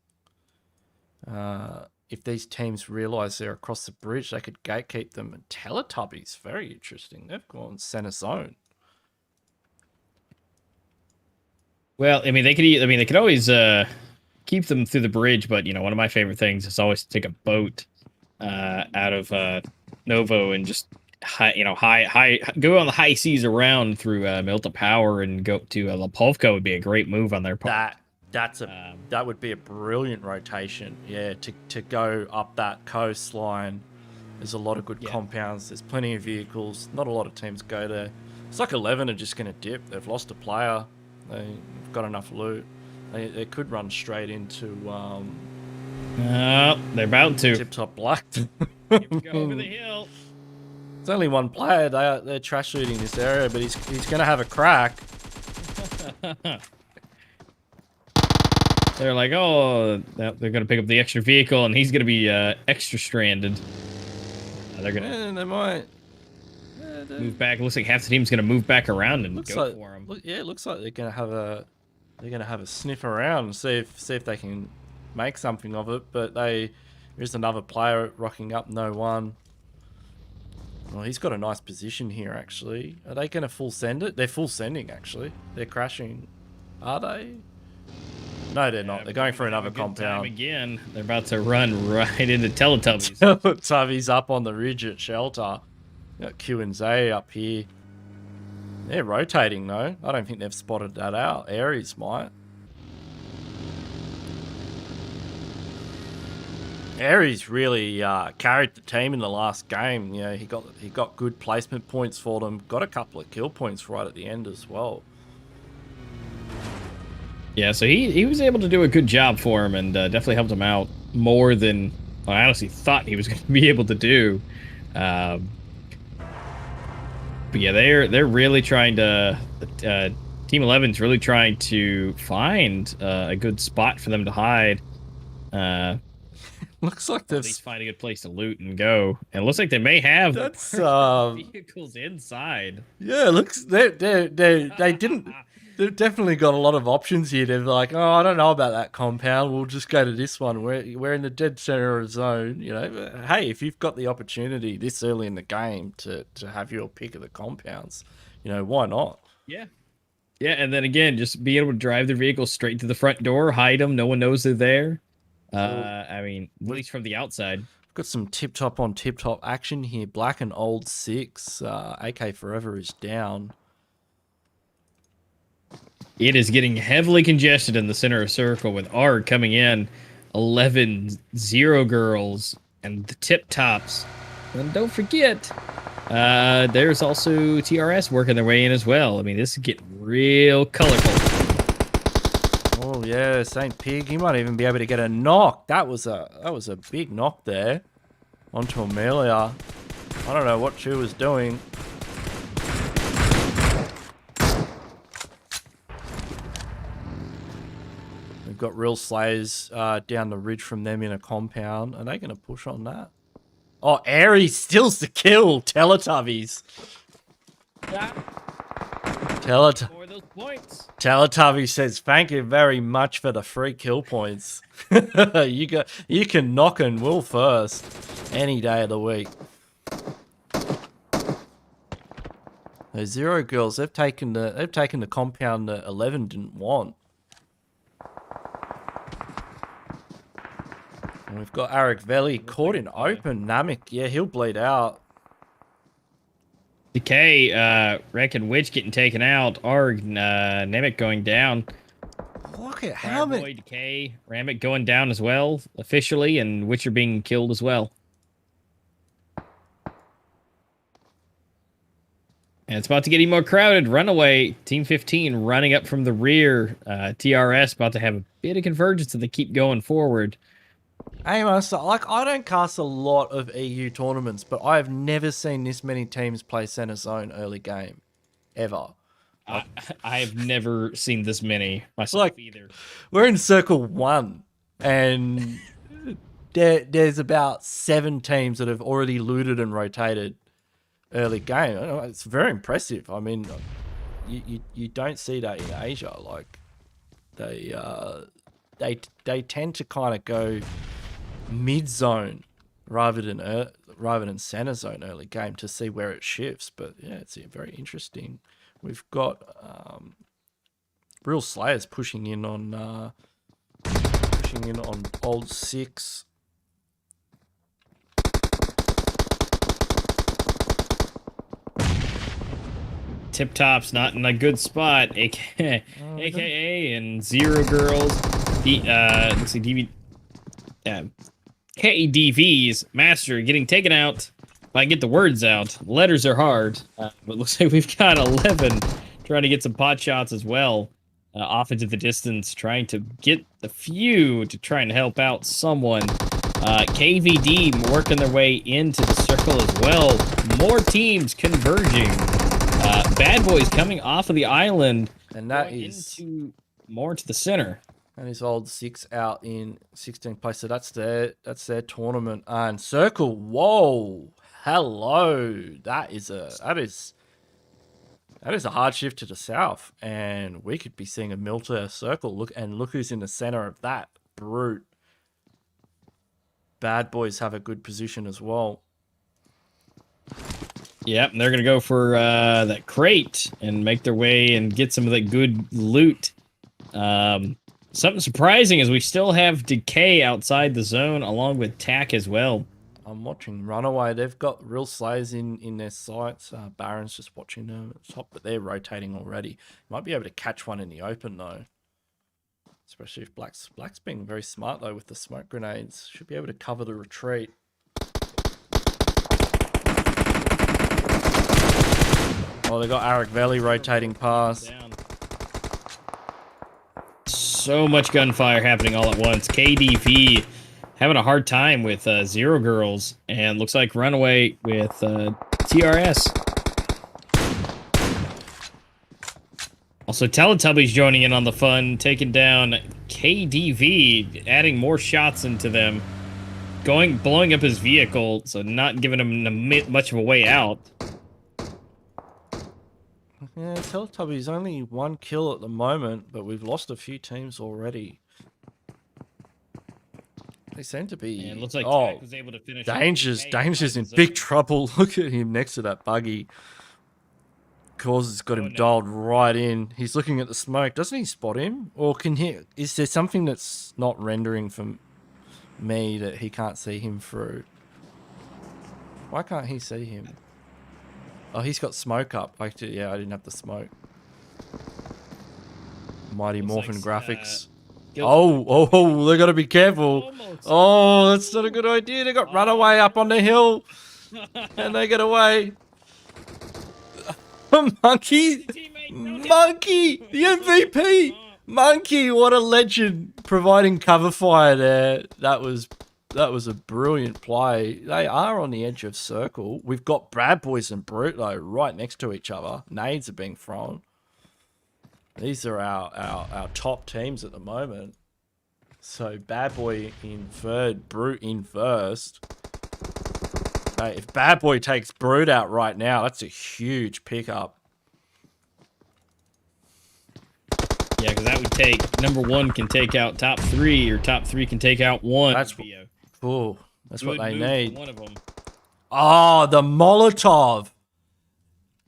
If these teams realise they're across the bridge, they could gatekeep them. And Teletubbies, very interesting. They've gone center zone. Well, I mean, they could always keep them through the bridge, but you know, one of my favorite things is always to take a boat out of Novo and just go on the high seas around through Milta Power and go to Pubg would be a great move on their part. That would be a brilliant rotation. Yeah, to go up that coastline. There's a lot of good compounds. There's plenty of vehicles. Not a lot of teams go there. It's like 11 are just going to dip. They've lost a player. They've got enough loot. They could run straight into they're about to. TipTop Black. Here we go over the hill. It's only one player. They're trash looting this area, but he's going to have a crack. They're like, oh, they're going to pick up the extra vehicle, and he's going to be extra stranded. They're going to. They might move back. It looks like half the team's going to move back around and go like, for him. Yeah, it looks like they're going to have a sniff around and see if they can make something of it. But there's another player rocking up, no one. Well, he's got a nice position here, actually. Are they going to full send it? They're full sending, actually. They're crashing. Are they? No, they're not. They're going for another compound. Again, they're about to run right into Teletubbies. Teletubbies up on the ridge at Shelter. Got Q and Z up here. They're rotating, though. I don't think they've spotted that out. Aries might. Aries really carried the team in the last game. You know, he got good placement points for them. Got a couple of kill points right at the end as well. Yeah, so he was able to do a good job for him and definitely helped him out more than I honestly thought he was going to be able to do. But yeah, they're really trying to. Team 11's really trying to find a good spot for them to hide. Looks like they've at least find a good place to loot and go. And it looks like they may have vehicles inside. Yeah, looks they've definitely got a lot of options here. They're like, oh, I don't know about that compound. We'll just go to this one. We're in the dead center of the zone. You know, hey, if you've got the opportunity this early in the game to have your pick of the compounds, you know, why not? Yeah. Yeah, and then again, just be able to drive their vehicle straight to the front door, hide them. No one knows they're there. I mean, at least from the outside. We've got some tip-top on tip-top action here. Black and Old6. AK Forever is down. It is getting heavily congested in the center of circle with ARG coming in. 11 Zero Girls and the Tip Tops. And don't forget, there's also TRS working their way in as well. I mean, this is getting real colorful. Oh yeah, St. Pig. He might even be able to get a knock. That was a big knock there onto Amelia. I don't know what she was doing. We've got Real Slayers down the ridge from them in a compound. Are they going to push on that? Oh, Aries steals the kill. Teletubbies. For the those points. Teletubby says, "Thank you very much for the free kill points. You can knock and will first any day of the week." Those Zero Girls, they've taken the compound that 11 didn't want. And we've got Aravgeli caught in open. Namek, yeah, he'll bleed out. Decay, Wreck and Witch getting taken out. Arg, Namek going down. Look at how many. Fireboy, Decay, Ramek going down as well, officially, and Witcher being killed as well. And it's about to get even more crowded. Runaway, Team 15 running up from the rear. TRS about to have a bit of convergence, and they keep going forward. Hey, Master, like, I don't cast a lot of EU tournaments, but I have never seen this many teams play center zone early game. Ever. I have never seen this many myself either. We're in Circle 1, and there's about 7 teams that have already looted and rotated early game. It's very impressive. I mean, you don't see that in Asia. Like, they tend to kind of go mid zone rather than center zone early game to see where it shifts. But yeah, it's very interesting. We've got Real Slayers pushing in on Old6. TipTop's not in a good spot. AKA and Zero Girls. Let's see, KDV's Master getting taken out. If I can get the words out, letters are hard. But it looks like we've got 11 trying to get some pot shots as well. Off into the distance, trying to get the few to try and help out someone. KVD working their way into the circle as well. More teams converging. Bad Boys coming off of the island. And that is more to the center. And his Old6 out in 16th place. So that's their tournament. And Circle, whoa, hello. That is a hard shift to the south. And we could be seeing a Milter Circle. Look who's in the center of that. Brute. Bad Boys have a good position as well. Yep, they're going to go for that crate and make their way and get some of that good loot. Something surprising is we still have Decay outside the zone along with Tack as well. I'm watching Runaway. They've got Real Slayers in their sights. Baron's just watching them at the top, but they're rotating already. Might be able to catch one in the open, though. Especially if Black's being very smart, though, with the smoke grenades. Should be able to cover the retreat. Oh, they got Aravgeli rotating past. So much gunfire happening all at once. KDV having a hard time with Zero Girls, and looks like Runaway with TRS. Also, Teletubbies joining in on the fun, taking down KDV, adding more shots into them, blowing up his vehicle, so not giving him much of a way out. Yeah, Teletubbies only 1 kill at the moment, but we've lost a few teams already. They seem to be. And it looks like Tack was able to finish. Danger's in big trouble. Look at him next to that buggy. Cause's got him dialed right in. He's looking at the smoke. Doesn't he spot him? Or can he? Is there something that's not rendering for me that he can't see him through? Why can't he see him? Oh, he's got smoke up. Yeah, I didn't have the smoke. Mighty Morphin graphics. Oh, they got to be careful. Oh, that's not a good idea. They got Runaway up on the hill. And they get away. Monkey, the MVP. Monkey, what a legend. Providing cover fire there. That was a brilliant play. They are on the edge of circle. We've got Bad Boys and Brute, though, right next to each other. Nades are being thrown. These are our top teams at the moment. So Bad Boy in third, Brute in first. Hey, if Bad Boy takes Brute out right now, that's a huge pickup. Yeah, because that would take number 1 can take out top 3, or top 3 can take out 1. That's Be a cool. That's what good they move for need. one of them. Oh, the Molotov.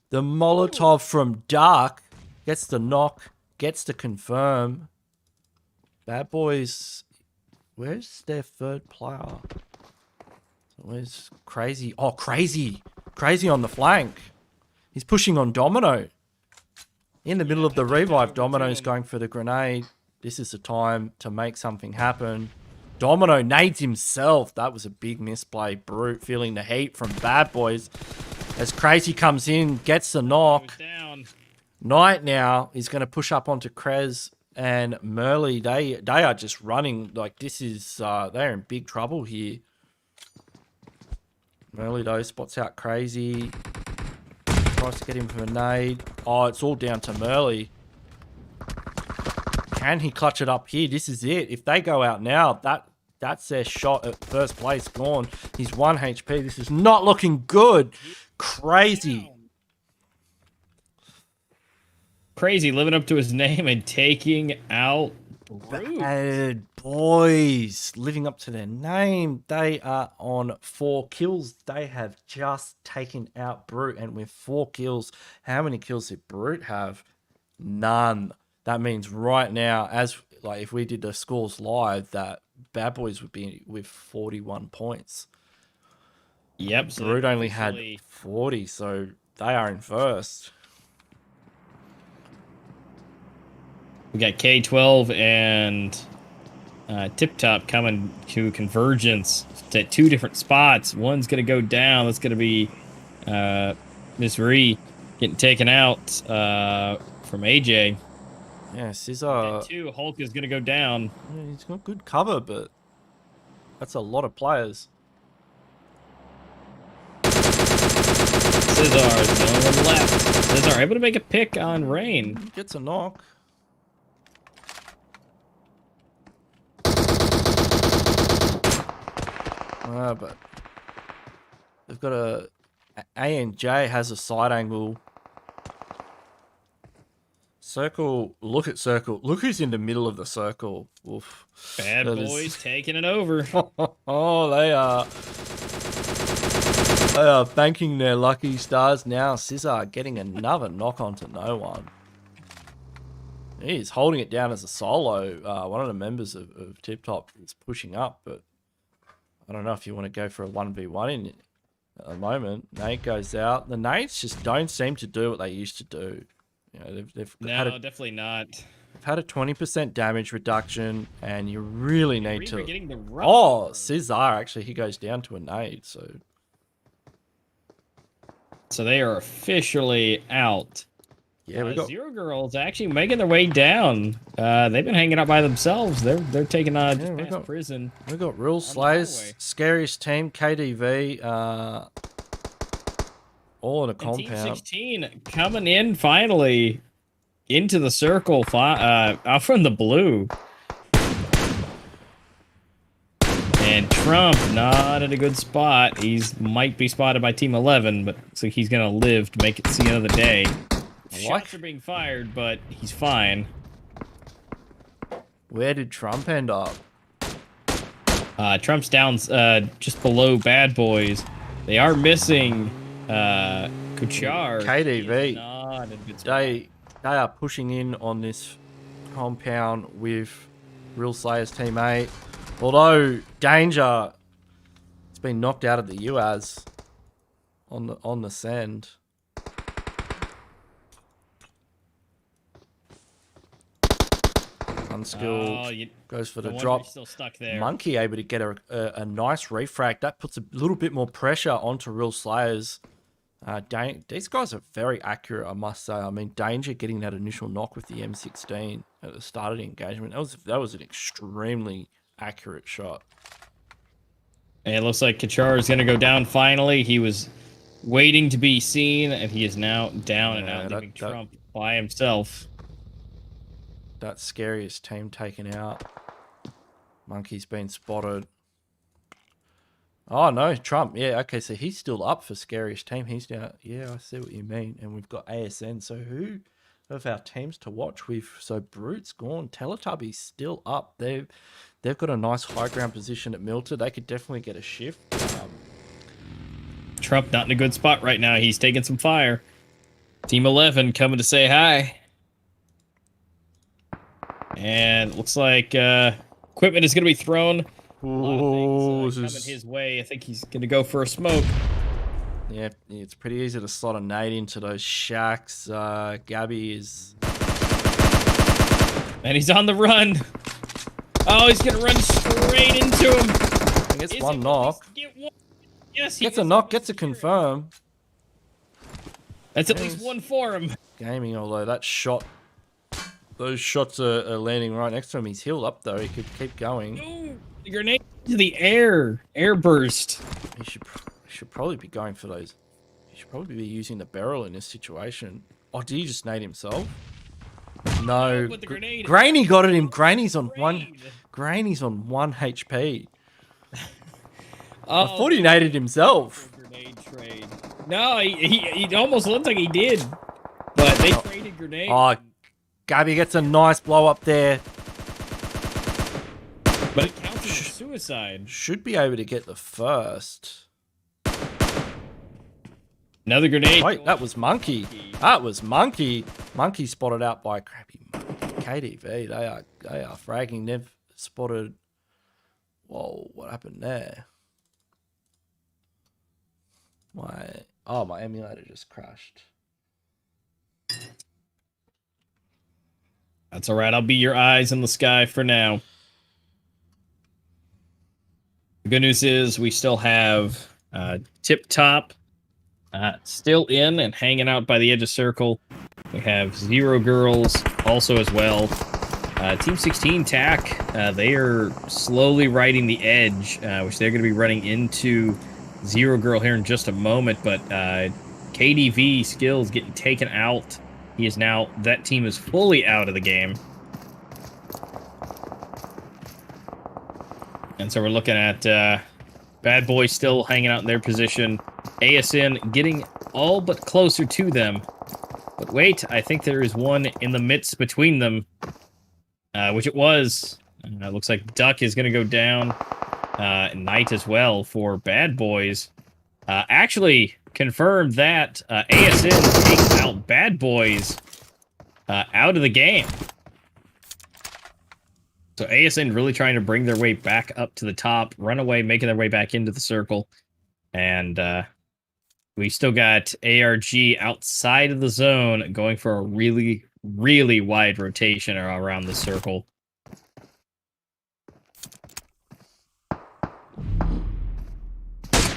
The Molotov from Dark gets the knock, gets to confirm. Bad Boys, where's their third player? Where's Crazy? Oh, Crazy. Crazy on the flank. He's pushing on Domino. In the middle of the revive, Domino's going for the grenade. This is the time to make something happen. Domino nades himself. That was a big misplay. Brute feeling the heat from Bad Boys. As Crazy comes in, gets the knock. Knight now is going to push up onto Krez and Merly. They are just running. Like, this is, they're in big trouble here. Merly, though, spots out Crazy. Tries to get him for a nade. Oh, it's all down to Merly. Can he clutch it up here? This is it. If they go out now, that's their shot at first place gone. He's 1 HP. This is not looking good. Crazy. Crazy living up to his name and taking out Brute. Bad Boys living up to their name. They are on 4 kills. They have just taken out Brute, and with 4 kills, how many kills did Brute have? None. That means right now, as like if we did the scores live, that Bad Boys would be with 41 points. Yep. So Brute only had 40, so they are in first. We got K12 and TipTop coming to convergence at 2 different spots. One's going to go down. That's going to be Miss Ree getting taken out from AJ. Yeah, Scissor. 2, Hulk is going to go down. Yeah, he's got good cover, but that's a lot of players. Scissor is the only one left. Scissor able to make a pick on Rain. Gets a knock. But they've got a A&J has a side angle. Circle, look at Circle. Look who's in the middle of the circle. Oof. Bad Boys taking it over. Oh, they are banking their lucky stars now. Scissor getting another knock onto no one. He's holding it down as a solo. One of the members of TipTop is pushing up, but I don't know if you want to go for a 1v1 in at the moment. Nate goes out. The Nates just don't seem to do what they used to do. You know, they've had definitely not. They've had a 20% damage reduction, and you really need to. Getting the oh, Scissor actually, he goes down to a nade. So they are officially out. Yeah, we got Zero Girls actually making their way down. They've been hanging out by themselves. They're taking on prison. We got Real Slayers, Scariest Team, KDV, all in a compound. Team 16 coming in finally into the circle, out from the blue. And Trump not in a good spot. He's might be spotted by Team 11, but so he's gonna live to make it see another day. Shots are being fired, but he's fine. Where did Trump end up? Trump's down just below Bad Boys. They are missing Kuchar. KDV. They are pushing in on this compound with Real Slayers Team 8. Although Danger has been knocked out of the UAS on the send. Unskilled goes for the drop. Still stuck there. Monkey able to get a nice refract. That puts a little bit more pressure onto Real Slayers. These guys are very accurate, I must say. I mean, Danger getting that initial knock with the M16 at the start of the engagement. That was an extremely accurate shot. And it looks like Kachar is going to go down finally. He was waiting to be seen, and he is now down and out, leaving Trump by himself. That Scariest Team taken out. Monkey's been spotted. Oh, no, Trump. Yeah, okay, so he's still up for Scariest Team. He's down. Yeah, I see what you mean. And we've got ASN. So who of our teams to watch. So Brute's gone, Teletubbies still up. They've got a nice high ground position at Milton. They could definitely get a shift. Trump not in a good spot right now. He's taking some fire. Team 11 coming to say hi. And it looks like equipment is going to be thrown. A lot of things coming his way. I think he's going to go for a smoke. Yeah, it's pretty easy to slot a nade into those shacks. Gabby is... And he's on the run. Oh, he's going to run straight into him. He gets one knock. Yes, he gets a knock, gets a confirm. That's at least one for him. Gaming, although that shot, those shots are landing right next to him. He's healed up though. He could keep going. No, the grenade to the air burst. He should probably be going for those. He should probably be using the barrel in this situation. Oh, did he just nade himself? No. Grainy got at him. Grainy's on one HP. I thought he naded himself. Grenade trade. No, he almost looked like he did. But they traded grenades. Oh, Gabby gets a nice blow up there. But it counts as a suicide. Should be able to get the first. Another grenade. Wait, that was Monkey. That was Monkey. Monkey spotted out by crappy KDV. They are fragging. They've spotted. Whoa, what happened there? My emulator just crashed. That's all right. I'll be your eyes in the sky for now. The good news is we still have TipTop still in and hanging out by the edge of circle. We have Zero Girls also as well. Team 16 TAC, they are slowly riding the edge, which they're going to be running into Zero Girl here in just a moment, but KDV Skills getting taken out. He is now, that team is fully out of the game. And so we're looking at Bad Boy still hanging out in their position. ASN getting all but closer to them. But wait, I think there is one in the midst between them, which it was. Looks like Duck is going to go down. Knight as well for Bad Boys. Actually confirmed that ASN takes out Bad Boys out of the game. So ASN really trying to bring their way back up to the top, Runaway making their way back into the circle. And we still got ARG outside of the zone going for a really, really wide rotation around the circle.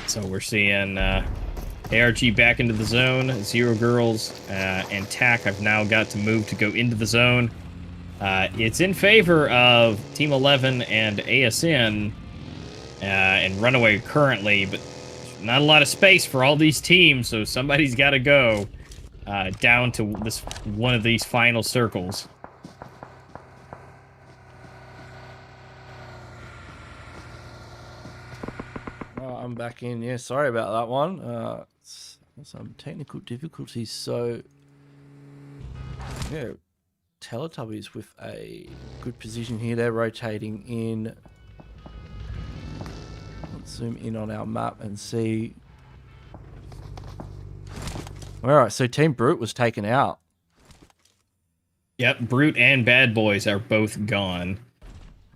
So we're seeing ARG back into the zone. Zero Girls and TAC have now got to move to go into the zone. It's in favor of Team 11 and ASN and Runaway currently, but not a lot of space for all these teams, so somebody's got to go down to this one of these final circles. I'm back in. Yeah, sorry about that one. Some technical difficulties. So, yeah, Teletubbies with a good position here. They're rotating in. Let's zoom in on our map and see. All right, so Team Brute was taken out. Yep, Brute and Bad Boys are both gone.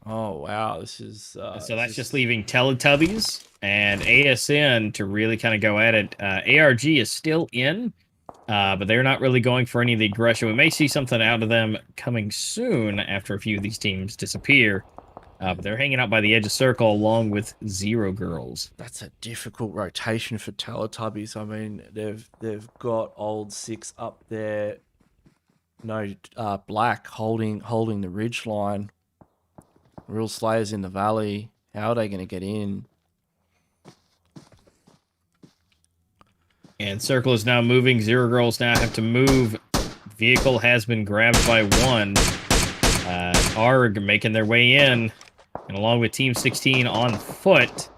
Oh, wow. This is... so that's just leaving Teletubbies and ASN to really kind of go at it. ARG is still in, but they're not really going for any of the aggression. We may see something out of them coming soon after a few of these teams disappear. But they're hanging out by the edge of circle along with Zero Girls. That's a difficult rotation for Teletubbies. I mean, they've got Old6 up there. No, Black holding the ridge line. Real Slayers in the valley. How are they going to get in? And circle is now moving. Zero Girls now have to move. Vehicle has been grabbed by one. ARG making their way in. And along with Team 16 on foot.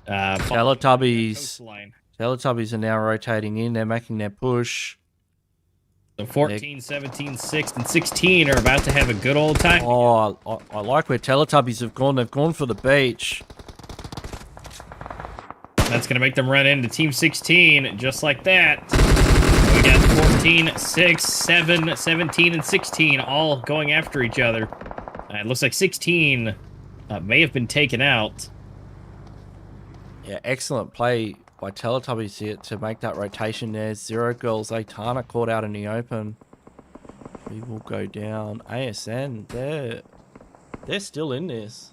Teletubbies are now rotating in. They're making their push. So 14, 17, 6, and 16 are about to have a good old time. Oh, I like where Teletubbies have gone. They've gone for the beach. That's going to make them run into Team 16 just like that. We got 14, 6, 7, 17, and 16 all going after each other. It looks like 16 may have been taken out. Yeah, excellent play by Teletubbies here to make that rotation there. Zero Girls, Aitana caught out in the open. We will go down. ASN, they're still in this.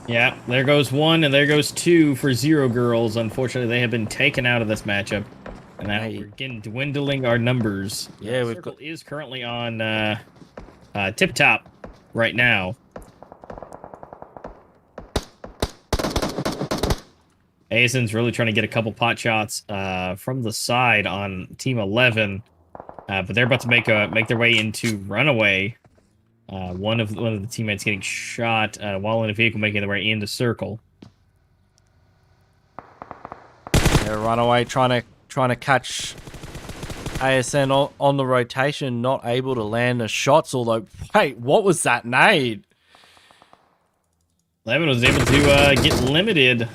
Yeah, there goes 1 and there goes 2 for Zero Girls. Unfortunately, they have been taken out of this matchup. And now we're again dwindling our numbers. Yeah, we've Circle is currently on TipTop right now. ASN's really trying to get a couple pot shots from the side on Team 11, but they're about to make their way into Runaway. One of the teammates getting shot while in a vehicle, making their way into Circle. Yeah, Runaway trying to catch ASN on the rotation, not able to land the shots. Although, wait, what was that nade? 11 was able to get limited.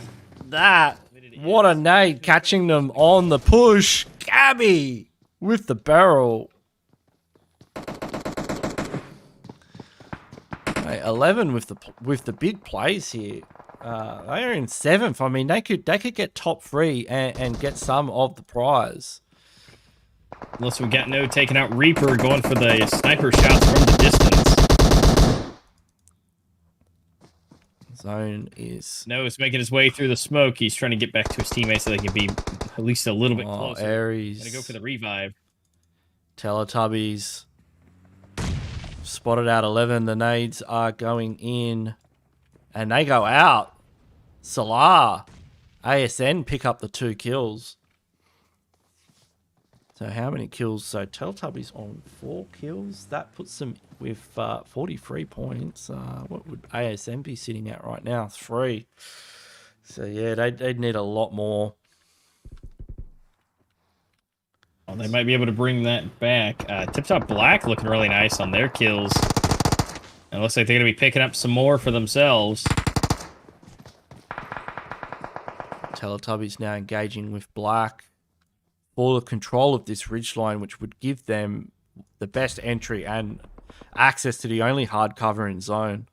What a nade, catching them on the push. Gabby with the barrel. Hey, 11 with the big plays here. They are in 7th. I mean, they could get top 3 and get some of the prize. Unless we got no taking out Reaper, going for the sniper shots from the distance. Zone is... No, it's making his way through the smoke. He's trying to get back to his teammates so they can be at least a little bit closer. Aries. Gonna go for the revive. Teletubbies. Spotted out 11. The nades are going in. And they go out. Salah. ASN pick up the 2 kills. So how many kills? So Teletubbies on 4 kills. That puts them with 43 points. What would ASN be sitting at right now? 3. So yeah, they'd need a lot more. Well, they might be able to bring that back. TipTop Black looking really nice on their kills. It looks like they're going to be picking up some more for themselves. Teletubbies now engaging with Black for the control of this ridgeline, which would give them the best entry and access to the only hard cover in zone.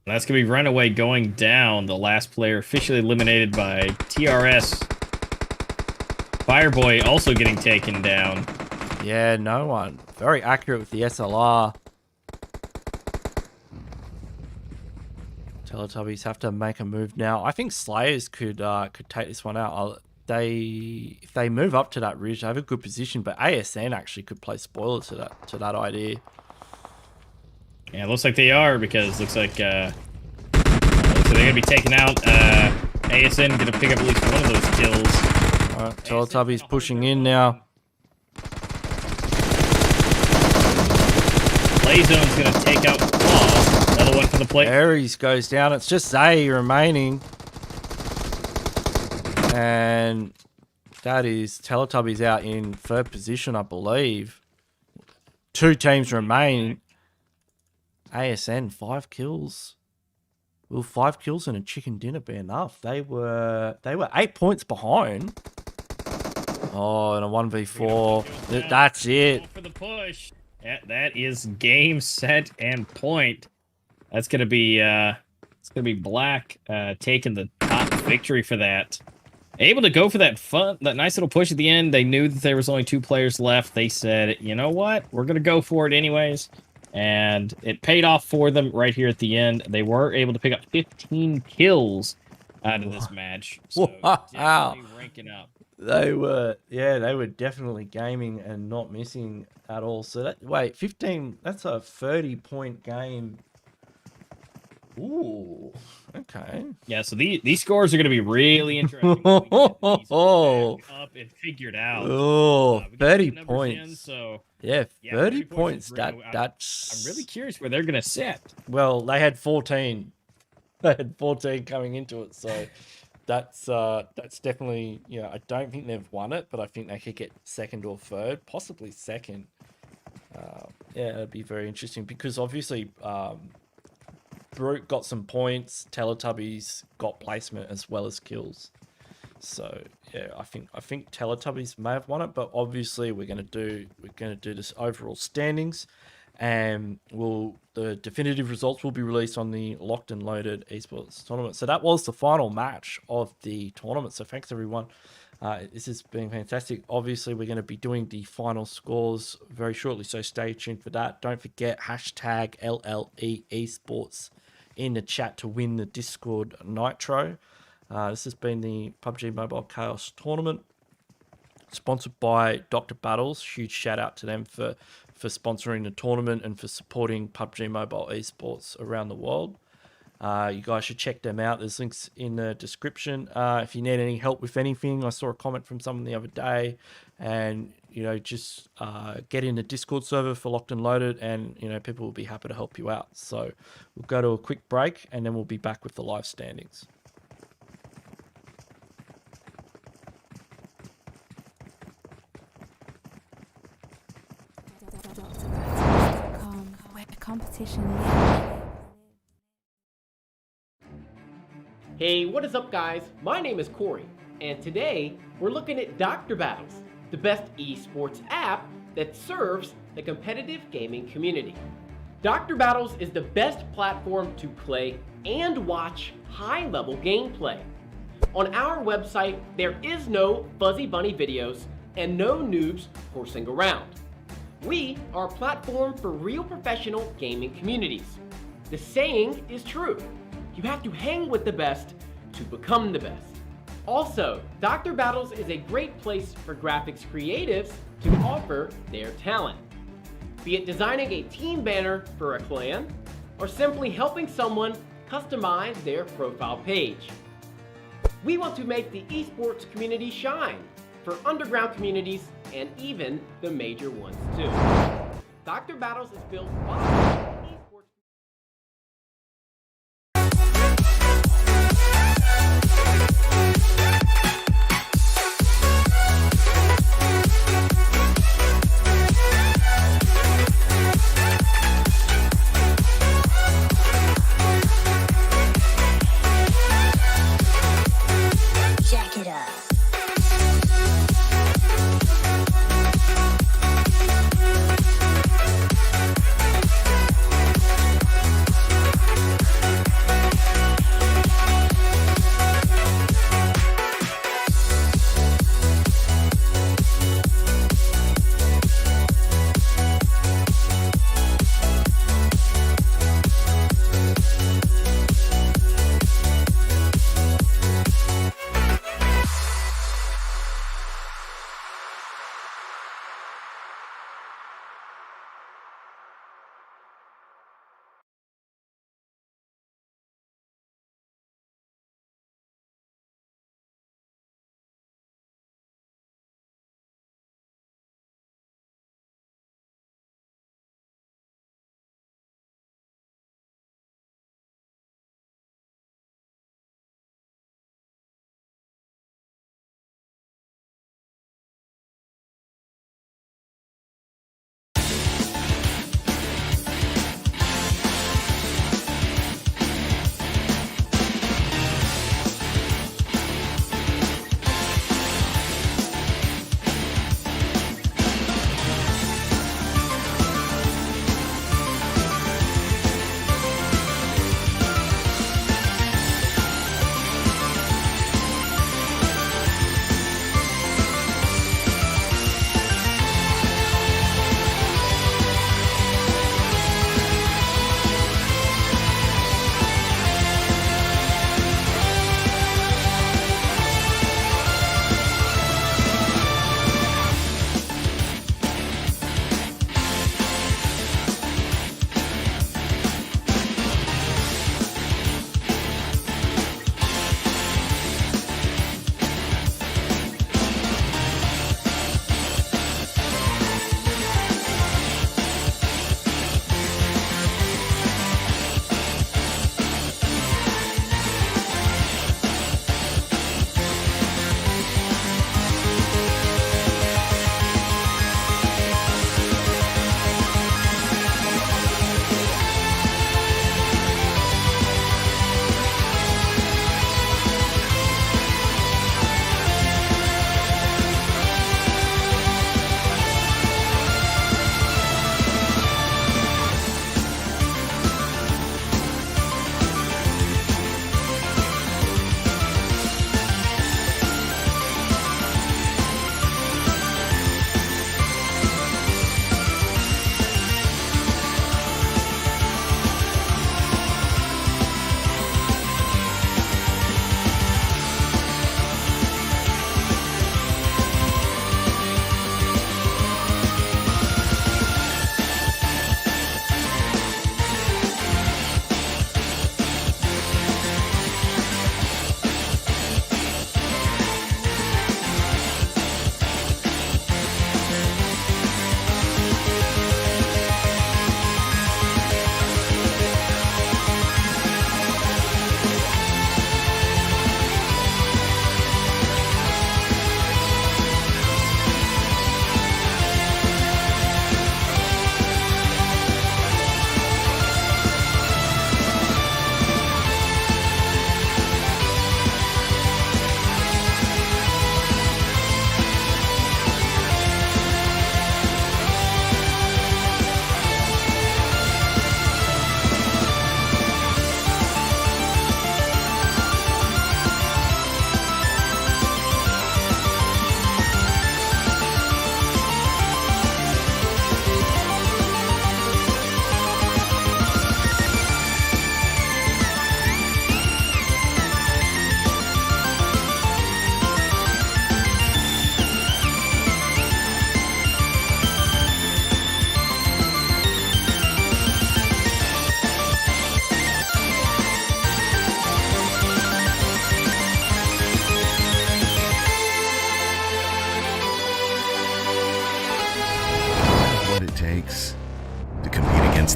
And that's going to be Runaway going down. The last player officially eliminated by TRS. Fireboy also getting taken down. Yeah, no one. Very accurate with the SLR. Teletubbies have to make a move now. I think Slayers could take this one out. If they move up to that ridge, they have a good position, but ASN actually could play spoiler to that idea. Yeah, it looks like they are, because looks like they're gonna be taking out ASN, gonna pick up at least one of those kills. Alright, Teletubbies pushing in now. Playzone's gonna take out Claw. Another one for the play. Aries goes down. It's just Zay remaining. And that is Teletubbies out in 3rd position, I believe. 2 teams remain. ASN, 5 kills. Will 5 kills and a chicken dinner be enough? They were 8 points behind. Oh, and a 1v4. That's it. For the push. Yeah, that is game, set, and point. That's gonna be Black taking the top victory for that. Able to go for that nice little push at the end. They knew that there was only 2 players left. They said, you know what? We're going to go for it anyways. And it paid off for them right here at the end. They were able to pick up 15 kills out of this match. So definitely ranking up. They were definitely gaming and not missing at all. So wait, 15, that's a 30-point game. Ooh, okay. Yeah, so these scores are going to be really interesting. Up and figured out. Oh, 30 points. In, so yeah, 30 points. That's. I'm really curious where they're going to set. Well, they had 14. They had 14 coming into it, so that's definitely, I don't think they've won it, but I think they could get second or third, possibly second. Yeah, it'd be very interesting because obviously Brute got some points, Teletubbies got placement as well as kills. So yeah, I think Teletubbies may have won it, but obviously we're gonna do this overall standings, and the definitive results will be released on the Locked and Loaded Esports tournament. So that was the final match of the tournament. So thanks everyone. This has been fantastic. Obviously, we're going to be doing the final scores very shortly, so stay tuned for that. Don't forget hashtag LLE Esports in the chat to win the Discord Nitro. This has been the PUBG Mobile Chaos Tournament, sponsored by Dr. Battles. Huge shout out to them for sponsoring the tournament and for supporting PUBG Mobile Esports around the world. You guys should check them out. There's links in the description. If you need any help with anything, I saw a comment from someone the other day, and just get in the Discord server for Locked and Loaded, and people will be happy to help you out. So we'll go to a quick break, and then we'll be back with the live standings. Where competition lives. Hey, what is up guys? My name is Corey, and today we're looking at Dr. Battles, the best esports app that serves the competitive gaming community. Dr. Battles is the best platform to play and watch high-level gameplay. On our website, there is no fuzzy bunny videos and no noobs horsing around. We are a platform for real professional gaming communities. The saying is true. You have to hang with the best to become the best. Also, Dr. Battles is a great place for graphics creatives to offer their talent. Be it designing a team banner for a clan, or simply helping someone customize their profile page. We want to make the esports community shine for underground communities and even the major ones too. Dr. Battles is built by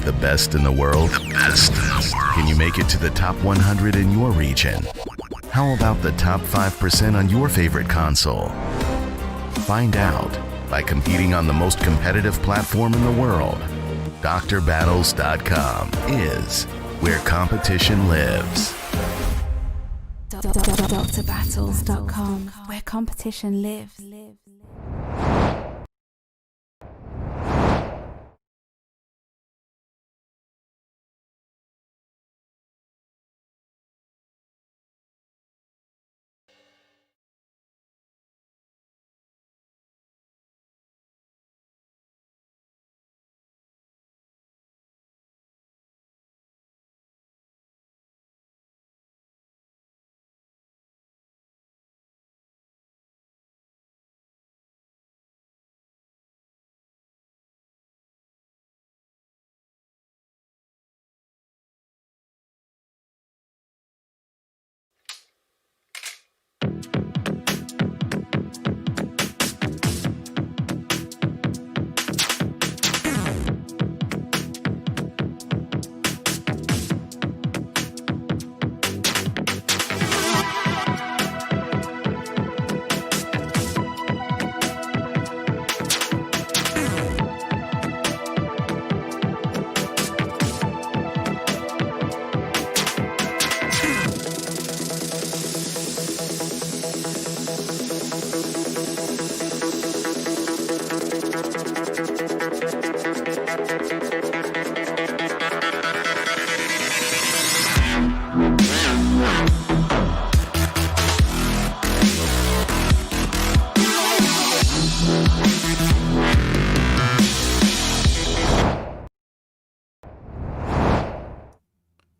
The best in the world? The best in the world. Can you make it to the top 100 in your region? How about the top 5% on your favorite console? Find out by competing on the most competitive platform in the world. DrBattles.com is where competition lives. DrBattles.com, where competition lives.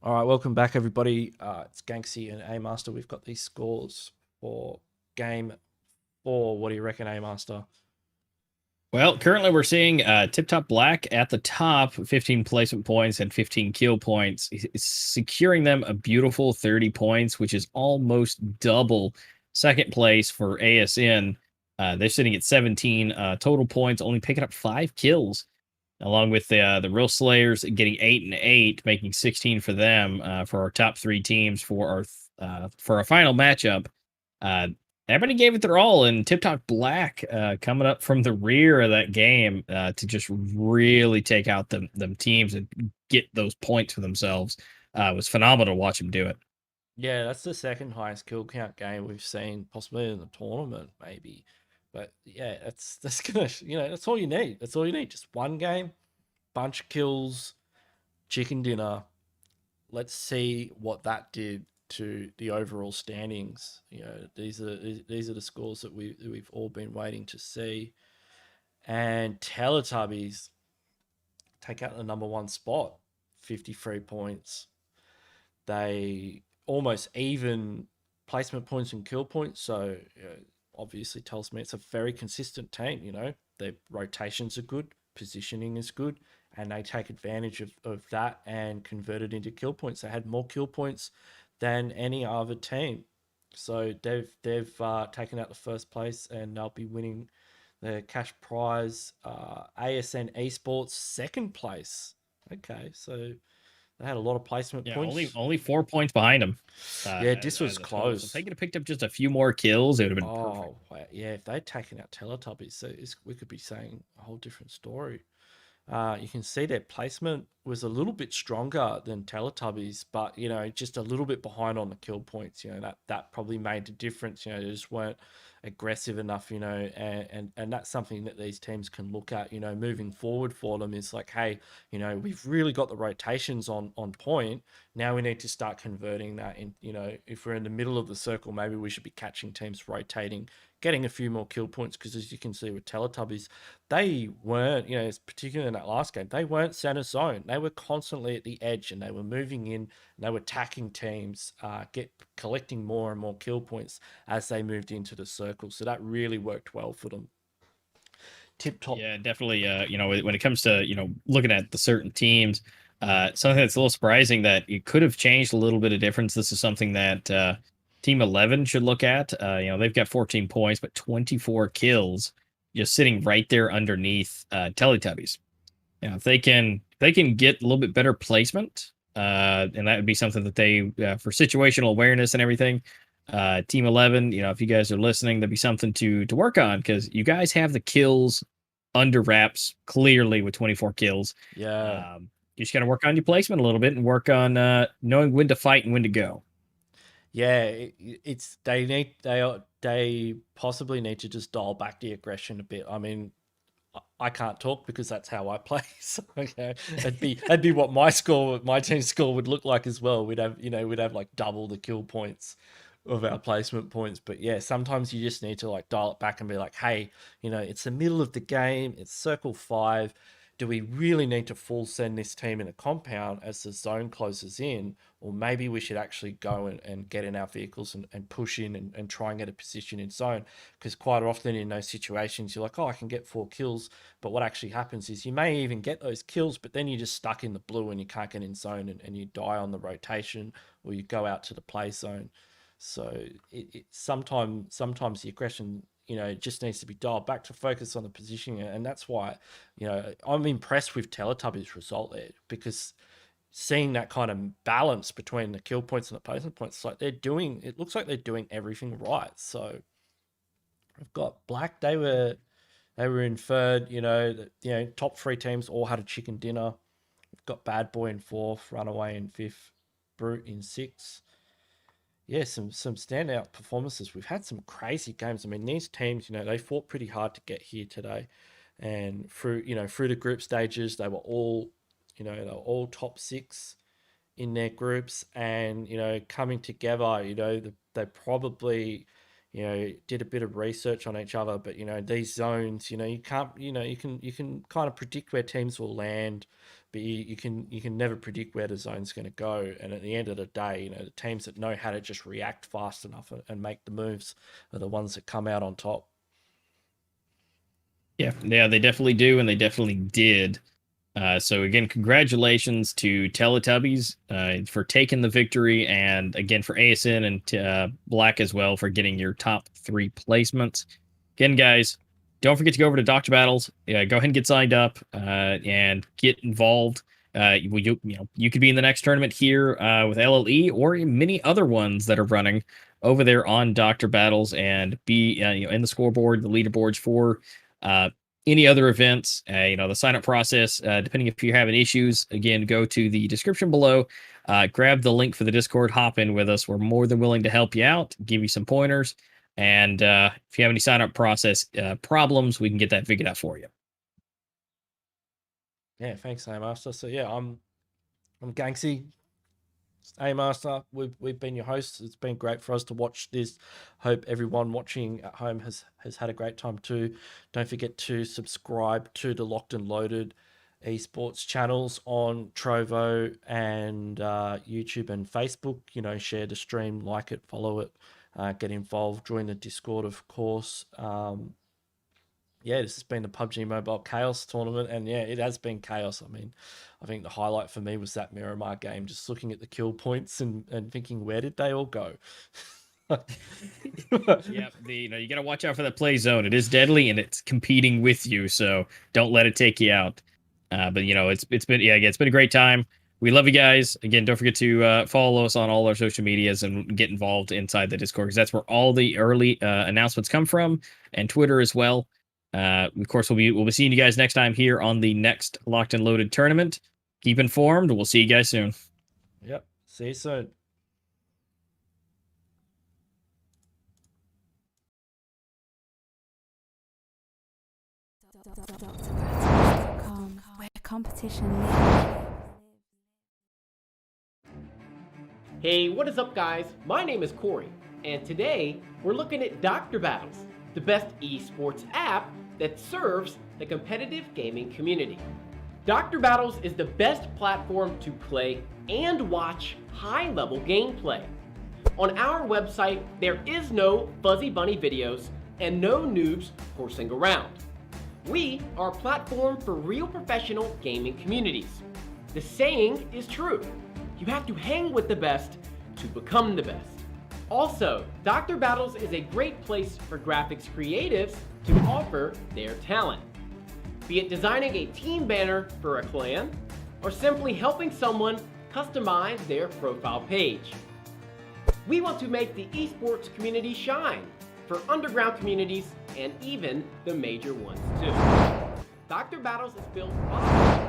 All right, welcome back, everybody. It's Ganksy and A Master. We've got these scores for game 4. What do you reckon, A Master? Well, currently we're seeing TipTop Black at the top, 15 placement points and 15 kill points, securing them a beautiful 30 points, which is almost double second place for ASN. They're sitting at 17 total points, only picking up 5 kills, along with the Real Slayers getting 8 and 8, making 16 for them for our top 3 teams for our final matchup. Everybody gave it their all, and TipTop Black coming up from the rear of that game to just really take out them teams and get those points for themselves. It was phenomenal to watch them do it. Yeah, that's the second highest kill count game we've seen, possibly in the tournament, maybe. But yeah, that's gonna, that's all you need. That's all you need. Just one game, bunch of kills, chicken dinner. Let's see what that did to the overall standings. These are the scores that we've all been waiting to see. And Teletubbies take out the number 1 spot, 53 points. They almost even placement points and kill points. So obviously tells me it's a very consistent team. Their rotations are good, positioning is good, and they take advantage of that and convert it into kill points. They had more kill points than any other team. So they've taken out the first place, and they'll be winning the cash prize. ASN Esports, second place. Okay, so they had a lot of placement points. Only 4 points behind them. This was close. So if they could have picked up just a few more kills, it would have been perfect. Wow. Yeah, if they'd taken out Teletubbies, so we could be saying a whole different story. You can see their placement was a little bit stronger than Teletubbies, but just a little bit behind on the kill points. That probably made the difference. They just weren't aggressive enough. And that's something that these teams can look at. Moving forward for them is like, hey, we've really got the rotations on point. Now we need to start converting that in. If we're in the middle of the circle, maybe we should be catching teams rotating, getting a few more kill points, because as you can see with Teletubbies, they weren't, particularly in that last game, they weren't center zone. They were constantly at the edge, and they were moving in, and they were attacking teams, collecting more and more kill points as they moved into the circle. So that really worked well for them. TipTop. Yeah, definitely. When it comes to, looking at the certain teams, something that's a little surprising that it could have changed a little bit of difference. This is something that Team 11 should look at. They've got 14 points, but 24 kills, just sitting right there underneath Teletubbies. If they can they can get a little bit better placement, and that would be something that they, for situational awareness and everything, Team 11, if you guys are listening, that'd be something to work on, because you guys have the kills under wraps clearly with 24 kills. Yeah. You just got to work on your placement a little bit and work on knowing when to fight and when to go. Yeah, it's they possibly need to just dial back the aggression a bit. I mean, I can't talk because that's how I play. So that'd be what my team's score would look like as well. We'd have like double the kill points of our placement points. But yeah, sometimes you just need to like dial it back and be like, hey, it's the middle of the game. It's circle 5. Do we really need to full send this team in a compound as the zone closes in? Or maybe we should actually go and get in our vehicles and push in and try and get a position in zone. Because quite often in those situations, you're like, oh, I can get 4 kills. But what actually happens is you may even get those kills, but then you're just stuck in the blue and you can't get in zone and you die on the rotation, or you go out to the play zone. So sometimes the aggression, just needs to be dialed back to focus on the positioning. And that's why, I'm impressed with Teletubbies' result there, because seeing that kind of balance between the kill points and the placement points, it looks like they're doing everything right. So I've got Black, they were in third, top 3 teams all had a chicken dinner. We've got Bad Boy in 4th, Runaway in 5th, Brute in 6th. Yeah, some standout performances. We've had some crazy games. I mean, these teams, they fought pretty hard to get here today, and through the group stages, they were all top 6 in their groups, and coming together. They probably did a bit of research on each other, but these zones, you can't, you can kind of predict where teams will land, but you can never predict where the zone's going to go. And at the end of the day, the teams that know how to just react fast enough and make the moves are the ones that come out on top. Yeah, they definitely do, and they definitely did. So again, congratulations to Teletubbies for taking the victory, and again for ASN and Black as well for getting your top 3 placements. Again, guys, don't forget to go over to Dr. Battles. Go ahead and get signed up and get involved. You could be in the next tournament here with LLE or many other ones that are running over there on Dr. Battles, and be in the scoreboard, the leaderboards for any other events. The sign-up process, depending if you're having issues, again, go to the description below, grab the link for the Discord, hop in with us. We're more than willing to help you out, give you some pointers, and if you have any sign-up process problems, we can get that figured out for you. Yeah, thanks, A-Master. So yeah, I'm Ganksy, A-Master. We've been your hosts. It's been great for us to watch this. Hope everyone watching at home has had a great time too. Don't forget to subscribe to the Locked and Loaded esports channels on Trovo and YouTube and Facebook. Share the stream, like it, follow it, get involved, join the Discord, of course. Yeah, this has been the PUBG Mobile Chaos Tournament, and yeah, it has been chaos. I mean, I think the highlight for me was that Miramar game, just looking at the kill points and thinking, where did they all go? Yeah, you got to watch out for that play zone. It is deadly, and it's competing with you, so don't let it take you out. But it's been a great time. We love you guys. Again, don't forget to follow us on all our social medias and get involved inside the Discord, because that's where all the early announcements come from, and Twitter as well. Of course, we'll be seeing you guys next time here on the next Locked and Loaded tournament. Keep informed. We'll see you guys soon. Yep. See you soon. Where competition lives. Hey, what is up, guys? My name is Corey, and today we're looking at Dr. Battles, the best esports app that serves the competitive gaming community. Dr. Battles is the best platform to play and watch high-level gameplay. On our website, there is no fuzzy bunny videos and no noobs horsing around. We are a platform for real professional gaming communities. The saying is true: you have to hang with the best to become the best. Also, Dr. Battles is a great place for graphics creatives to offer their talent. Be it designing a team banner for a clan, or simply helping someone customize their profile page. We want to make the esports community shine for underground communities and even the major ones too. Dr. Battles is built by